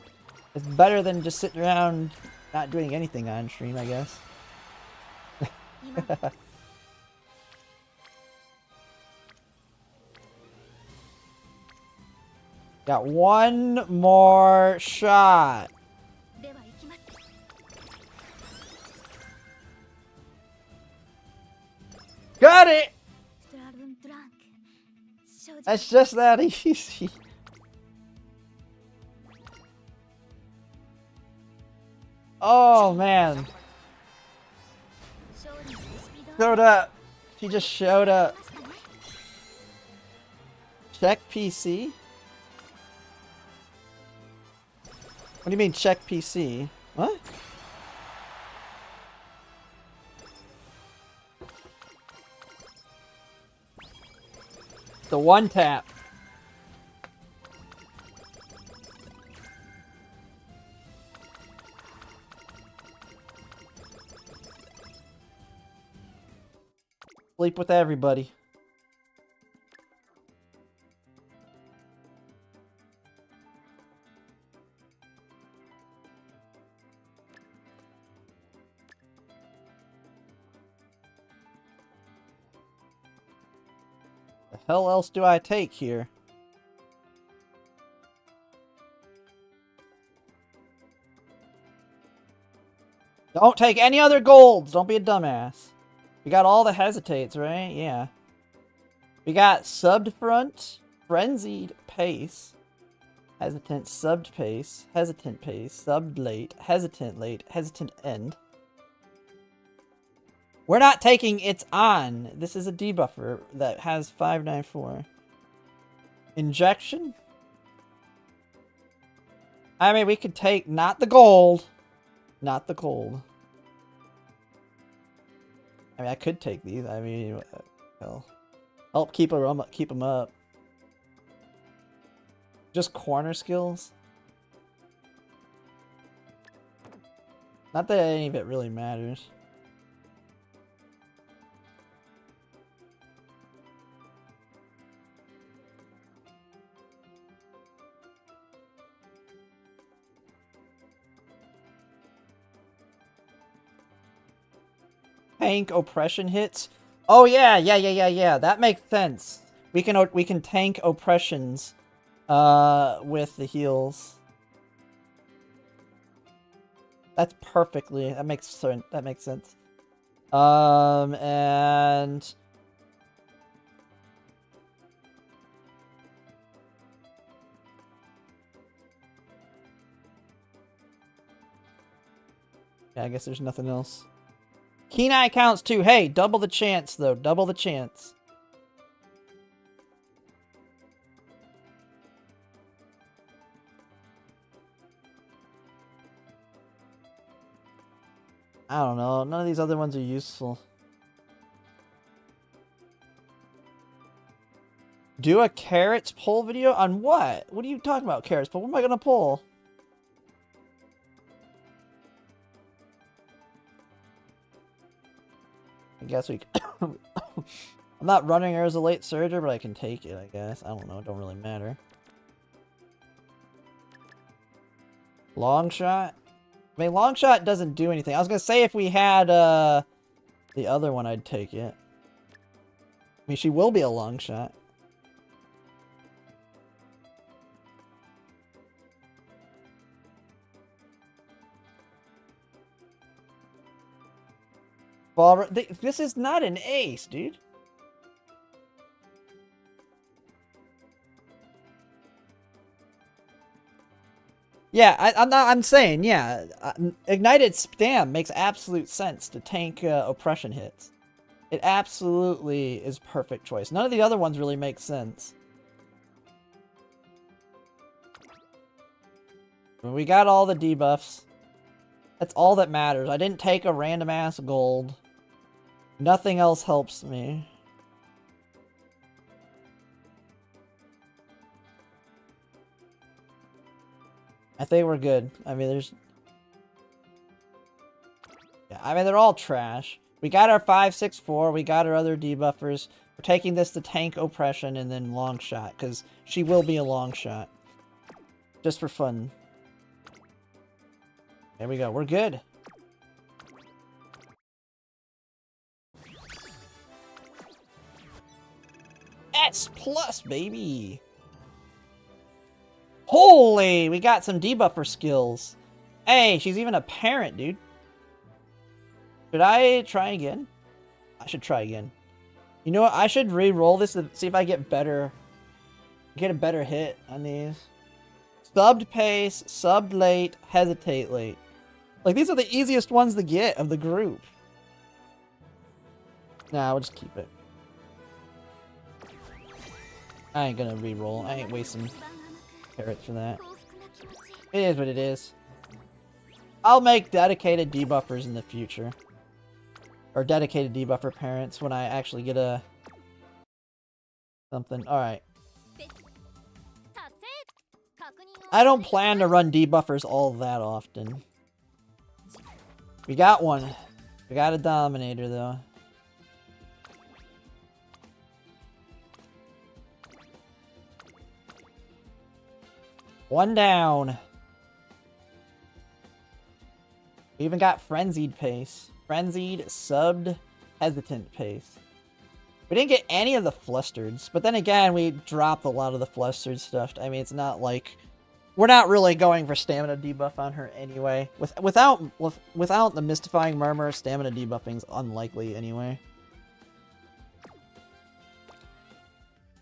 It's better than just sitting around not doing anything on stream, I guess. Got one more shot. Got it! That's just that easy. Oh man. Showed up. She just showed up. Check PC? What do you mean check PC? What? The one tap. Sleep with everybody. The hell else do I take here? Don't take any other golds. Don't be a dumbass. We got all the hesitates, right? Yeah. We got subbed front, frenzied pace, hesitant subbed pace, hesitant pace, subbed late, hesitant end. We're not taking it's on. This is a debuffer that has 594. Injection? I mean, we could take not the gold. Not the gold. I mean, I could take these. I mean, hell. Help keep them up. Just corner skills? Not that any of it really matters. Tank oppression hits. Oh yeah. That makes sense. We can tank oppressions with the heals. That makes sense. And yeah, I guess there's nothing else. Keen Eye counts too. Hey, double the chance though. Double the chance. I don't know. None of these other ones are useful. Do a carrots pull video? On what? What are you talking about, carrots pull? What am I gonna pull? I guess we I'm not running her as a late surger, but I can take it, I guess. I don't know. It don't really matter. Long shot? I mean, long shot doesn't do anything. I was gonna say if we had the other one, I'd take it. I mean, she will be a long shot. This is not an ace, dude. Yeah, I'm saying, yeah, ignited spam makes absolute sense to tank oppression hits. It absolutely is perfect choice. None of the other ones really make sense. We got all the debuffs. That's all that matters. I didn't take a random ass gold. Nothing else helps me. I think we're good. I mean, yeah, I mean, they're all trash. We got our 564. We got our other debuffers. We're taking this to tank oppression and then long shot, because she will be a long shot. Just for fun. There we go. We're good. S+, baby! Holy, we got some debuffer skills. Hey, she's even a parent, dude. Should I try again? I should try again. You know what? I should re-roll this and see if I get better. Get a better hit on these. Subbed pace, subbed late, hesitate late. Like, these are the easiest ones to get of the group. Nah, we'll just keep it. I ain't gonna re-roll. I ain't wasting carrots for that. It is what it is. I'll make dedicated debuffers in the future. Or dedicated debuffer parents when I actually get a... something. Alright. I don't plan to run debuffers all that often. We got one. We got a Dominator, though. One down. We even got Frenzied Pace. Frenzied, subbed, hesitant pace. We didn't get any of the Flustered, but then again, we dropped a lot of the Flustered stuff. I mean, it's not like... We're not really going for stamina debuff on her anyway. Without the Mystifying Murmur, stamina debuffing's unlikely anyway.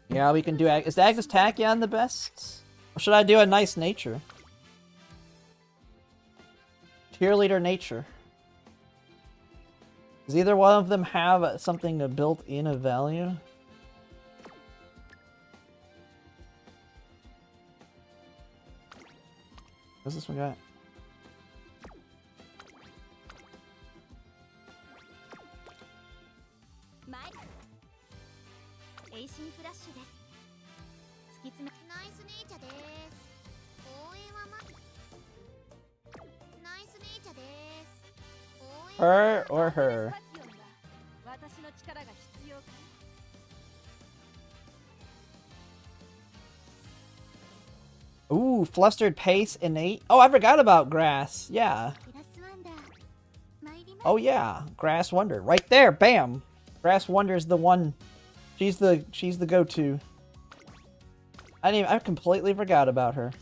Yeah, we can do... Is Agnes Tachyon the best? Or should I do a nice nature? Cheerleader nature. Does either one of them have something built in of value? What's this one got? Her or her? Ooh, Flustered Pace, Innate. Oh, I forgot about Grass. Yeah. Oh yeah, Grass Wonder. Right there, bam! Grass Wonder's the one. She's the go-to. I completely forgot about her.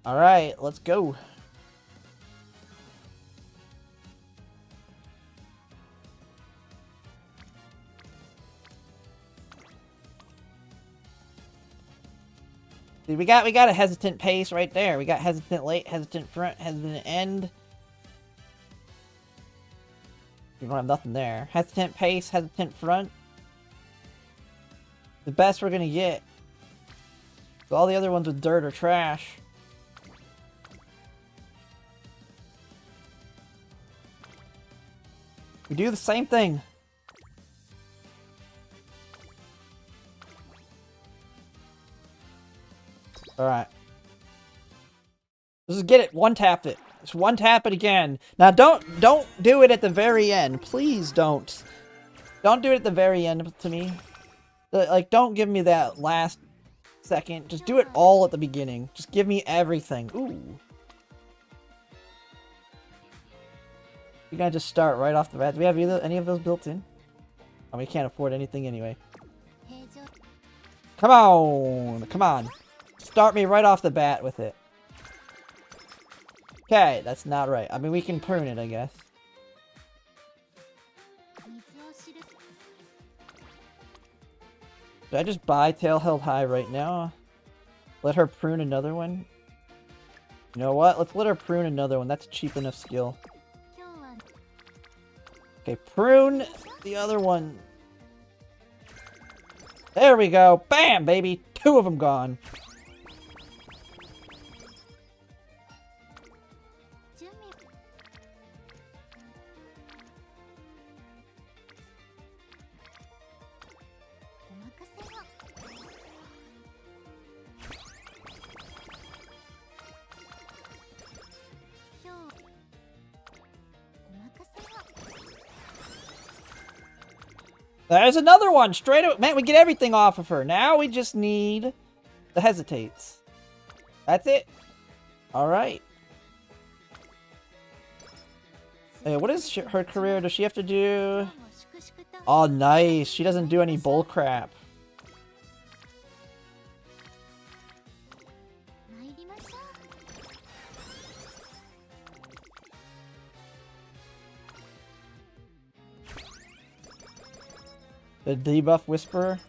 Alright, let's go. See, we got a hesitant pace right there. We got hesitant late, hesitant front, hesitant end. We don't have nothing there. Hesitant pace, hesitant front. The best we're gonna get. So all the other ones with dirt are trash. We do the same thing. Alright. Let's just get it. One tap it. Just one tap it again. Now don't do it at the very end. Please don't. Don't do it at the very end to me. Like, don't give me that last second. Just do it all at the beginning. Just give me everything. Ooh. You gotta just start right off the bat. Do we have any of those built in? Oh, we can't afford anything anyway. Come on! Come on! Start me right off the bat with it. Okay, that's not right. I mean, we can prune it, I guess. Should I just buy Tail Held High right now? Let her prune another one? You know what? Let's let her prune another one. That's a cheap enough skill. Okay, prune the other one. There we go. Bam, baby. 2 of them gone. There's another one! Straight away! Man, we get everything off of her. Now we just need the hesitates. That's it. Alright. Hey, what is her career? Does she have to do... Oh, nice. She doesn't do any bull crap. The debuff whisperer.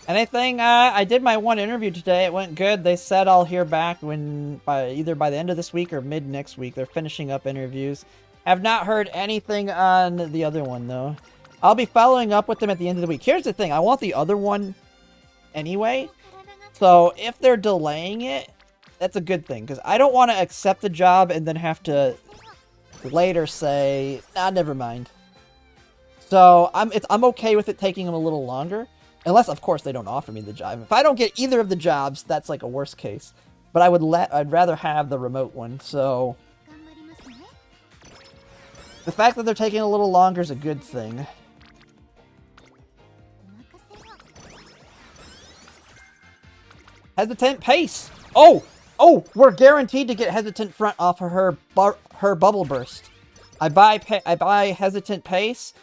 Anything? I did my one interview today. It went good. They said I'll hear back either by the end of this week or mid next week. They're finishing up interviews. Have not heard anything on the other one though. I'll be following up with them at the end of the week. Here's the thing. I want the other one anyway. So if they're delaying it, that's a good thing because I don't want to accept the job and then have to later say, nah, never mind. So I'm okay with it taking them a little longer. Unless, of course, they don't offer me the job. If I don't get either of the jobs, that's like a worst case. But I'd rather have the remote one, so... The fact that they're taking a little longer is a good thing. Hesitant pace! Oh! Oh! We're guaranteed to get hesitant front off of her bubble burst. I buy hesitant pace...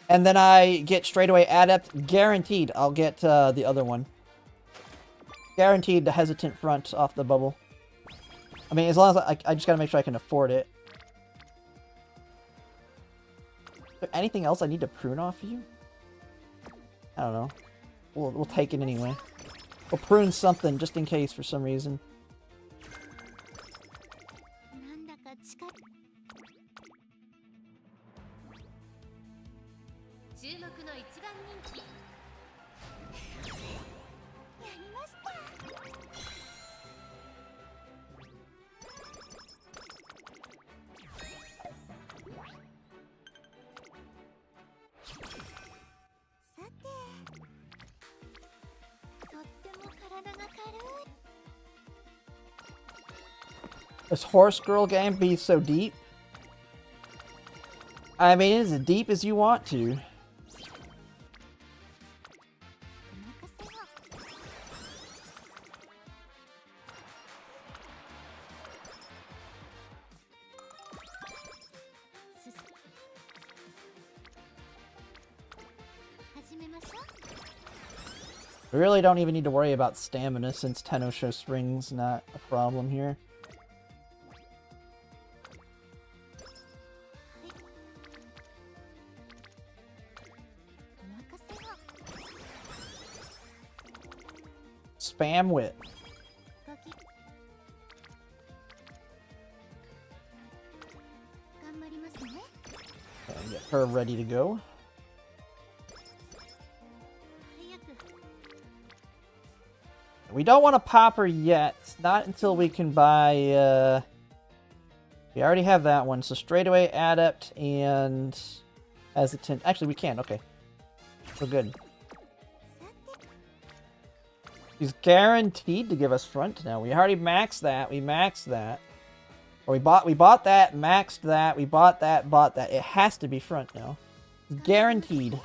And then I get straightaway adept. Guaranteed I'll get the other one. Guaranteed the hesitant front off the bubble. I mean, as long as I just gotta make sure I can afford it. Is there anything else I need to prune off you? I don't know. We'll take it anyway. We'll prune something just in case for some reason. This horse girl game be so deep? I mean, it's as deep as you want to. We really don't even need to worry about stamina since Tenosho Spring's not a problem here. Spam wit. Okay, get her ready to go. We don't want to pop her yet. Not until we can buy, we already have that one. So straightaway adept and hesitant. Actually, we can. Okay. So good. He's guaranteed to give us front now. We already maxed that. We maxed that. Or we bought that, maxed that, we bought that, bought that. It has to be front now. Guaranteed.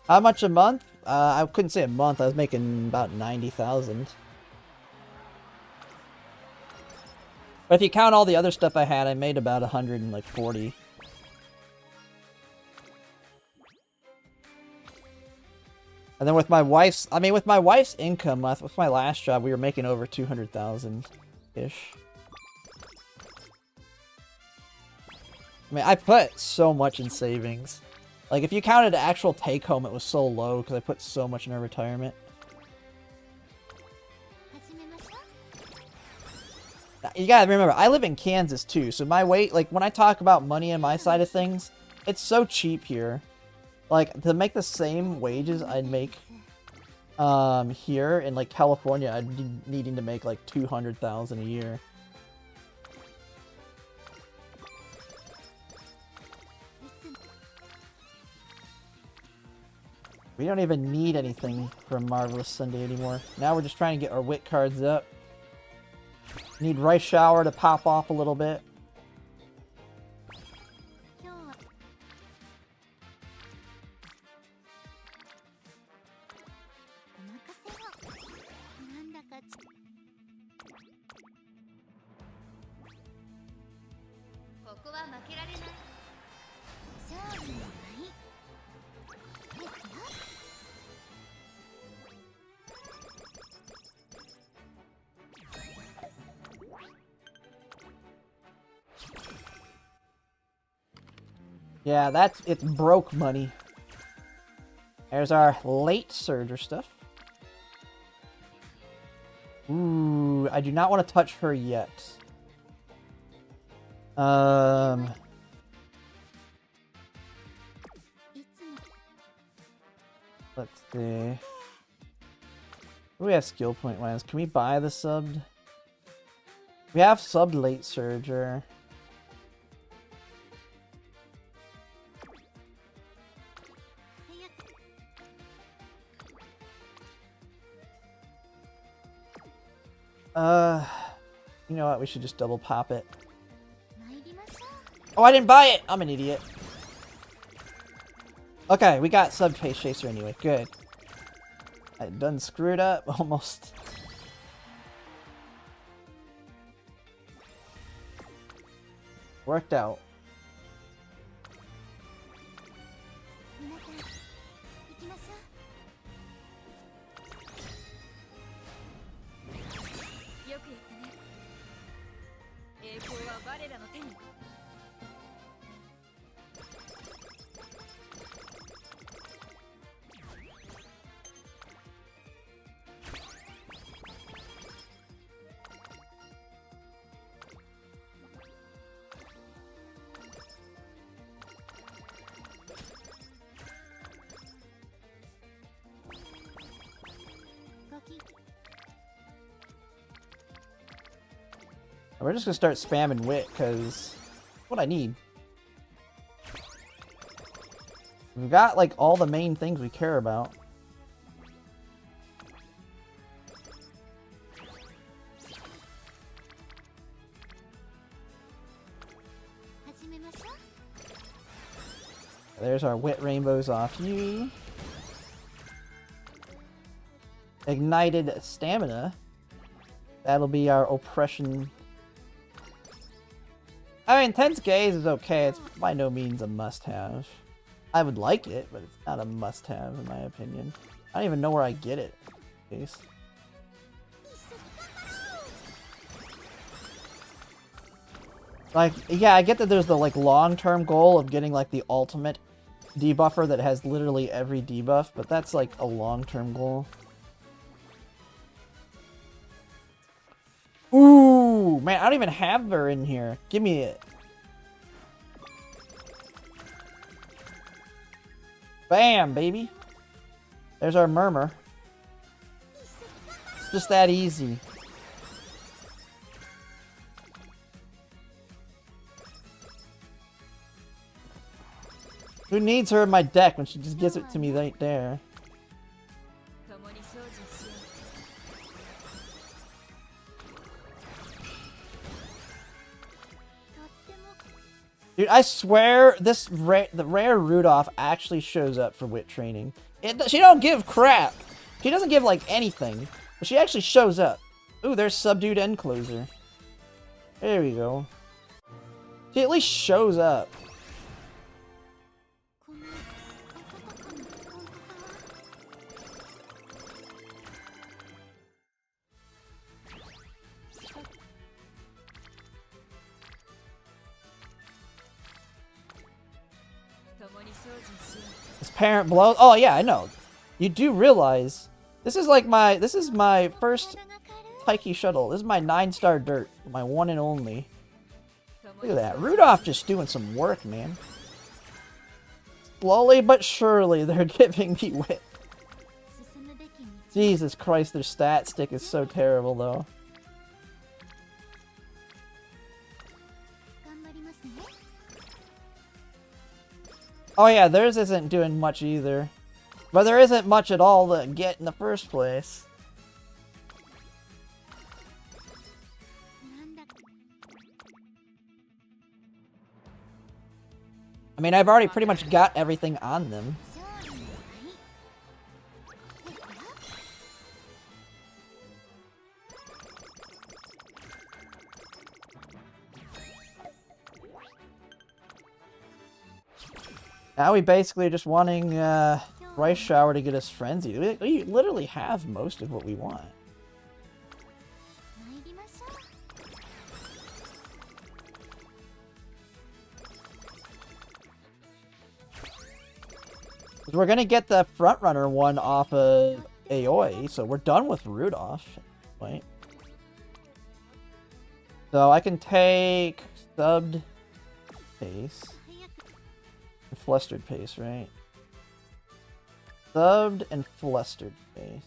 How much a month? I couldn't say a month. I was making about 90,000. But if you count all the other stuff I had, I made about 140. And then with my wife's, with my wife's income, with my last job, we were making over 200,000-ish. I mean, I put so much in savings. Like, if you counted actual take-home, it was so low because I put so much in our retirement. You gotta remember, I live in Kansas too, so my weight, like, when I talk about money on my side of things, it's so cheap here. Like, to make the same wages I'd make here in, like, California, I'd be needing to make, like, 200,000 a year. We don't even need anything from Marvelous Sunday anymore. Now we're just trying to get our wit cards up. Need Rice Shower to pop off a little bit. こは負けられない。勝利のないですよ。Yeah, it's broke money. There's our late surger stuff. Ooh, I do not want to touch her yet. Let's see. We have skill point wise. Can we buy the subbed? We have subbed late surger. You know what? We should just double pop it. Oh, I didn't buy it! I'm an idiot. Okay, we got sub Pace Chaser anyway. Good. I done screwed up almost. Worked out. We're just gonna start spamming wit, because what I need. We've got like all the main things we care about. There's our wit rainbows off you. Ignited stamina. That'll be our oppression. I mean, Tense Gaze is okay. It's by no means a must-have. I would like it, but it's not a must-have in my opinion. I don't even know where I get it. Case. Like, yeah, I get that there's the like long-term goal of getting like the ultimate debuffer that has literally every debuff, but that's like a long-term goal. Ooh, man, I don't even have her in here. Give me it. Bam, baby. There's our murmur. Just that easy. Who needs her in my deck when she just gives it to me right there? Dude, I swear this the rare Rudolph actually shows up for wit training. She don't give crap. She doesn't give like anything, but she actually shows up. Ooh, there's subdued end closer. There we go. She at least shows up. This parent blows. Oh yeah, I know. You do realize this is my first Taiki shuttle. This is my 9-star dirt, my one and only. Look at that. Rudolph just doing some work, man. Slowly but surely, they're giving me wit. Jesus Christ, their stat stick is so terrible, though. Oh yeah, theirs isn't doing much either. But there isn't much at all to get in the first place. I mean, I've already pretty much got everything on them. Now we basically are just wanting Rice Shower to get us frenzied. We literally have most of what we want. We're gonna get the frontrunner one off of Aoi, so we're done with Rudolph. Wait. So I can take subbed pace. Flustered pace, right? Subbed and flustered pace.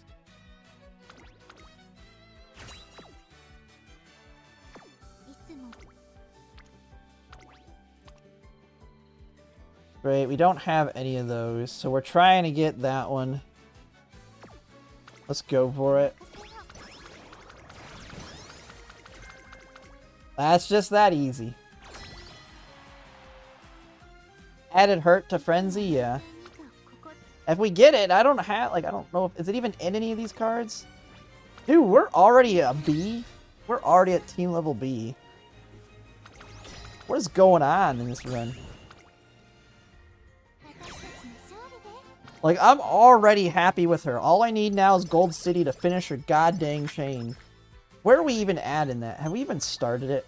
Great, we don't have any of those, so we're trying to get that one. Let's go for it. That's just that easy. Added hurt to frenzy, yeah. If we get it, I don't know if, is it even in any of these cards? Dude, we're already a B. We're already at team level B. What is going on in this run? Like, I'm already happy with her. All I need now is Gold City to finish her goddamn chain. Where are we even at in that? Have we even started it?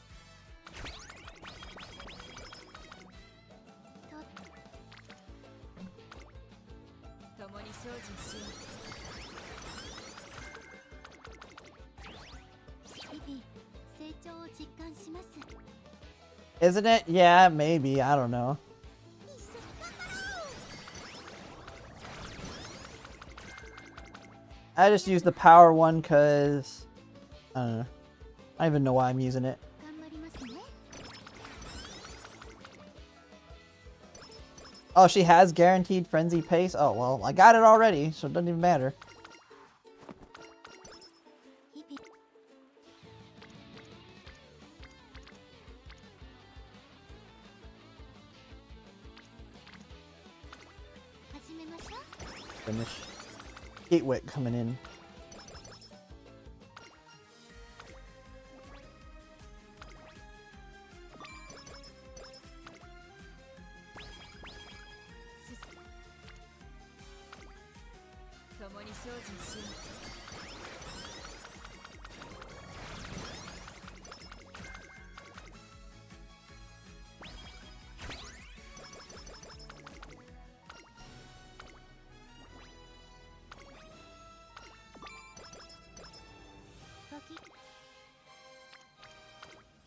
Isn't it? Yeah, maybe. I don't know. I just used the power one because I don't know. I don't even know why I'm using it. Oh, she has guaranteed frenzy pace? Oh, well, I got it already, so it doesn't even matter. Finish. Gatewick coming in.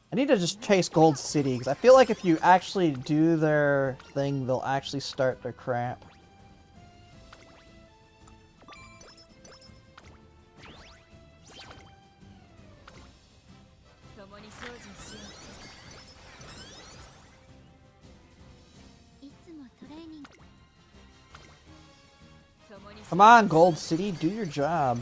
I need to just chase Gold City, because I feel like if you actually do their thing, they'll actually start their crap. Come on, Gold City, do your job.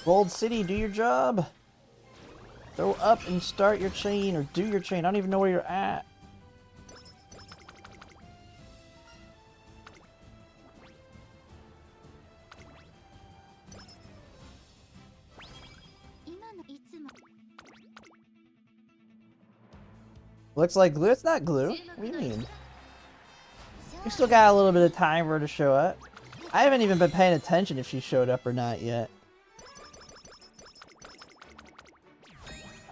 Gold City, do your job. Throw up and start your chain, or do your chain. I don't even know where you're at. Looks like glue. It's not glue. What do you mean? We still got a little bit of time for her to show up. I haven't even been paying attention if she showed up or not yet.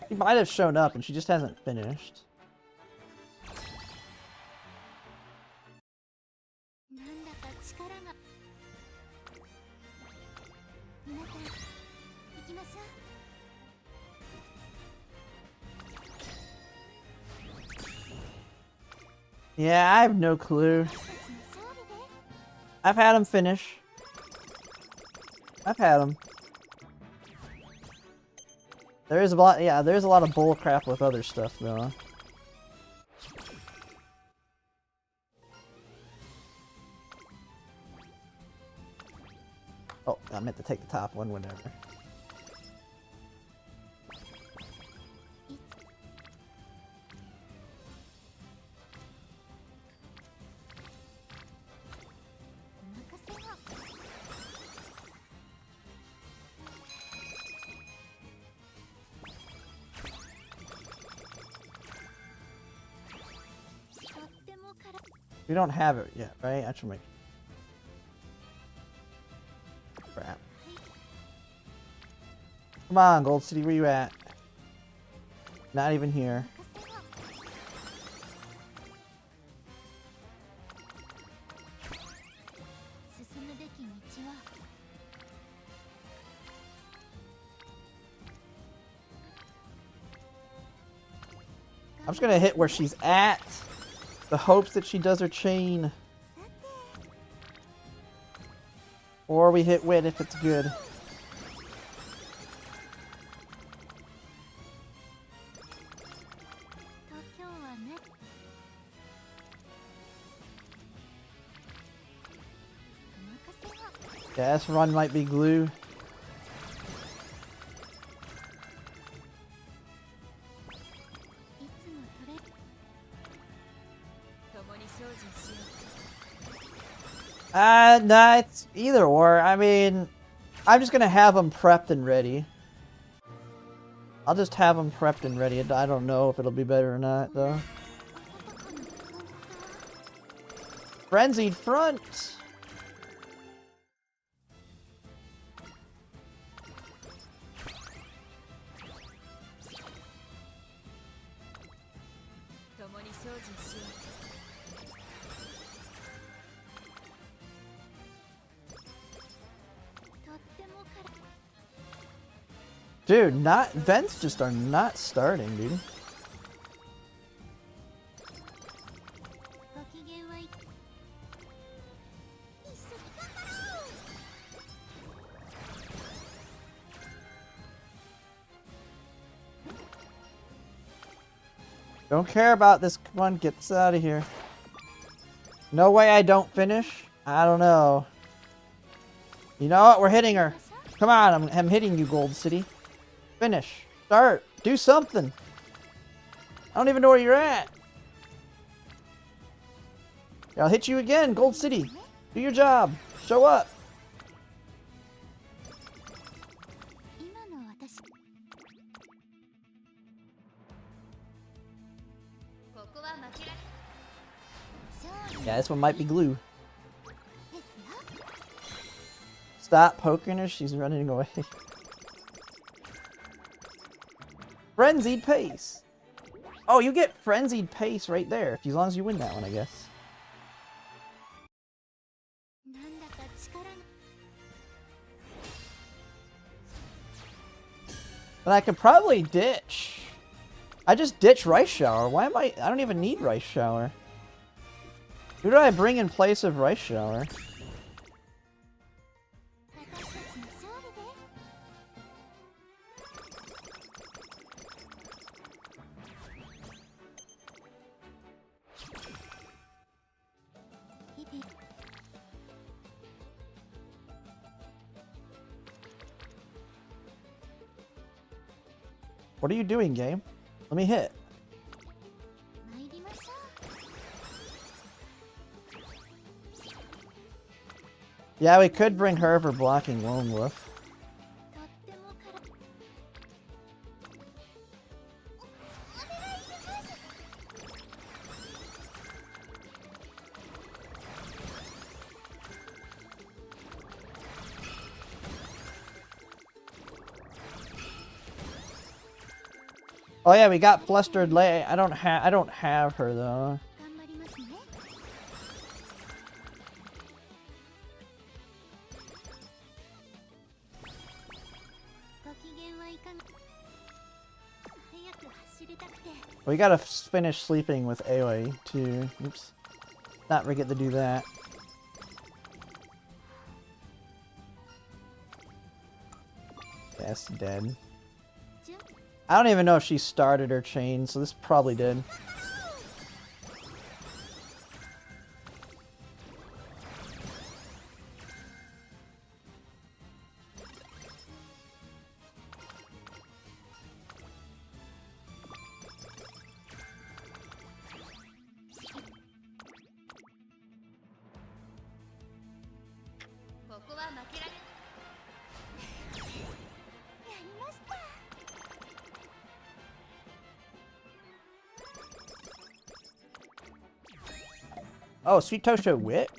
She might have shown up and she just hasn't finished. Yeah, I have no clue. I've had him finish. I've had him. There is a lot, yeah, there's a lot of bull crap with other stuff though. Oh, I meant to take the top one, whatever. We don't have it yet, right? I should make. Crap. Come on, Gold City, where you at? Not even here. I'm just gonna hit where she's at. The hopes that she does her chain. Or we hit win if it's good. Yeah, this run might be glue. Nah, it's either or. I mean, I'm just gonna have them prepped and ready. I'll just have them prepped and ready. I don't know if it'll be better or not, though. Frenzied front! Dude, vents just are not starting, dude. Don't care about this. Come on, get this out of here. No way I don't finish? I don't know. You know what? We're hitting her. Come on, I'm hitting you, Gold City. Finish. Start. Do something. I don't even know where you're at. I'll hit you again, Gold City. Do your job. Show up. Yeah, this one might be glue. Stop poking her. She's running away. Frenzied pace. Oh, you get frenzied pace right there, as long as you win that one, I guess. But I could probably ditch. I just ditch Rice Shower. Why am I don't even need Rice Shower. Who do I bring in place of Rice Shower? What are you doing, game? Let me hit. Yeah, we could bring her for blocking Lone Wolf. Oh yeah, we got flustered lay. I don't have her though. We gotta finish sleeping with Aoi too. Oops. Not forget to do that. Yes, dead. I don't even know if she started her chain, so this probably did. Oh, Sweet Tosho Wit?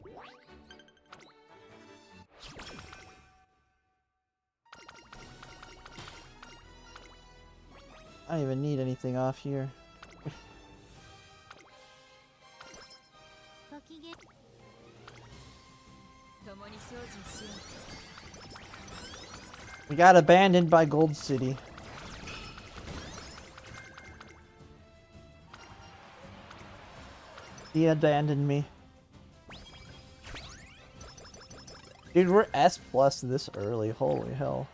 I don't even need anything off here. We got abandoned by Gold City. He abandoned me. Dude, we're S+ this early. Holy hell.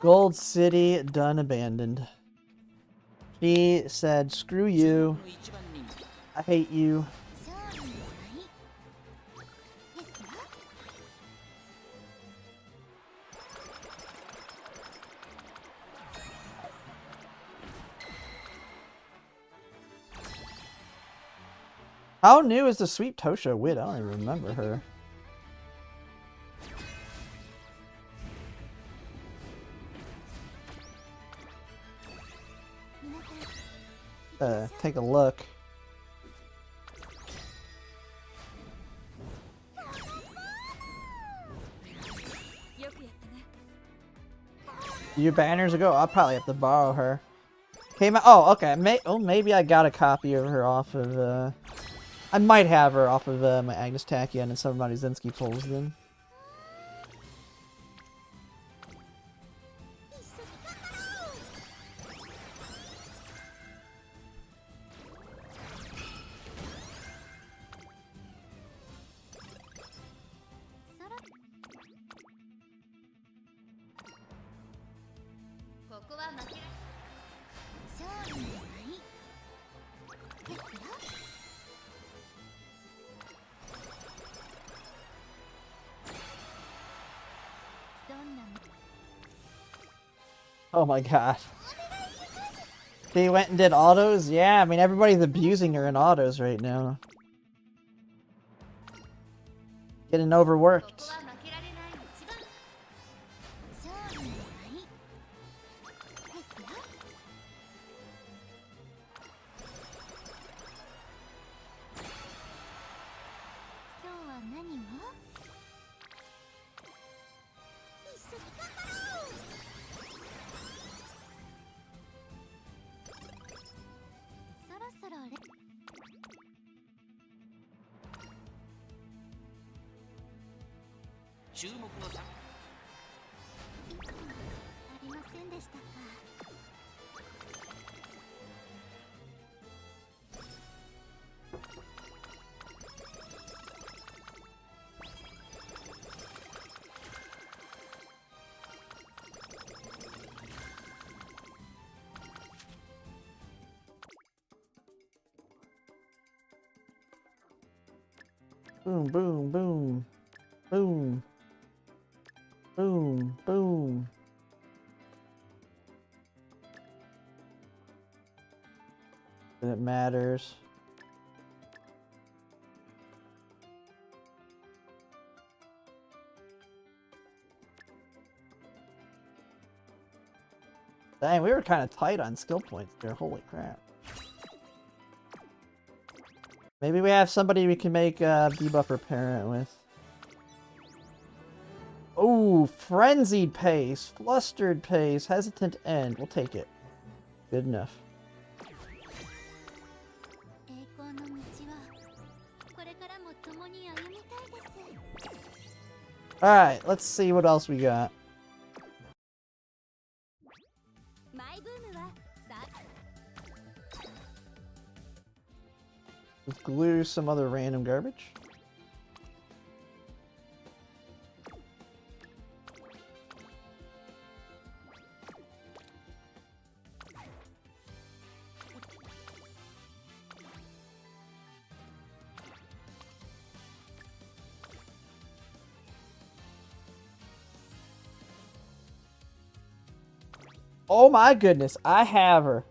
Gold City done abandoned. She said, screw you. I hate you. How new is the Sweet Tosho Wit? I don't even remember her. Take a look. Your banners ago? I'll probably have to borrow her. Came out. Oh, okay. Maybe I got a copy of her off of. I might have her off of my Agnes Tachyon and some of my Zenski pulls then. Oh my god. She went and did autos? Yeah, I mean everybody's abusing her in autos right now. Getting overworked. Boom, boom, boom. Boom. Boom, boom. It matters. Dang, we were kind of tight on skill points there. Holy crap. Maybe we have somebody we can make a debuffer parent with. Oh, frenzied pace, flustered pace, hesitant end. We'll take it. Good enough. Alright, let's see what else we got. Let's glue some other random garbage. Oh my goodness, I have her.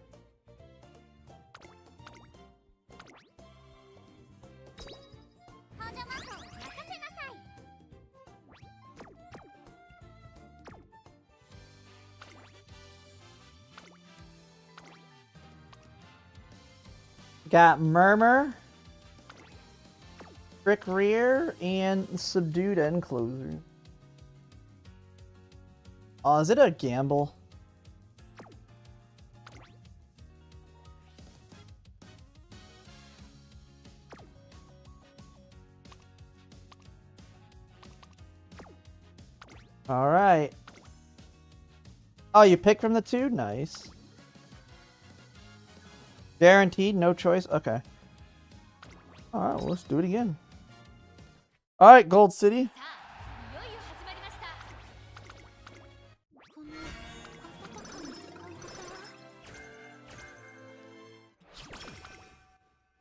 Got Murmur, Trick Rear, and Subdued End Closer. Oh, is it a gamble? Alright. Oh, you pick from the two? Nice. Guaranteed, no choice? Okay. Alright, well, let's do it again. Alright, Gold City.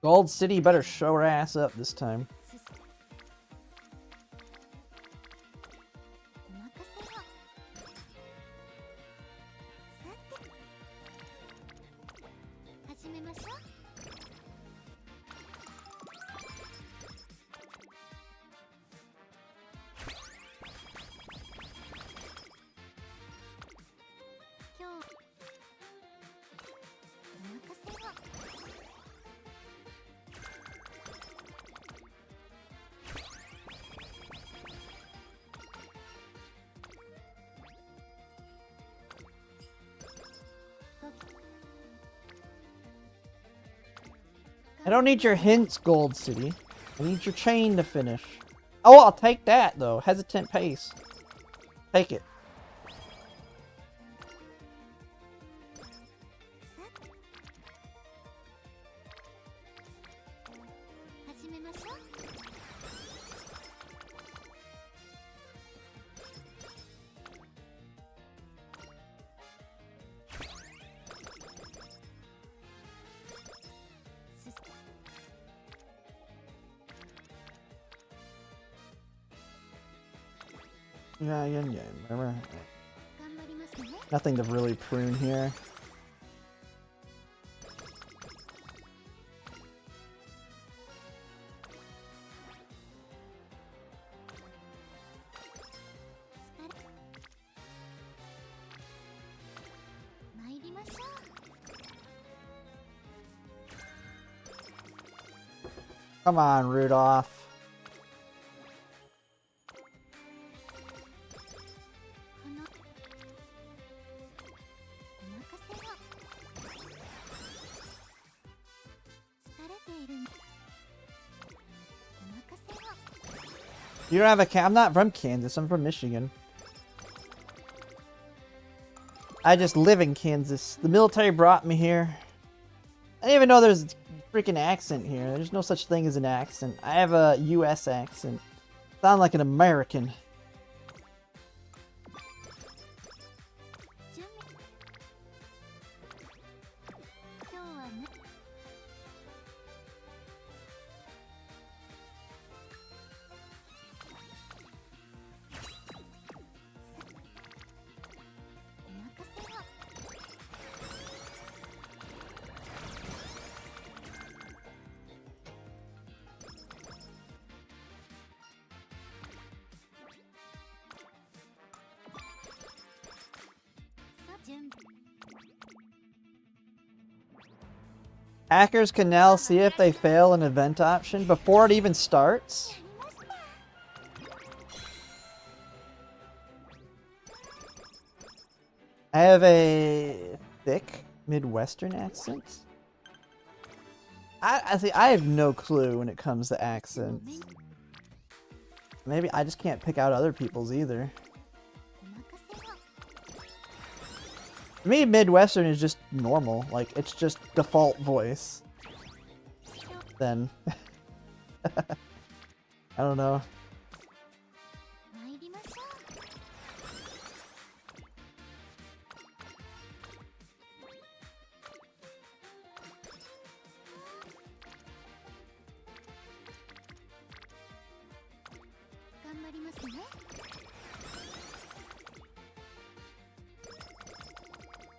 Gold City better show her ass up this time. I don't need your hints, Gold City. I need your chain to finish. Oh, I'll take that, though. Hesitant pace. Take it. Yeah. Remember? Nothing to really prune here. Come on, Rudolph. You don't have a I'm not from Kansas, I'm from Michigan. I just live in Kansas. The military brought me here. I didn't even know there's a freaking accent here. There's no such thing as an accent. I have a US accent. Sound like an American. Hackers can now see if they fail an event option before it even starts. I have a thick Midwestern accent. I see. I have no clue when it comes to accents. Maybe I just can't pick out other people's either. To me, Midwestern is just normal. Like, it's just default voice. Then. I don't know.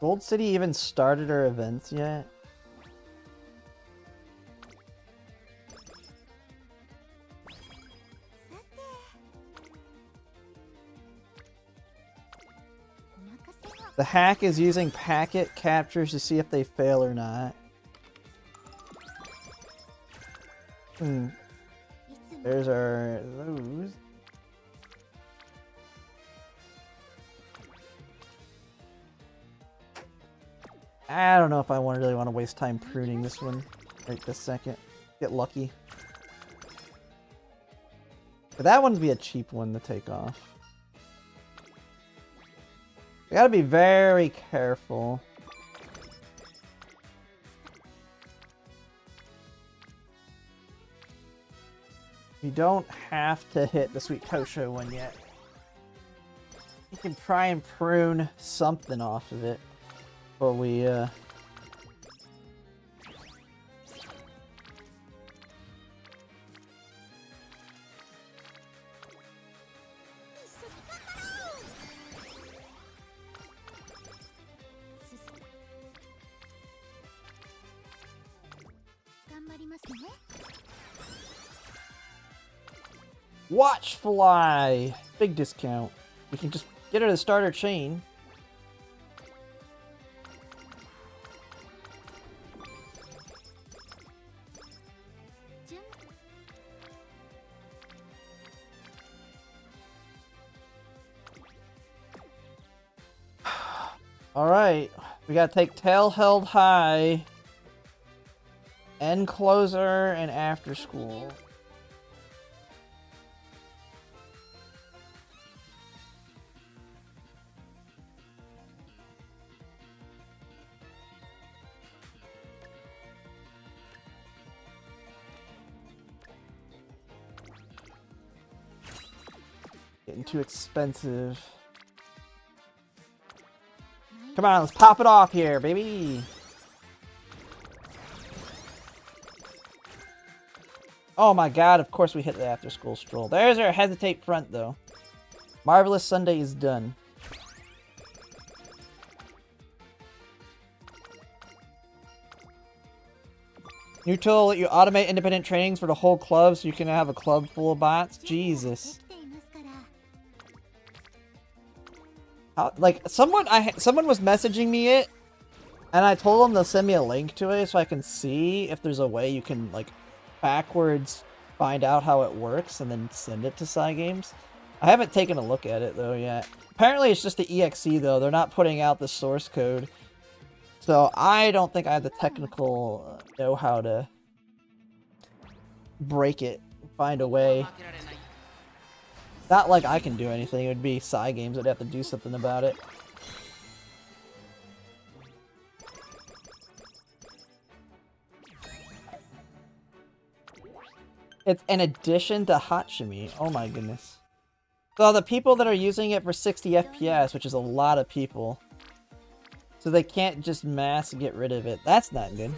Gold City even started her events yet? The hack is using packet captures to see if they fail or not. There's our those. I don't know if I really want to waste time pruning this one right this second. Get lucky. But that one'd be a cheap one to take off. I gotta be very careful. You don't have to hit the Sweet Tosho one yet. You can try and prune something off of it. Before we, Watch Fly! Big discount. We can just get her to start her chain. Alright, we gotta take Tail Held High, End Closer, and After School. Getting too expensive. Come on, let's pop it off here, baby! Oh my god, of course we hit the after school stroll. There's our hesitate front, though. Marvelous Sunday is done. New tool let you automate independent trainings for the whole club so you can have a club full of bots. Jesus. Like, someone was messaging me it, and I told them to send me a link to it so I can see if there's a way you can, like, backwards find out how it works and then send it to Cygames. I haven't taken a look at it, though, yet. Apparently it's just the EXE, though. They're not putting out the source code. So I don't think I have the technical know-how to break it, find a way. Not like I can do anything, it would be Cygames that'd have to do something about it. It's an addition to Hachimi. Oh my goodness. So the people that are using it for 60 FPS, which is a lot of people, so they can't just mass get rid of it. That's not good.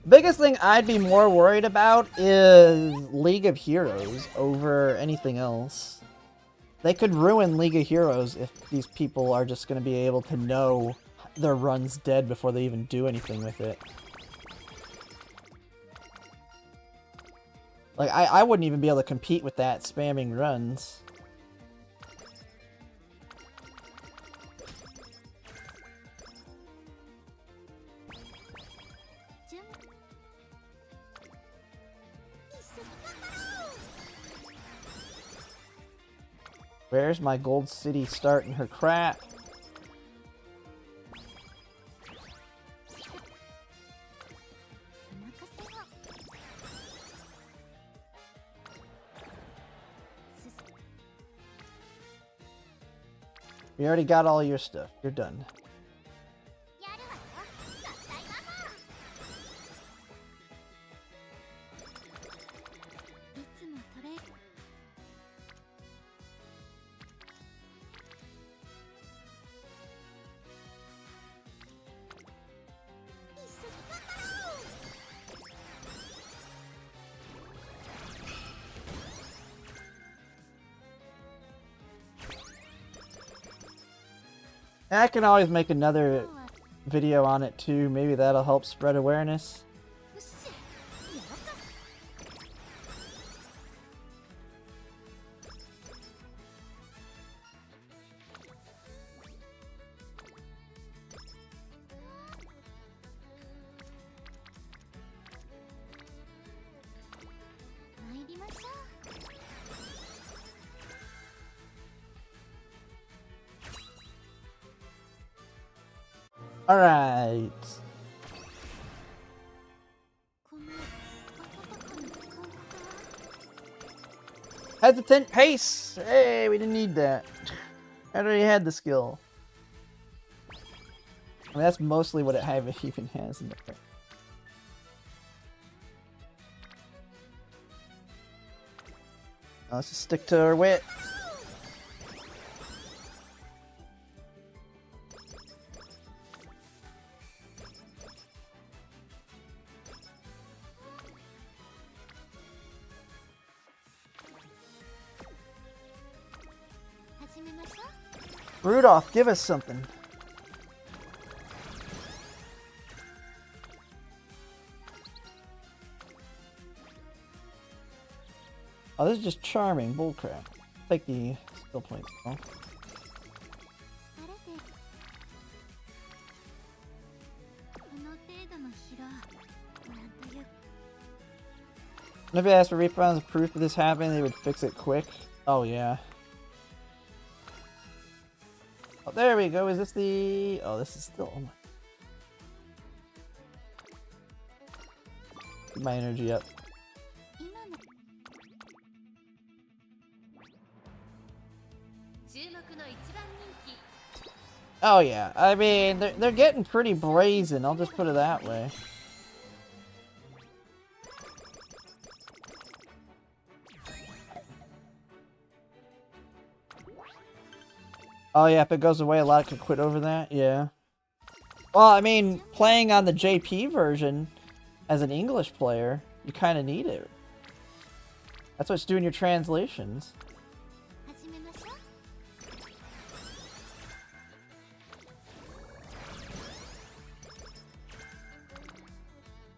Biggest thing I'd be more worried about is League of Heroes over anything else. They could ruin League of Heroes if these people are just going to be able to know their run's dead before they even do anything with it. Like, I wouldn't even be able to compete with that spamming runs. Where's my Gold City starting her crap? We already got all your stuff. You're done. I can always make another video on it too. Maybe that'll help spread awareness. Alright. Hesitant pace! Hey, we didn't need that. I already had the skill. I mean, that's mostly what it even has in there. Let's just stick to our wit. Rudolph, give us something. Oh, this is just charming. Bullcrap. Take the skill points. Oh. And if you ask for refunds and proof of this happening, they would fix it quick. Oh, yeah. Oh, there we go. Is this the... Oh, this is still... Oh my... Get my energy up. Oh yeah, I mean, they're getting pretty brazen, I'll just put it that way. Oh yeah, if it goes away, a lot can quit over that, yeah. Well, I mean, playing on the JP version as an English player, you kind of need it. That's what's doing your translations.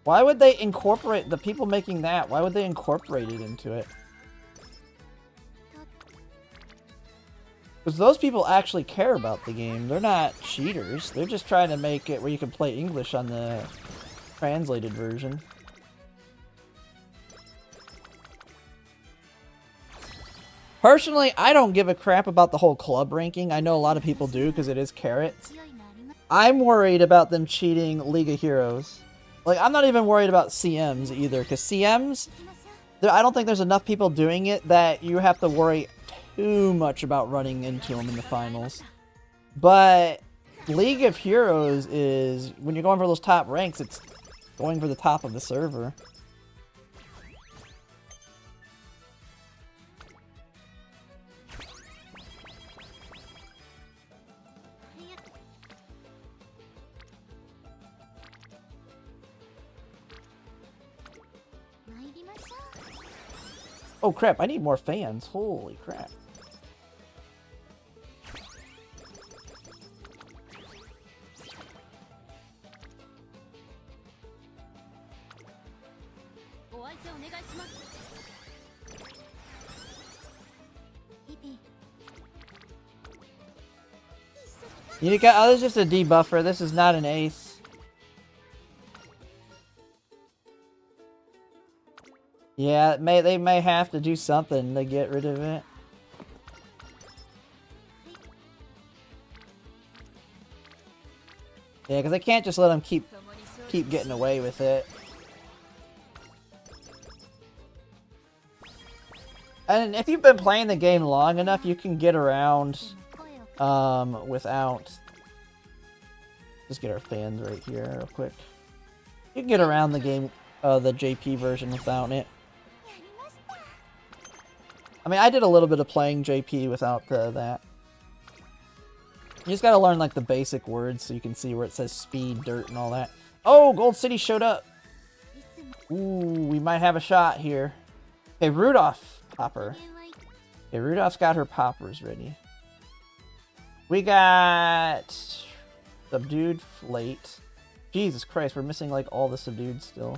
Why would they incorporate, the people making that, why would they incorporate it into it? Because those people actually care about the game. They're not cheaters. They're just trying to make it where you can play English on the translated version. Personally, I don't give a crap about the whole club ranking. I know a lot of people do because it is carrots. I'm worried about them cheating League of Heroes. Like, I'm not even worried about CMs either, because CMs, I don't think there's enough people doing it that you have to worry too much about running into them in the finals. But League of Heroes is, when you're going for those top ranks, it's going for the top of the server. Oh crap, I need more fans. Holy crap. You got, oh, this is just a debuffer. This is not an ace. Yeah, they may have to do something to get rid of it. Yeah, because I can't just let them keep getting away with it. And if you've been playing the game long enough, you can get around without... Just get our fans right here real quick. You can get around the game, the JP version without it. I mean, I did a little bit of playing JP without that. You just gotta learn, like, the basic words so you can see where it says speed, dirt, and all that. Oh, Gold City showed up! Ooh, we might have a shot here. Okay, Rudolph popper. Okay, Rudolph's got her poppers ready. We got... Subdued Flate. Jesus Christ, we're missing, like, all the subdued still.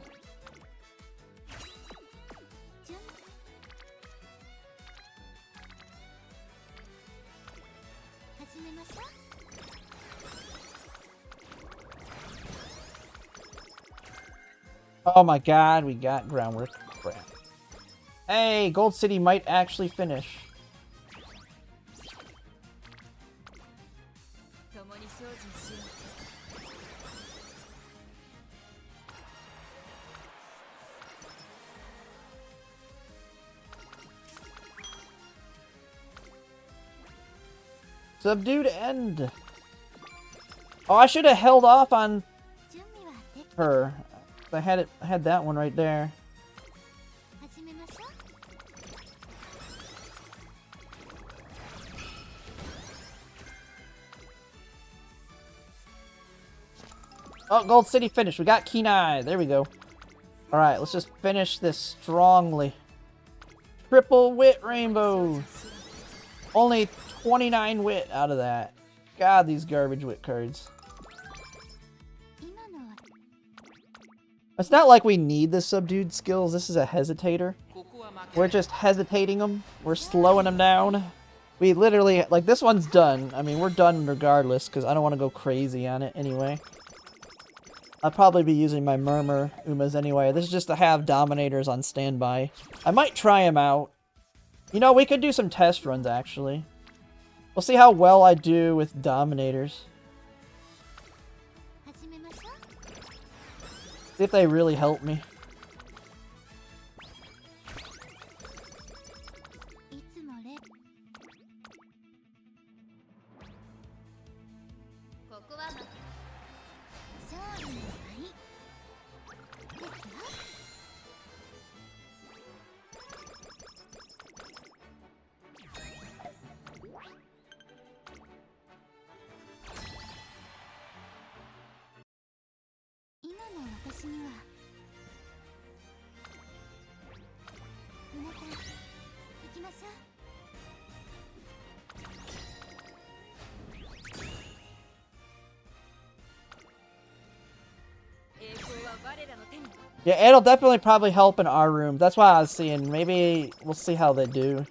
Oh my god, we got groundwork. Crap. Hey, Gold City might actually finish. Subdued end. Oh, I should have held off on her. I had that one right there. Oh, Gold City finished. We got Keen Eye. There we go. Alright, let's just finish this strongly. Triple wit rainbow. Only 29 wit out of that. God, these garbage wit cards. It's not like we need the subdued skills. This is a hesitator. We're just hesitating them. We're slowing them down. We literally, like, this one's done. I mean, we're done regardless because I don't want to go crazy on it anyway. I'll probably be using my Murmur Umas anyway. This is just to have Dominators on standby. I might try them out. You know, we could do some test runs, actually. We'll see how well I do with Dominators. See if they really help me. Yeah, it'll definitely probably help in our room. That's why I was seeing. Maybe we'll see how they do.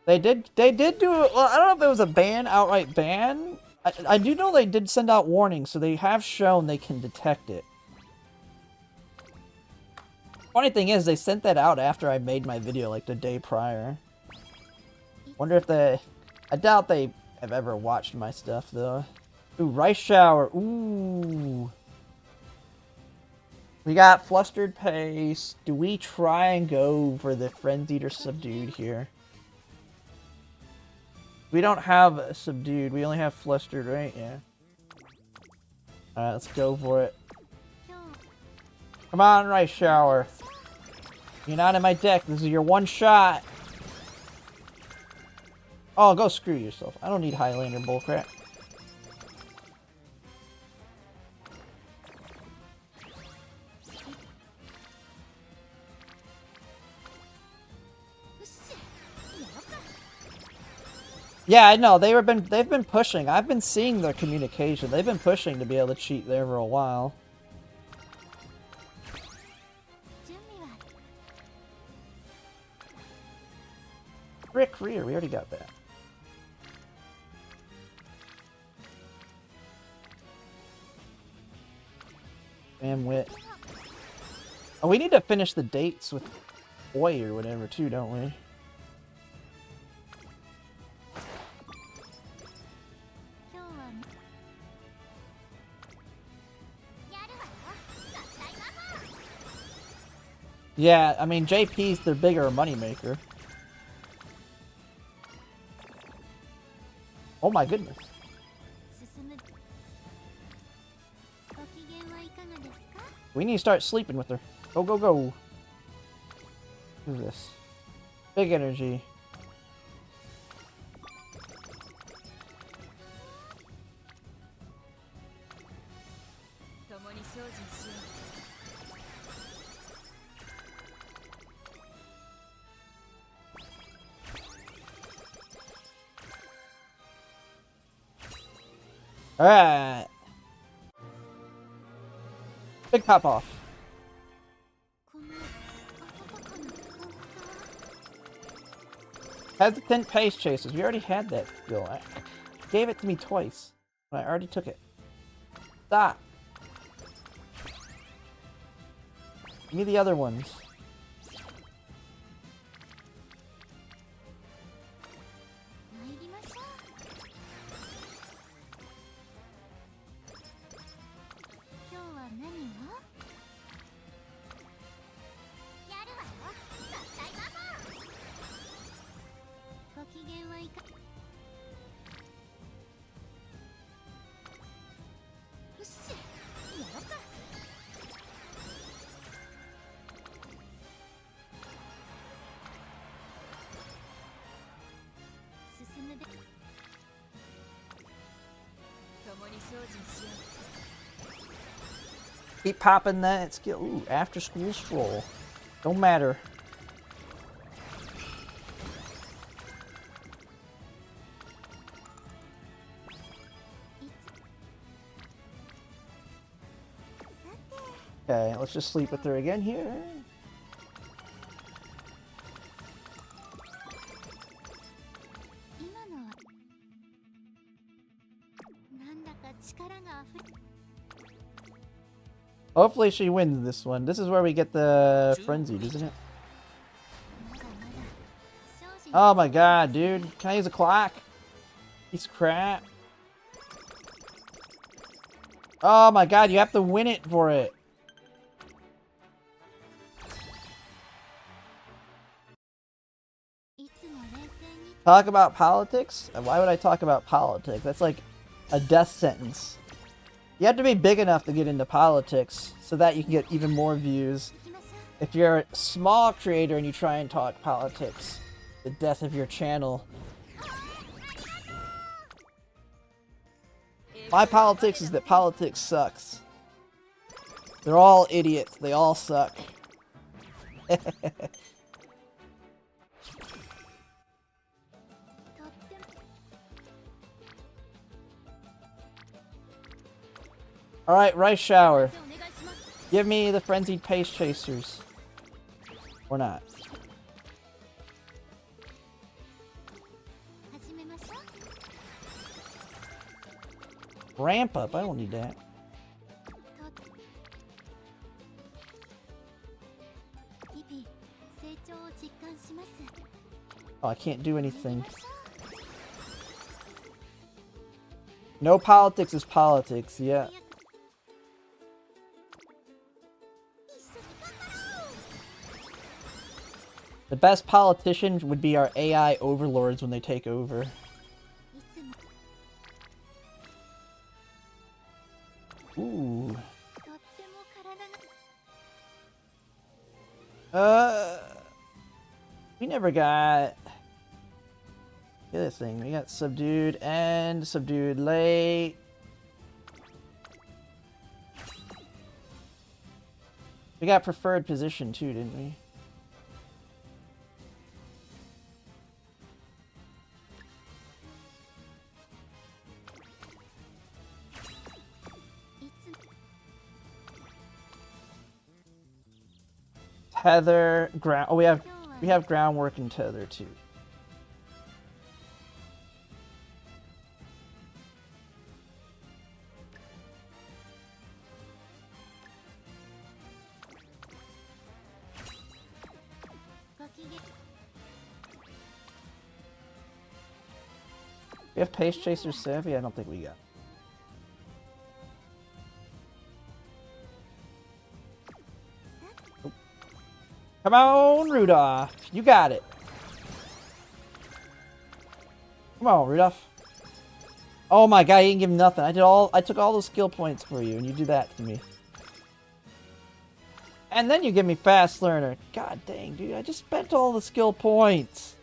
They did do it. Well, I don't know if it was a ban, outright ban. I do know they did send out warnings, so they have shown they can detect it. Funny thing is, they sent that out after I made my video, like the day prior. Wonder if they... I doubt they have ever watched my stuff, though. Ooh, Rice Shower. Ooh. We got Flustered Pace. Do we try and go for the Frenzied or Subdued here? We don't have a Subdued. We only have Flustered, right? Yeah. Alright, let's go for it. Come on, Rice Shower. You're not in my deck. This is your one shot. Oh, go screw yourself. I don't need Highlander bullcrap. Yeah, I know. They've been pushing. I've been seeing their communication. They've been pushing to be able to cheat there for a while. Rick Rear, we already got that. Bam Wit. Oh, we need to finish the dates with Boy or whatever too, don't we? Yeah, I mean, JP's the bigger moneymaker. Oh my goodness. We need to start sleeping with her. Go, go, go. Who's this? Big energy. Alright. Big pop off. Hesitant pace chasers. We already had that skill. Gave it to me twice. I already took it. Stop. Give me the other ones. Keep popping that skill. Ooh, after school stroll. Don't matter. Okay, let's just sleep with her again here. Hopefully she wins this one. This is where we get the frenzied, isn't it? Oh my god, dude. Can I use a clock? Piece of crap. Oh my god, you have to win it for it. Talk about politics? Why would I talk about politics? That's like a death sentence. You have to be big enough to get into politics so that you can get even more views. If you're a small creator and you try and talk politics, the death of your channel. My politics is that politics sucks. They're all idiots. They all suck. Alright, Rice Shower. Give me the Frenzied Pace Chasers. Or not. Ramp up, I don't need that. Oh, I can't do anything. No politics is politics, yeah. The best politicians would be our AI overlords when they take over. Ooh. We never got... Look at this thing. We got subdued and subdued late. We got preferred position too, didn't we? Tether, ground. Oh, we have groundwork and tether too. We have Pace Chaser Savvy? I don't think we got. Oh. Come on, Rudolph. You got it. Come on, Rudolph. Oh my god, you didn't give him nothing. I took all those skill points for you, and you do that to me. And then you give me Fast Learner. God dang, dude, I just spent all the skill points.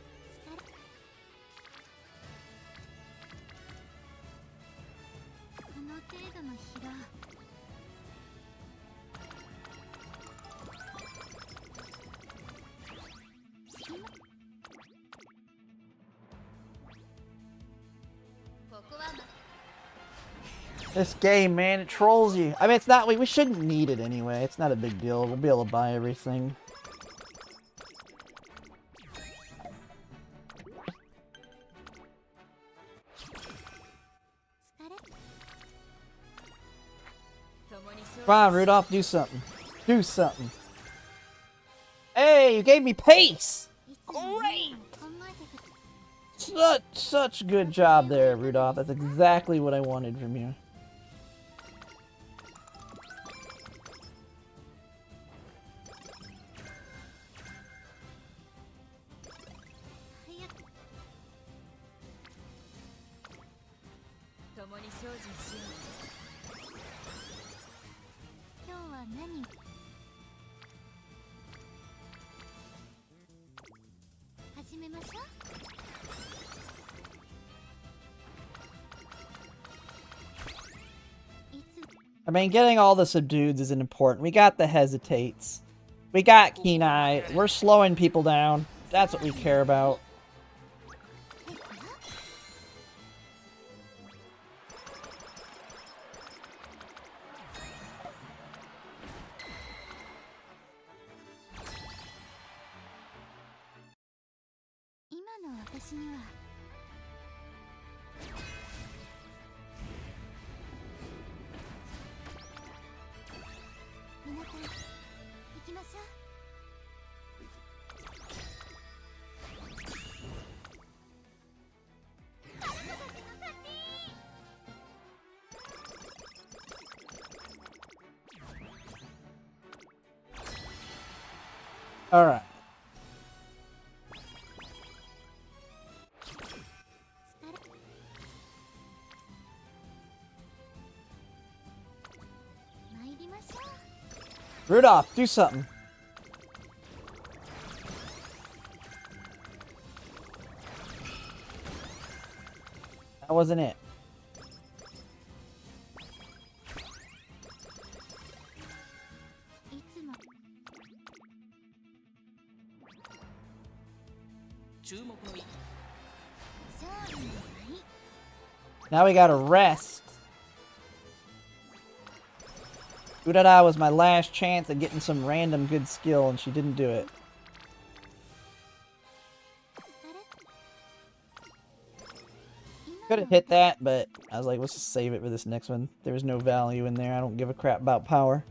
This game, man, it trolls you. I mean, it's not, we shouldn't need it anyway. It's not a big deal. We'll be able to buy everything. Come on, Rudolph, do something. Do something. Hey, you gave me pace! Great! Such good job there, Rudolph. That's exactly what I wanted from you. I mean, getting all the subdueds isn't important. We got the hesitates. We got Keen Eye. We're slowing people down. That's what we care about. All right. Rudolph, do something. That wasn't it. Now we gotta rest. Urara was my last chance at getting some random good skill, and she didn't do it. Could have hit that, but I was like, let's just save it for this next one. There was no value in there. I don't give a crap about power.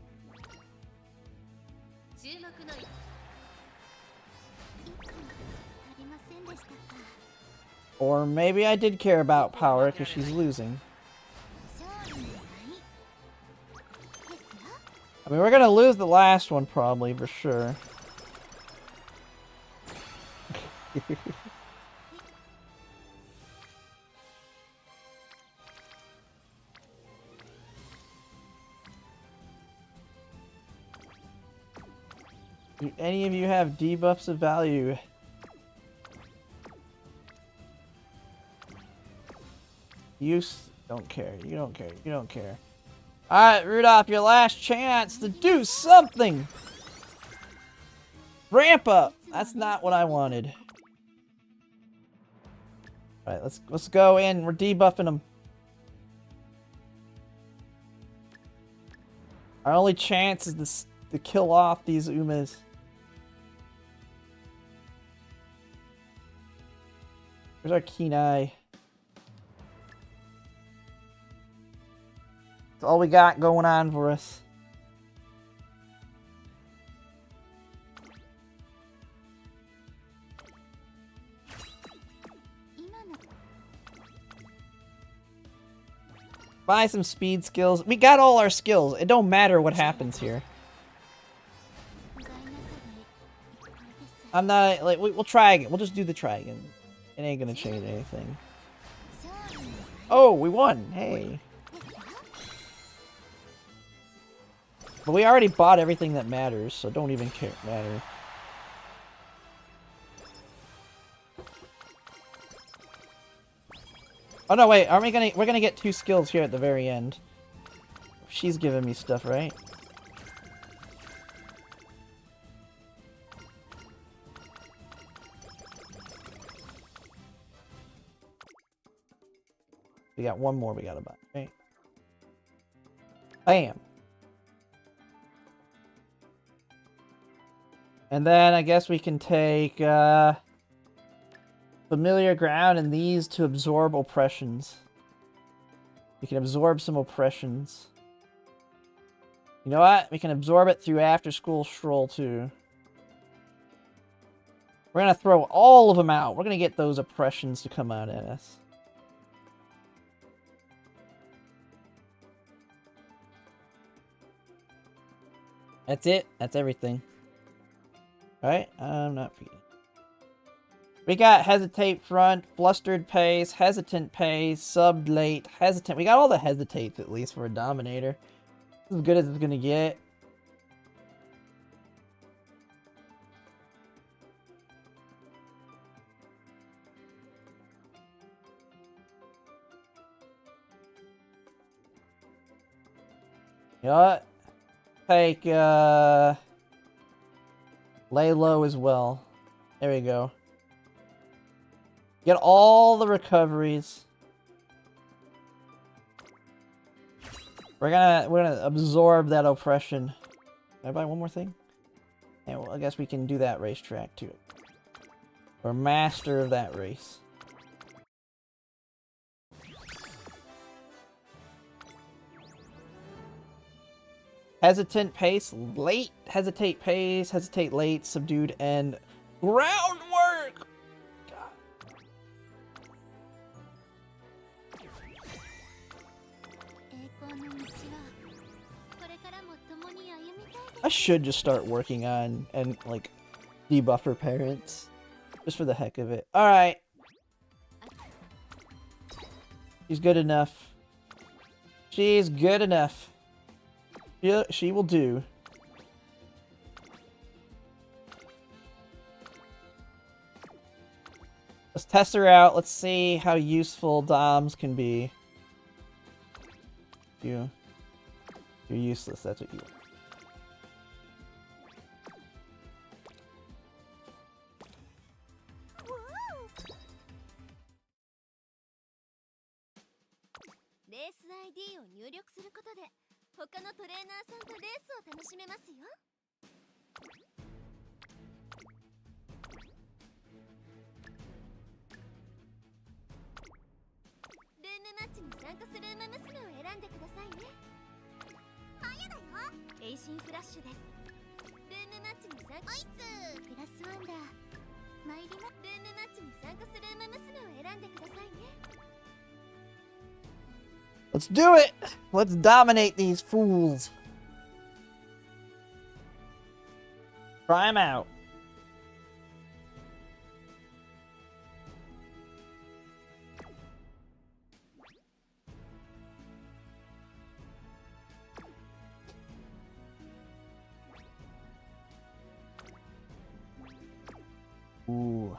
Or maybe I did care about power because she's losing. I mean, we're gonna lose the last one probably, for sure. Do any of you have debuffs of value? Don't care. You don't care. You don't care. Alright, Rudolph, your last chance to do something! Ramp up! That's not what I wanted. Alright, let's go in. We're debuffing them. Our only chance is to kill off these Umas. Where's our Keen Eye? That's all we got going on for us. Buy some speed skills. We got all our skills. It don't matter what happens here. I'm not like we'll try again. We'll just do the try again. It ain't gonna change anything. Oh, we won! Hey. But we already bought everything that matters, so don't even matter. Oh no, wait, aren't we're gonna get 2 skills here at the very end. She's giving me stuff, right? We got one more we gotta buy, right? Bam! And then I guess we can take, familiar ground and these to absorb oppressions. We can absorb some oppressions. You know what? We can absorb it through after school stroll too. We're gonna throw all of them out. We're gonna get those oppressions to come out at us. That's it. That's everything. Alright, I'm not forgetting. We got hesitate front, flustered pace, hesitant pace, subbed late, hesitant. We got all the hesitates at least for a Dominator. This is as good as it's gonna get. You know what? Take, lay low as well. There we go. Get all the recoveries. We're gonna absorb that oppression. Can I buy one more thing? Yeah, well, I guess we can do that racetrack too. We're master of that race. Hesitant pace, late, hesitate pace, hesitate late, subdued, and groundwork! God. I should just start working on and like debuff her parents. Just for the heck of it. Alright. She's good enough. She's good enough. Yeah, she will do. Let's test her out. Let's see how useful Doms can be. You're useless. That's what you are. ID を入力することで他のトレーナーさんとレースを楽しめますよ。ルームマッチに参加するウマ娘を選んでくださいね。マヤだよ。エイシンフラッシュです。ルームマッチに参加。おいっす。プラスワンだ。参りま。ルームマッチに参加するウマ娘を選んでくださいね。Let's do it! Let's dominate these fools. Try them out. Ooh.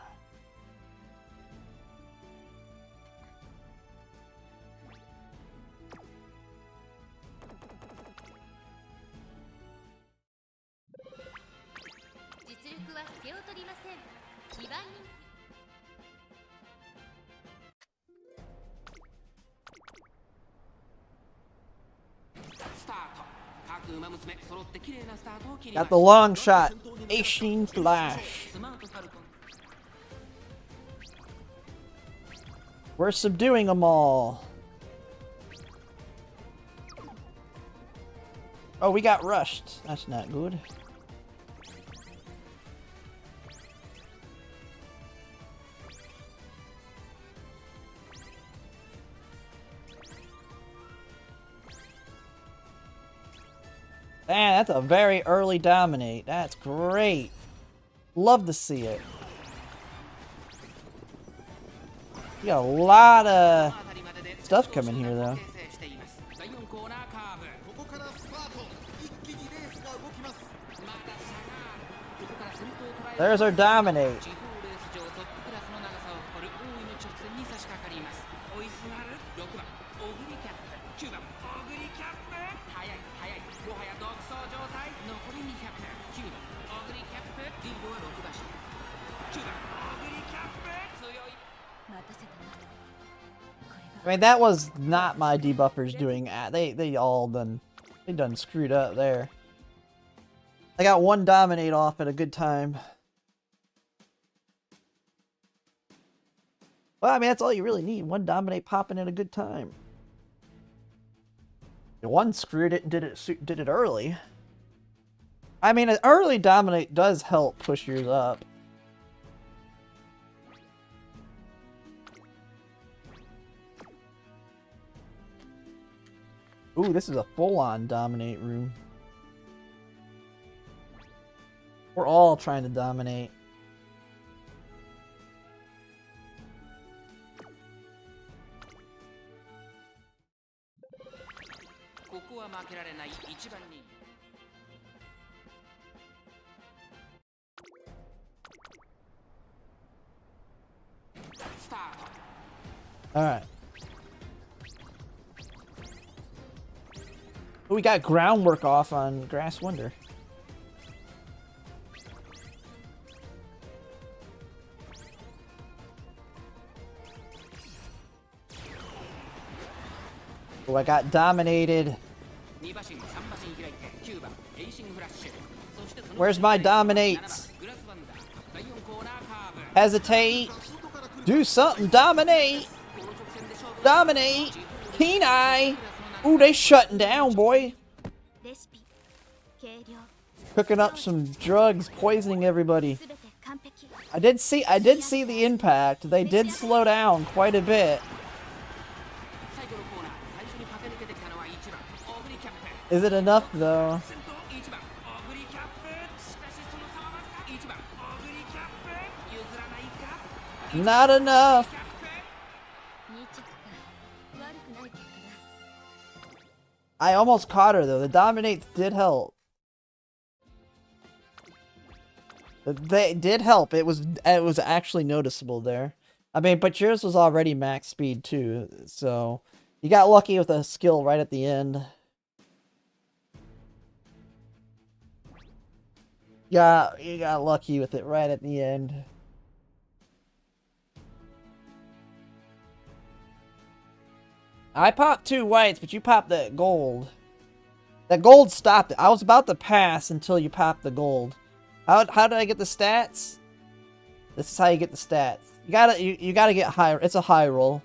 Got the long shot. Aishin Flash. We're subduing them all. Oh, we got rushed. That's not good. Man, that's a very early dominate. That's great. Love to see it. You got a lot of stuff coming here, though. There's our dominate. I mean, that was not my debuffers doing that. They all done screwed up there. I got one dominate off at a good time. Well, I mean, that's all you really need. One dominate popping at a good time. The one screwed it and did it early. I mean, an early dominate does help push yours up. Ooh, this is a full-on dominate room. We're all trying to dominate. Alright. We got groundwork off on Grass Wonder. Oh, I got dominated. Where's my dominates? Hesitate. Do something. Dominate. Dominate. Keen Eye. Ooh, they shutting down, boy. Cooking up some drugs, poisoning everybody. I did see the impact. They did slow down quite a bit. Is it enough though? Not enough. I almost caught her though. The dominates did help. They did help. It was actually noticeable there. I mean, but yours was already max speed too, so you got lucky with a skill right at the end. Yeah, you got lucky with it right at the end. I popped 2 whites, but you popped that gold. That gold stopped it. I was about to pass until you popped the gold. How did I get the stats? This is how you get the stats. You gotta get high. It's a high roll.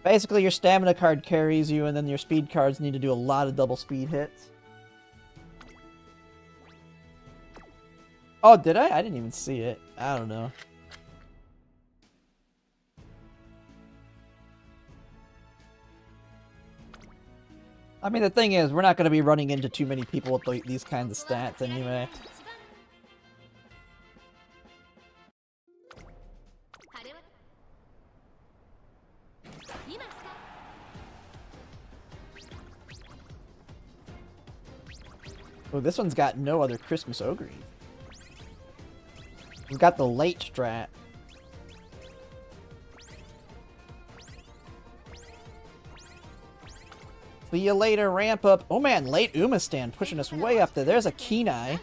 Basically, your stamina card carries you, and then your speed cards need to do a lot of double speed hits. Oh, did I? I didn't even see it. I don't know. I mean, the thing is, we're not going to be running into too many people with these kinds of stats anyway. Oh, this one's got no other Christmas Ogre. We've got the late strat. See you later, ramp up. Oh man, late Umamusume pushing us way up there. There's a Keen Eye.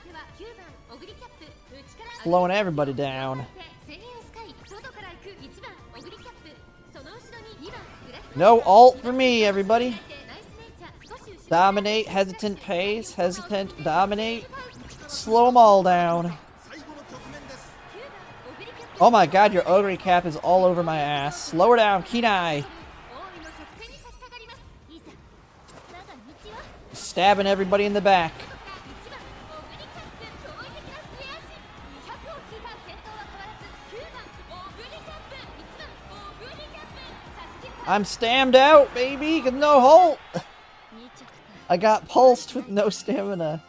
Slowing everybody down. No ult for me, everybody. Dominate, hesitant pace, hesitant, dominate. Slow them all down. Oh my god, your Ogre cap is all over my ass. Slow her down, Keen Eye. Stabbing everybody in the back. I'm stammed out, baby, with no ult. I got pulsed with no stamina.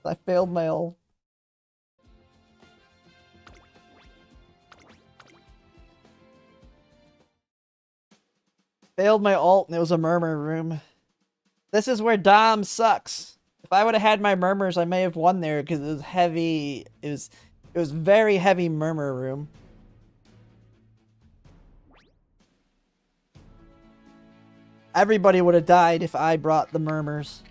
I failed my ult. Failed my ult and it was a murmur room. This is where Dom sucks. If I would have had my murmurs, I may have won there because it was heavy. It was very heavy murmur room. Everybody would have died if I brought the murmurs.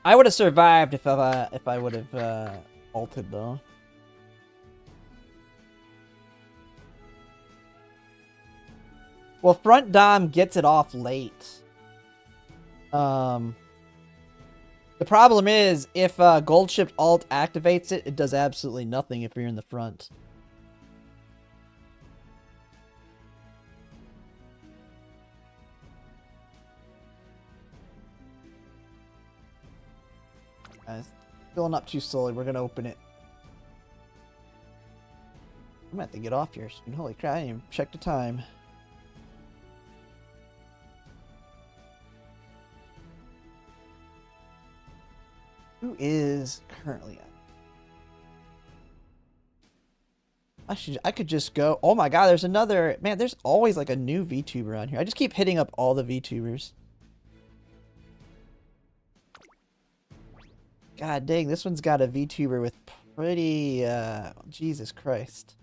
I would have survived if I would have ulted though. Well, front Dom gets it off late. The problem is, if Gold Shift Alt activates it, it does absolutely nothing if you're in the front. It's filling up too slowly. We're gonna open it. I'm gonna have to get off here soon. Holy crap, I didn't even check the time. Who is currently at? I could just go. Oh my god, there's another. Man, there's always like a new VTuber on here. I just keep hitting up all the VTubers. God dang, this one's got a VTuber with pretty, Jesus Christ.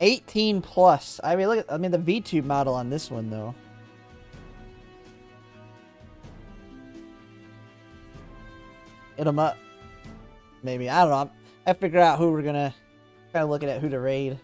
18 plus. I mean, look at, the VTube model on this one, though. Hit them up. Maybe. I don't know. I figure out who we're gonna kind of looking at who to raid.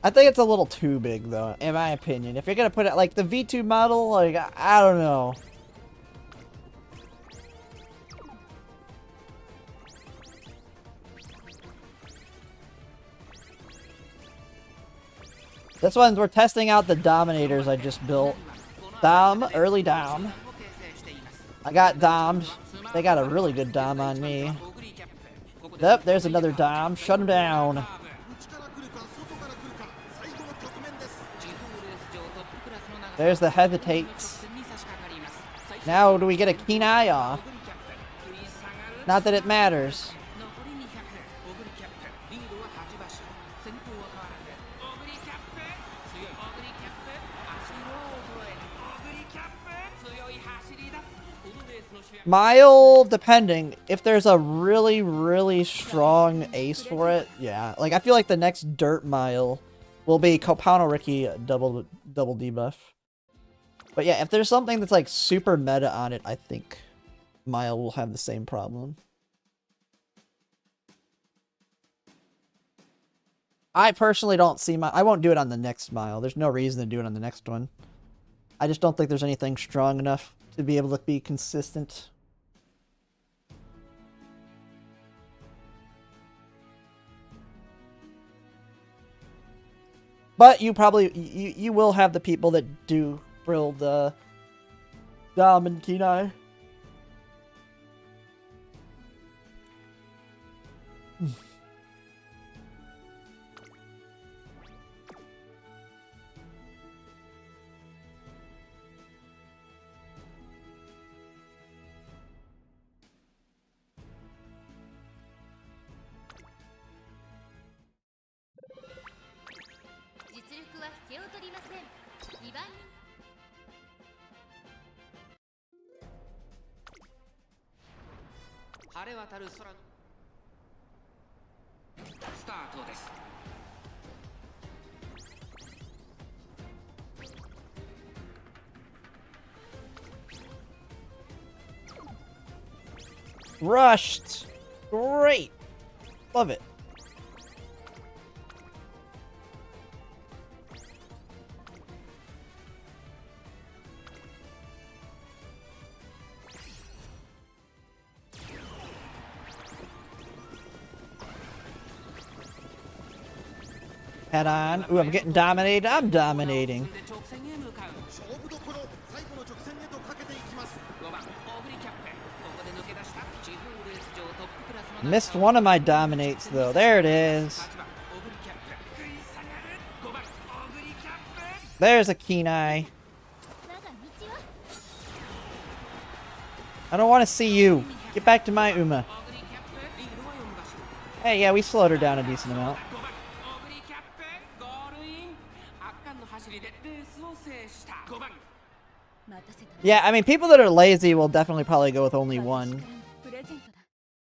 I think it's a little too big, though, in my opinion. If you're gonna put it like the V2 model, like, I don't know. This one, we're testing out the Dominators I just built. Dom, early Dom. I got Doms. They got a really good Dom on me. Yep, there's another Dom. Shut him down. There's the hesitates. Now do we get a keen eye off? Not that it matters. Mile, depending. If there's a really, really strong ace for it, yeah. Like, I feel like the next dirt mile will be Kopano Ricky double debuff. But yeah, if there's something that's like super meta on it, I think Mile will have the same problem. I personally don't see I won't do it on the next Mile. There's no reason to do it on the next one. I just don't think there's anything strong enough to be able to be consistent. But you probably, you will have the people that do build Dom and Kenai. Rushed! Great! Love it. Head on. Ooh, I'm getting dominated. I'm dominating. Missed one of my dominates though. There it is. There's a keen eye. I don't want to see you. Get back to my Uma. Hey, yeah, we slowed her down a decent amount. Yeah, I mean, people that are lazy will definitely probably go with only one.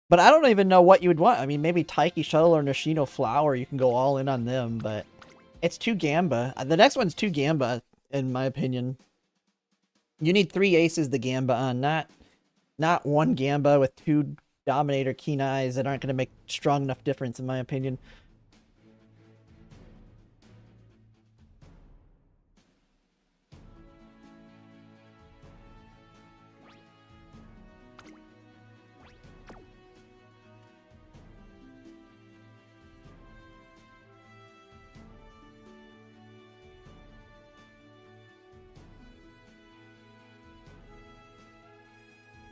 But I don't even know what you would want. I mean, maybe Taiki Shuttle or Nishino Flower, you can go all in on them, but it's 2 Gamba. The next one's 2 Gamba, in my opinion. You need 3 aces to Gamba on, not 1 Gamba with 2 Dominator Keen Eyes that aren't going to make strong enough difference, in my opinion.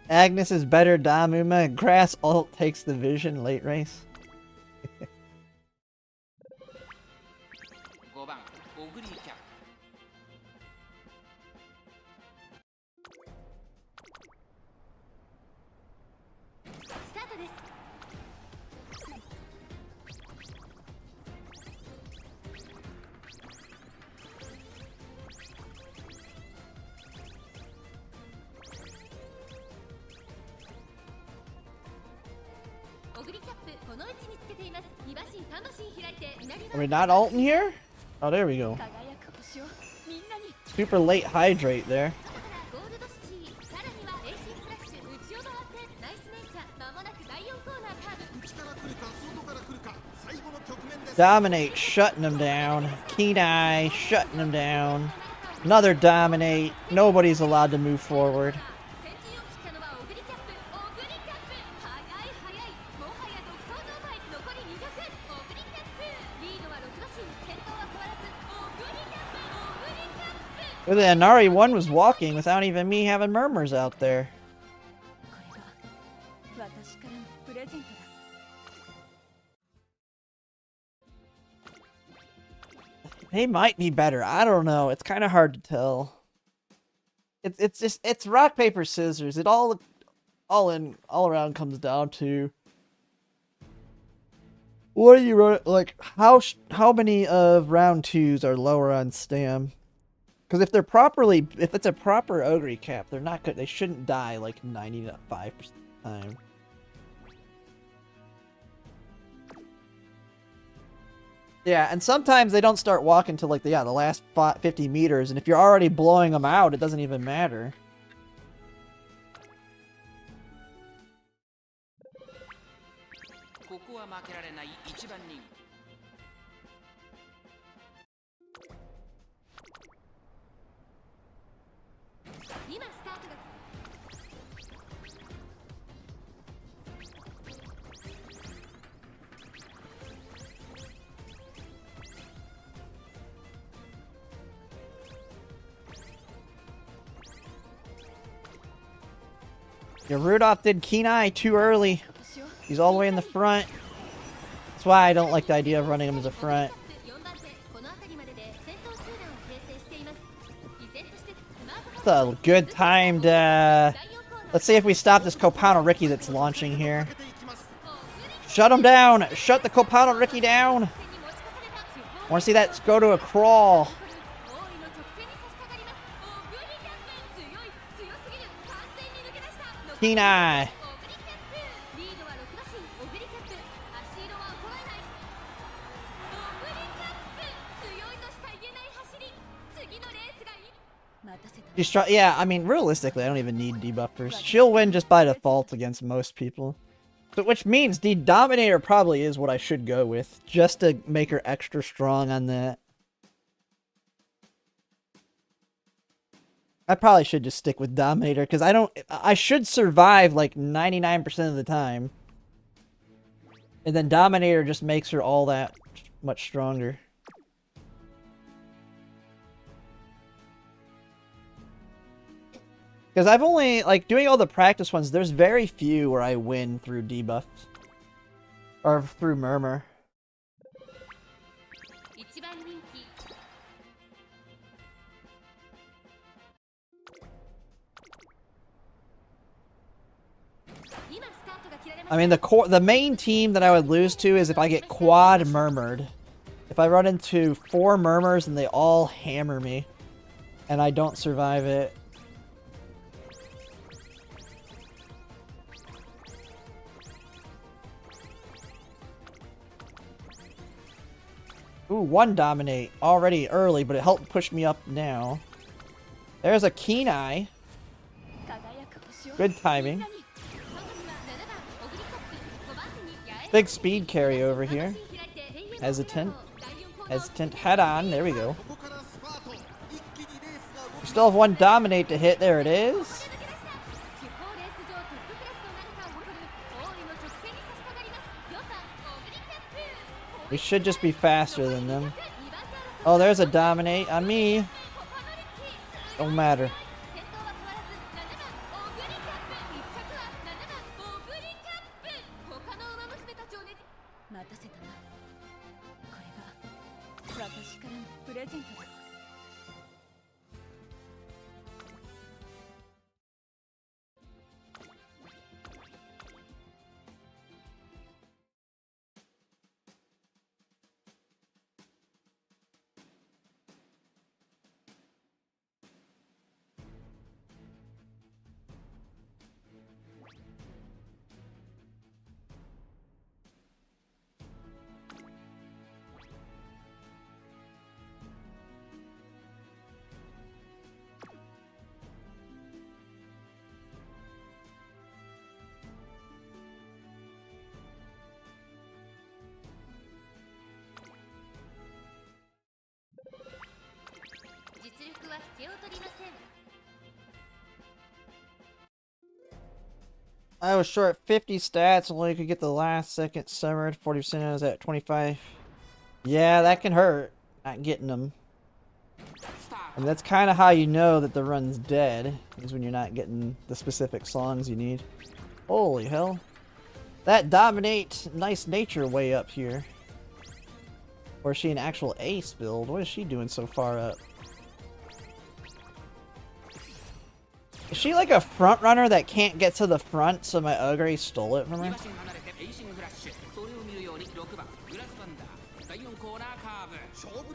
Agnes is better, Damuma. Grass ult takes the vision late race. Are we not ulting here? Oh, there we go. Super late hydrate there. Dominate, shutting him down. Keen Eye, shutting him down. Another dominate. Nobody's allowed to move forward. The Inari 1 was walking without even me having murmurs out there. They might be better. I don't know. It's kind of hard to tell. It's rock paper scissors. It all around comes down to what are you like? How many of round 2s are lower on stam? Because if it's a proper Ogre cap, they're not good. They shouldn't die like 95% of the time. Yeah, and sometimes they don't start walking till like the last 50 meters, and if you're already blowing them out, it doesn't even matter. Yeah, Rudolph did Keen Eye too early. He's all the way in the front. That's why I don't like the idea of running him as a front. It's a good timed, let's see if we stop this Kopano Ricky that's launching here. Shut him down! Shut the Kopano Ricky down! I want to see that go to a crawl. Keen Eye. Yeah, I mean, realistically, I don't even need debuffers. She'll win just by default against most people. But which means the Dominator probably is what I should go with, just to make her extra strong on that. I probably should just stick with Dominator, because I should survive like 99% of the time. And then Dominator just makes her all that much stronger. Because I've only, like, doing all the practice ones, there's very few where I win through debuff. Or through murmur. I mean, the main team that I would lose to is if I get quad murmured. If I run into 4 murmurs and they all hammer me, and I don't survive it. Ooh, 1 dominate. Already early, but it helped push me up now. There's a keen eye. Good timing. Big speed carry over here. Hesitant. Hesitant head on. There we go. We still have 1 dominate to hit. There it is. We should just be faster than them. Oh, there's a dominate on me. Don't matter. I was short 50 stats, only could get the last second summered. 40% I was at 25. Yeah, that can hurt, not getting them. And that's kind of how you know that the run's dead, is when you're not getting the specific songs you need. Holy hell. That dominate nice nature way up here. Or is she an actual ace build? What is she doing so far up? Is she like a front runner that can't get to the front, so my Ugly stole it from her?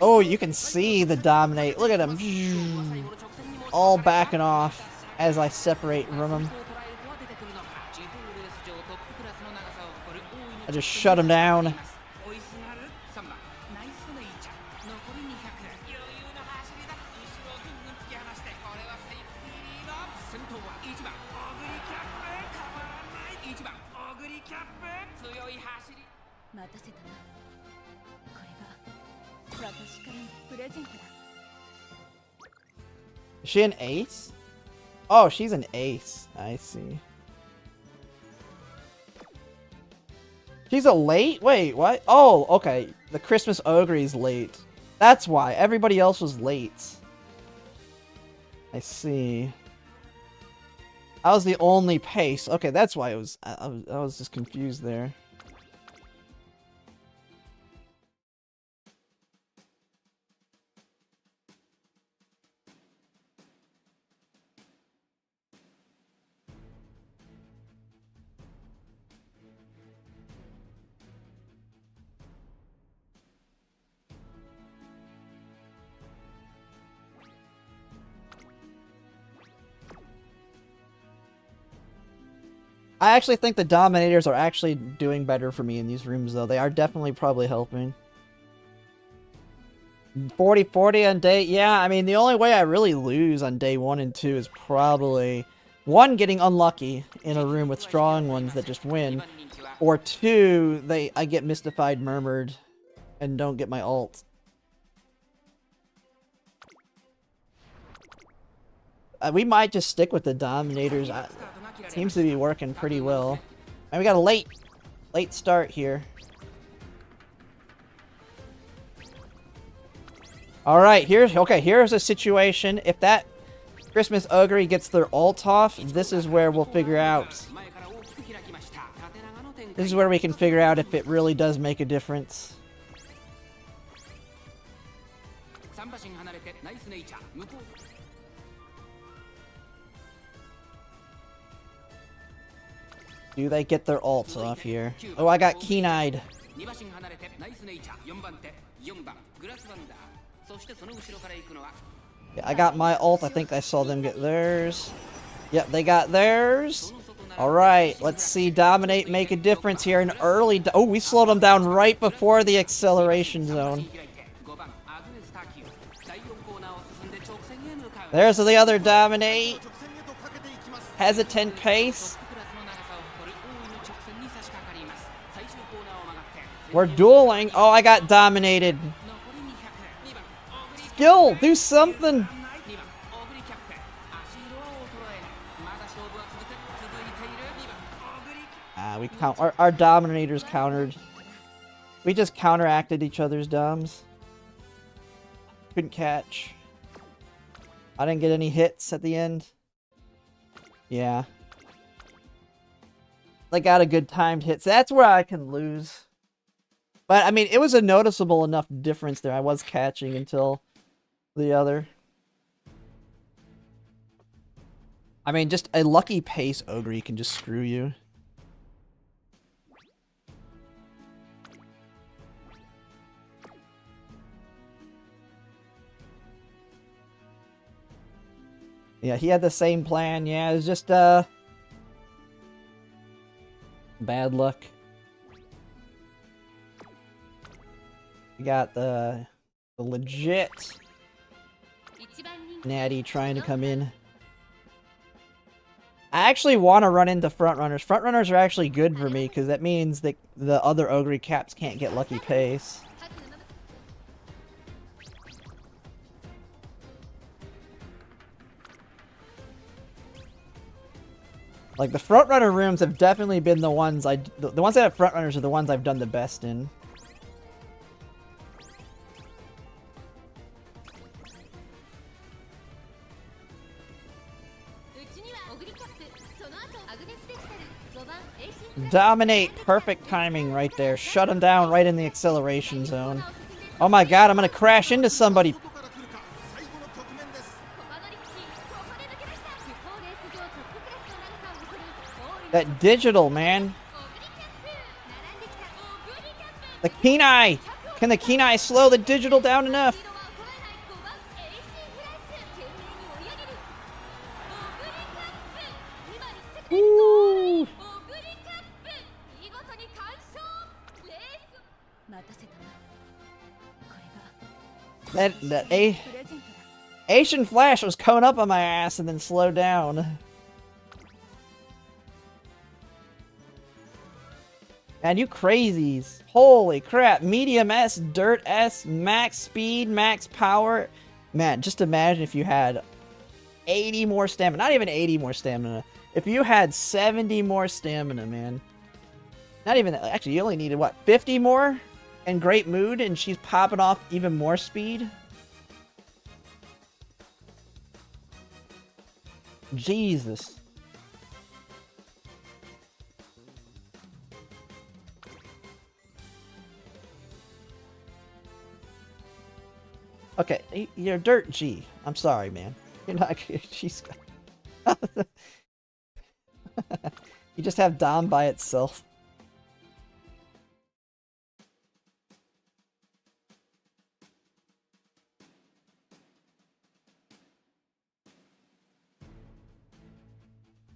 Oh, you can see the dominate. Look at him. All backing off as I separate from him. I just shut him down. Is she an ace? Oh, she's an ace. I see. She's a late? Wait, what? Oh, okay. The Christmas Ogre is late. That's why. Everybody else was late. I see. I was the only pace. Okay, that's why it was. I was just confused there. I actually think the Dominators are actually doing better for me in these rooms, though. They are definitely probably helping. 40-40 on day... Yeah, I mean, the only way I really lose on day 1 and 2 is probably... 1, getting unlucky in a room with strong ones that just win. Or 2, I get mystified, murmured, and don't get my ult. We might just stick with the Dominators. Seems to be working pretty well. And we got a late start here. Alright, here's a situation. If that Christmas Ogre gets their ult off, this is where we'll figure out. This is where we can figure out if it really does make a difference. Do they get their ults off here? Oh, I got keen-eyed. Yeah, I got my ult. I think I saw them get theirs. Yep, they got theirs. Alright, let's see Dominate make a difference here in early... Oh, we slowed them down right before the acceleration zone. There's the other Dominate. Hesitant pace. We're dueling. Oh, I got dominated. Skill, do something. We count our Dominators countered. We just counteracted each other's doms. Couldn't catch. I didn't get any hits at the end. Yeah. I got a good timed hit. So that's where I can lose. But I mean, it was a noticeable enough difference there. I was catching until the other. I mean, just a lucky pace Ogre can just screw you. Yeah, he had the same plan. Yeah, it was just, bad luck. We got the legit Natty trying to come in. I actually want to run into frontrunners. Frontrunners are actually good for me, because that means that the other Ogre caps can't get lucky pace. Like, the frontrunner rooms have definitely been the ones the ones that have frontrunners are the ones I've done the best in. Dominate, perfect timing right there. Shut him down right in the acceleration zone. Oh my god, I'm gonna crash into somebody. That digital, man. The keen eye. Can the keen eye slow the digital down enough? Woo. That Asian Flash was cone up on my ass and then slowed down. Man, you crazies. Holy crap. Medium S, Dirt S, max speed, max power. Man, just imagine if you had 80 more stamina. Not even 80 more stamina. If you had 70 more stamina, man. Not even... Actually, you only needed, what, 50 more? In great mood, and she's popping off even more speed? Jesus. Okay, you're Dirt G. I'm sorry, man. You're not... She's... You just have Dom by itself.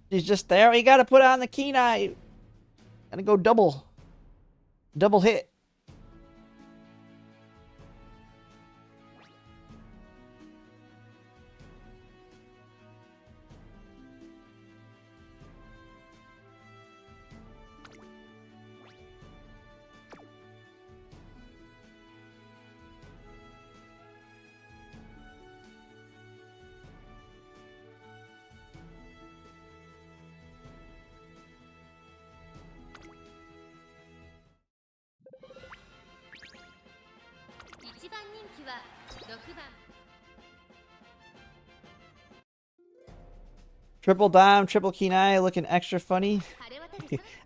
She's just there. You gotta put on the keen eye. Gotta go double. Double hit. Triple Dom, triple Kenai looking extra funny.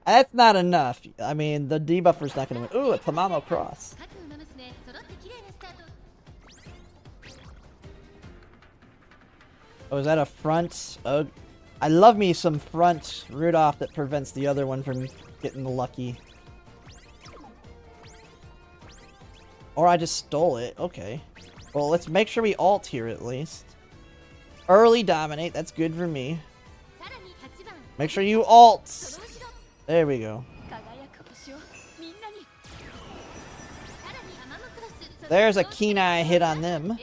That's not enough. I mean, the debuffer's not gonna win. Ooh, a Tamamo Cross. Oh, is that a front? Oh, I love me some front Rudolph that prevents the other one from getting lucky. Or I just stole it. Okay. Well, let's make sure we ult here at least. Early dominate. That's good for me. Make sure you ult. There we go. There's a Kenai hit on them.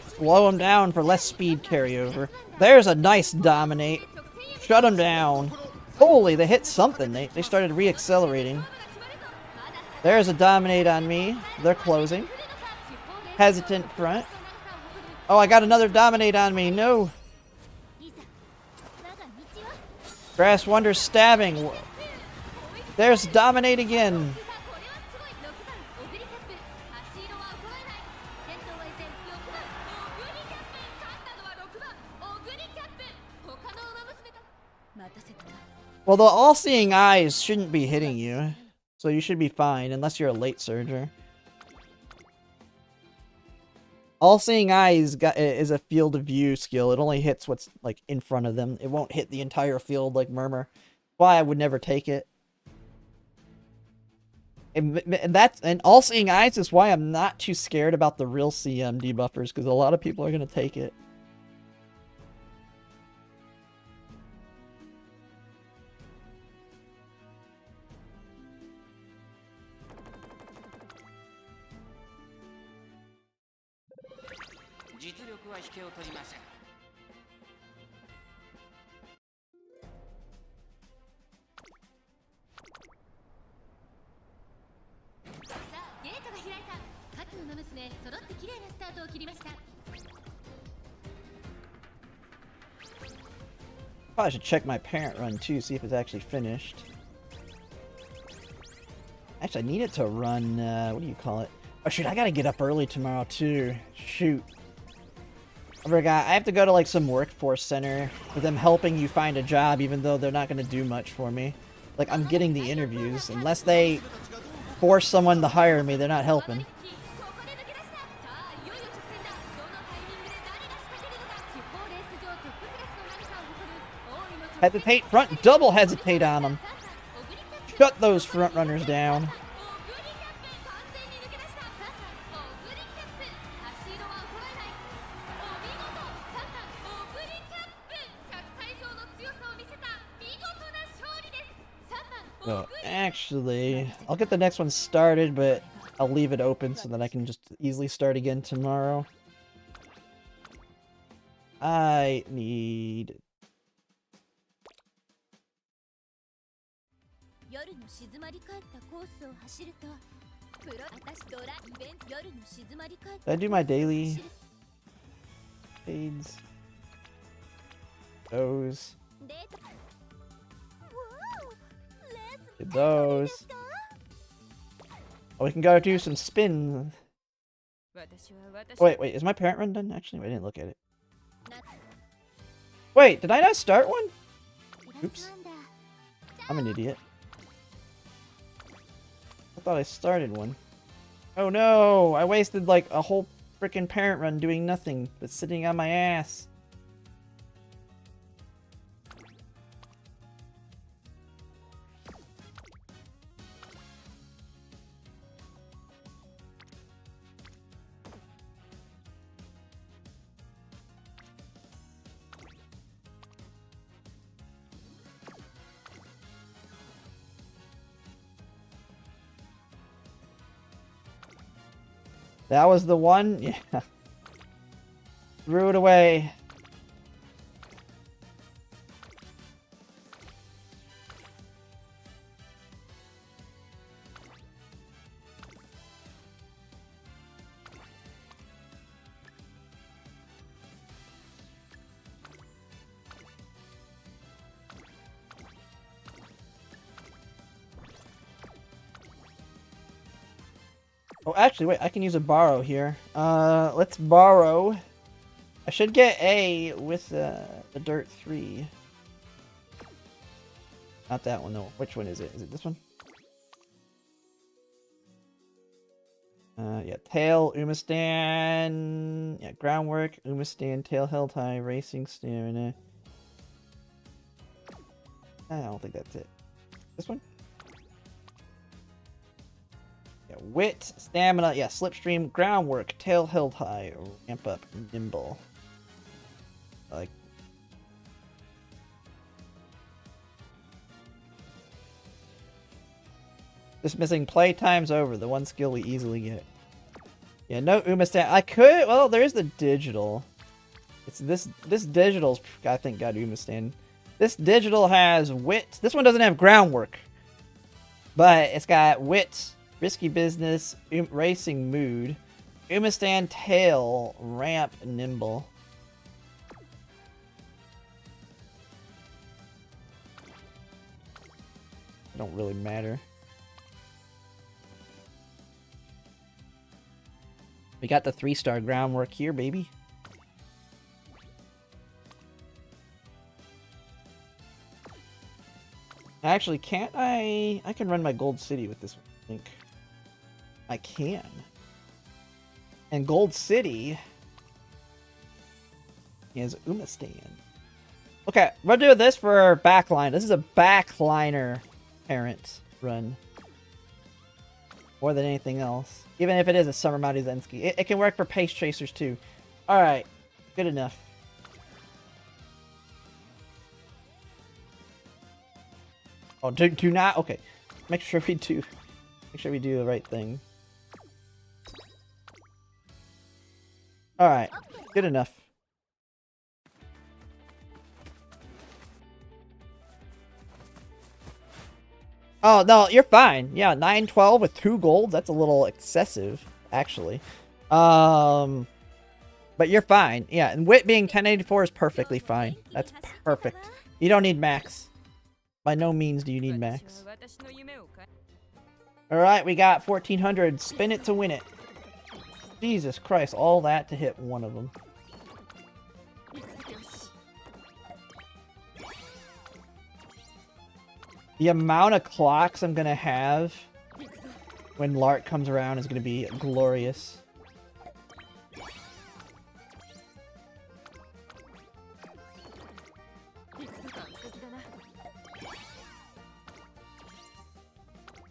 Slow them down for less speed carryover. There's a nice dominate. Shut them down. Holy, they hit something. They started re-accelerating. There's a dominate on me. They're closing. Hesitant front. Oh, I got another dominate on me. No. Grass Wonder stabbing. There's dominate again. Well, the all-seeing eyes shouldn't be hitting you, so you should be fine, unless you're a late surger. All-seeing eyes is a field of view skill. It only hits what's like in front of them. It won't hit the entire field like Murmur. Why I would never take it. And all-seeing eyes is why I'm not too scared about the real CM debuffers, because a lot of people are gonna take it. Probably should check my parent run too, see if it's actually finished. Actually, I need it to run, what do you call it? Oh shoot, I gotta get up early tomorrow too. Shoot. I forgot, I have to go to like some workforce center for them helping you find a job even though they're not gonna do much for me. Like, I'm getting the interviews. Unless they force someone to hire me, they're not helping. Hesitate front, double hesitate on them. Shut those front runners down. Oh, actually, I'll get the next one started, but I'll leave it open so that I can just easily start again tomorrow. I need... Did I do my daily aids? Those. Did those. Oh, we can go do some spins. Wait, is my parent run done? Actually, I didn't look at it. Wait, did I not start one? Oops. I'm an idiot. I thought I started one. Oh no! I wasted like a whole freaking parent run doing nothing but sitting on my ass. That was the one? Yeah. Threw it away. Oh, actually, wait, I can use a borrow here. Let's borrow I should get A with the Dirt 3. Not that one, though. Which one is it? Is it this one? Yeah, Tail, Umastand. Yeah, Groundwork, Umastand, Tail held high, Racing, Stamina. I don't think that's it. This one? Yeah, Wit, Stamina, yeah, Slipstream, Groundwork, Tail held high, Ramp up, Nimble. Like. Just missing playtime's over, the one skill we easily get. Yeah, no Umastand. I could, well, there is the digital. It's this digital's, I think, got Umastand. This digital has Wit. This one doesn't have Groundwork. But it's got Wit, Risky Business, Racing Mood, Umastand, Tail, Ramp, Nimble. Don't really matter. We got the 3-star Groundwork here, baby. Actually, can't I can run my Gold City with this one, I think. I can. And Gold City is Umastand. Okay, we'll do this for our backline. This is a backliner parent run. More than anything else. Even if it is a Summer Mighty Zensky. It can work for Pace Tracers too. Alright, good enough. Oh, do not, okay. Make sure we do the right thing. Alright, good enough. Oh, no, you're fine. Yeah, 912 with 2 golds. That's a little excessive, actually. But you're fine. Yeah, and Wit being 1084 is perfectly fine. That's perfect. You don't need max. By no means do you need max. Alright, we got 1400. Spin it to win it. Jesus Christ, all that to hit one of them. The amount of clocks I'm gonna have when Lark comes around is gonna be glorious.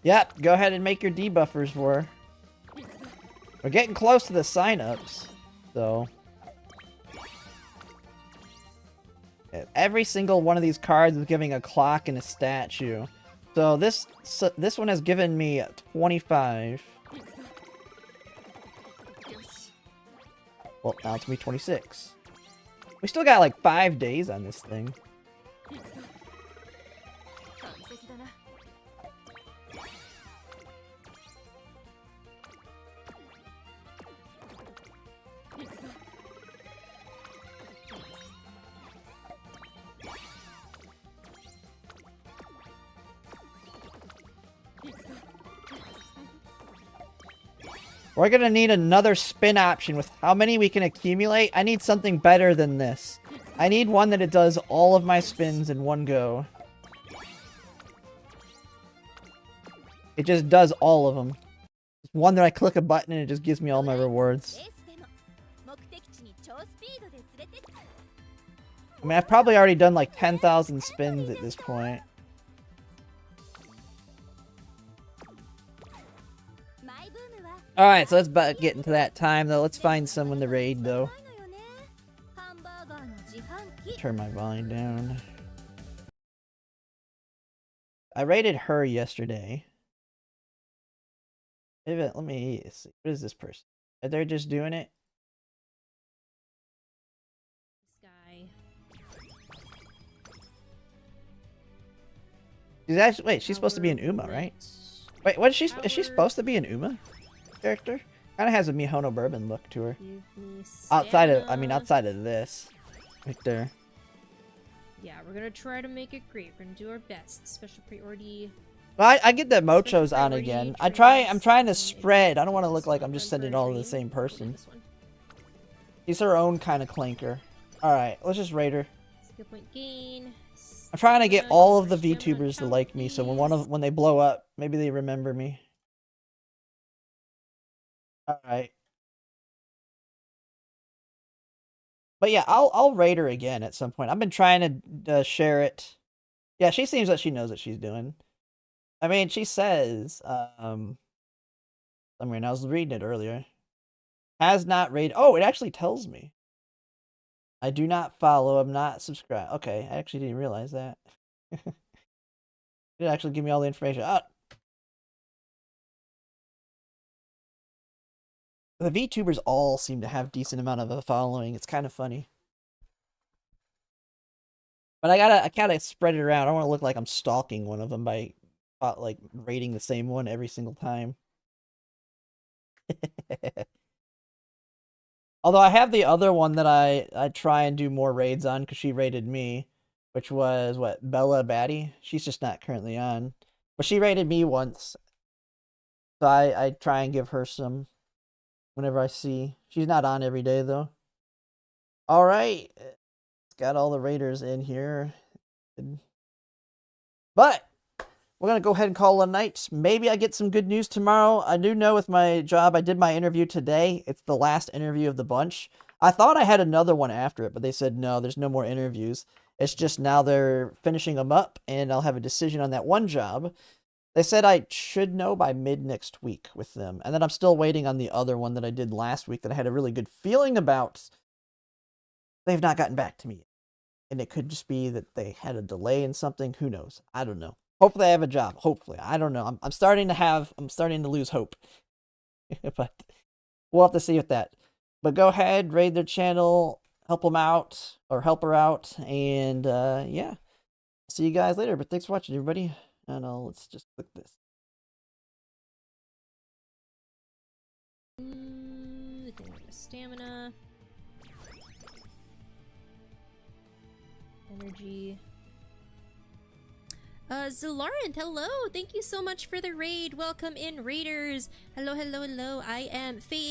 Yep, go ahead and make your debuffers for her. We're getting close to the sign-ups, so... Every single one of these cards is giving a clock and a statue. So this one has given me 25. Well, now it's gonna be 26. We still got like 5 days on this thing. We're gonna need another spin option with how many we can accumulate. I need something better than this. I need one that it does all of my spins in one go. It just does all of them. It's one that I click a button and it just gives me all my rewards. I mean, I've probably already done like 10,000 spins at this point. Alright, so let's get into that time, though. Let's find someone to raid, though. Turn my volume down. I raided her yesterday. Let me see. What is this person? They're just doing it? She's actually, wait, she's supposed to be an Uma, right? Wait, what is she supposed to be an Uma character? Kind of has a Mihono Bourbon look to her. Outside of this. Right there. Yeah, we're gonna try to make it great. We're gonna do our best. Special priority. Well, I get that Mocho's on again. I'm trying to spread. I don't want to look like I'm just sending it all to the same person. She's her own kind of clanker. Alright, let's just raid her. Skill point gain. I'm trying to get all of the VTubers to like me, so when they blow up, maybe they remember me. Alright. But yeah, I'll raid her again at some point. I've been trying to share it. Yeah, she seems like she knows what she's doing. I mean, she says, I mean, I was reading it earlier. Has not raided. Oh, it actually tells me. I do not follow. I'm not subscribed. Okay, I actually didn't realize that. It actually give me all the information. The VTubers all seem to have decent amount of a following. It's kind of funny. But I gotta spread it around. I don't want to look like I'm stalking one of them by like raiding the same one every single time. Although I have the other one that I try and do more raids on because she raided me, which was what, Bella Batty? She's just not currently on, but she raided me once, so I try and give her some whenever I see. She's not on every day though. All right, got all the raiders in here, but we're going to go ahead and call it a night. Maybe I get some good news tomorrow. I do know with my job, I did my interview today. It's the last interview of the bunch. I thought I had another one after it, but they said, no, there's no more interviews. It's just now they're finishing them up, and I'll have a decision on that one job. They said I should know by mid next week with them. And then I'm still waiting on the other one that I did last week that I had a really good feeling about. They've not gotten back to me yet. And it could just be that they had a delay in something. Who knows? I don't know. Hopefully I have a job. Hopefully. I don't know. I'm starting to lose hope. But we'll have to see with that. But go ahead, raid their channel, help them out, or help her out, and yeah. See you guys later. But thanks for watching, everybody. And let's just click this. Stamina. Energy. Zalaurent, hello! Thank you so much for the raid. Welcome in, raiders. Hello, hello, hello. I am Faye.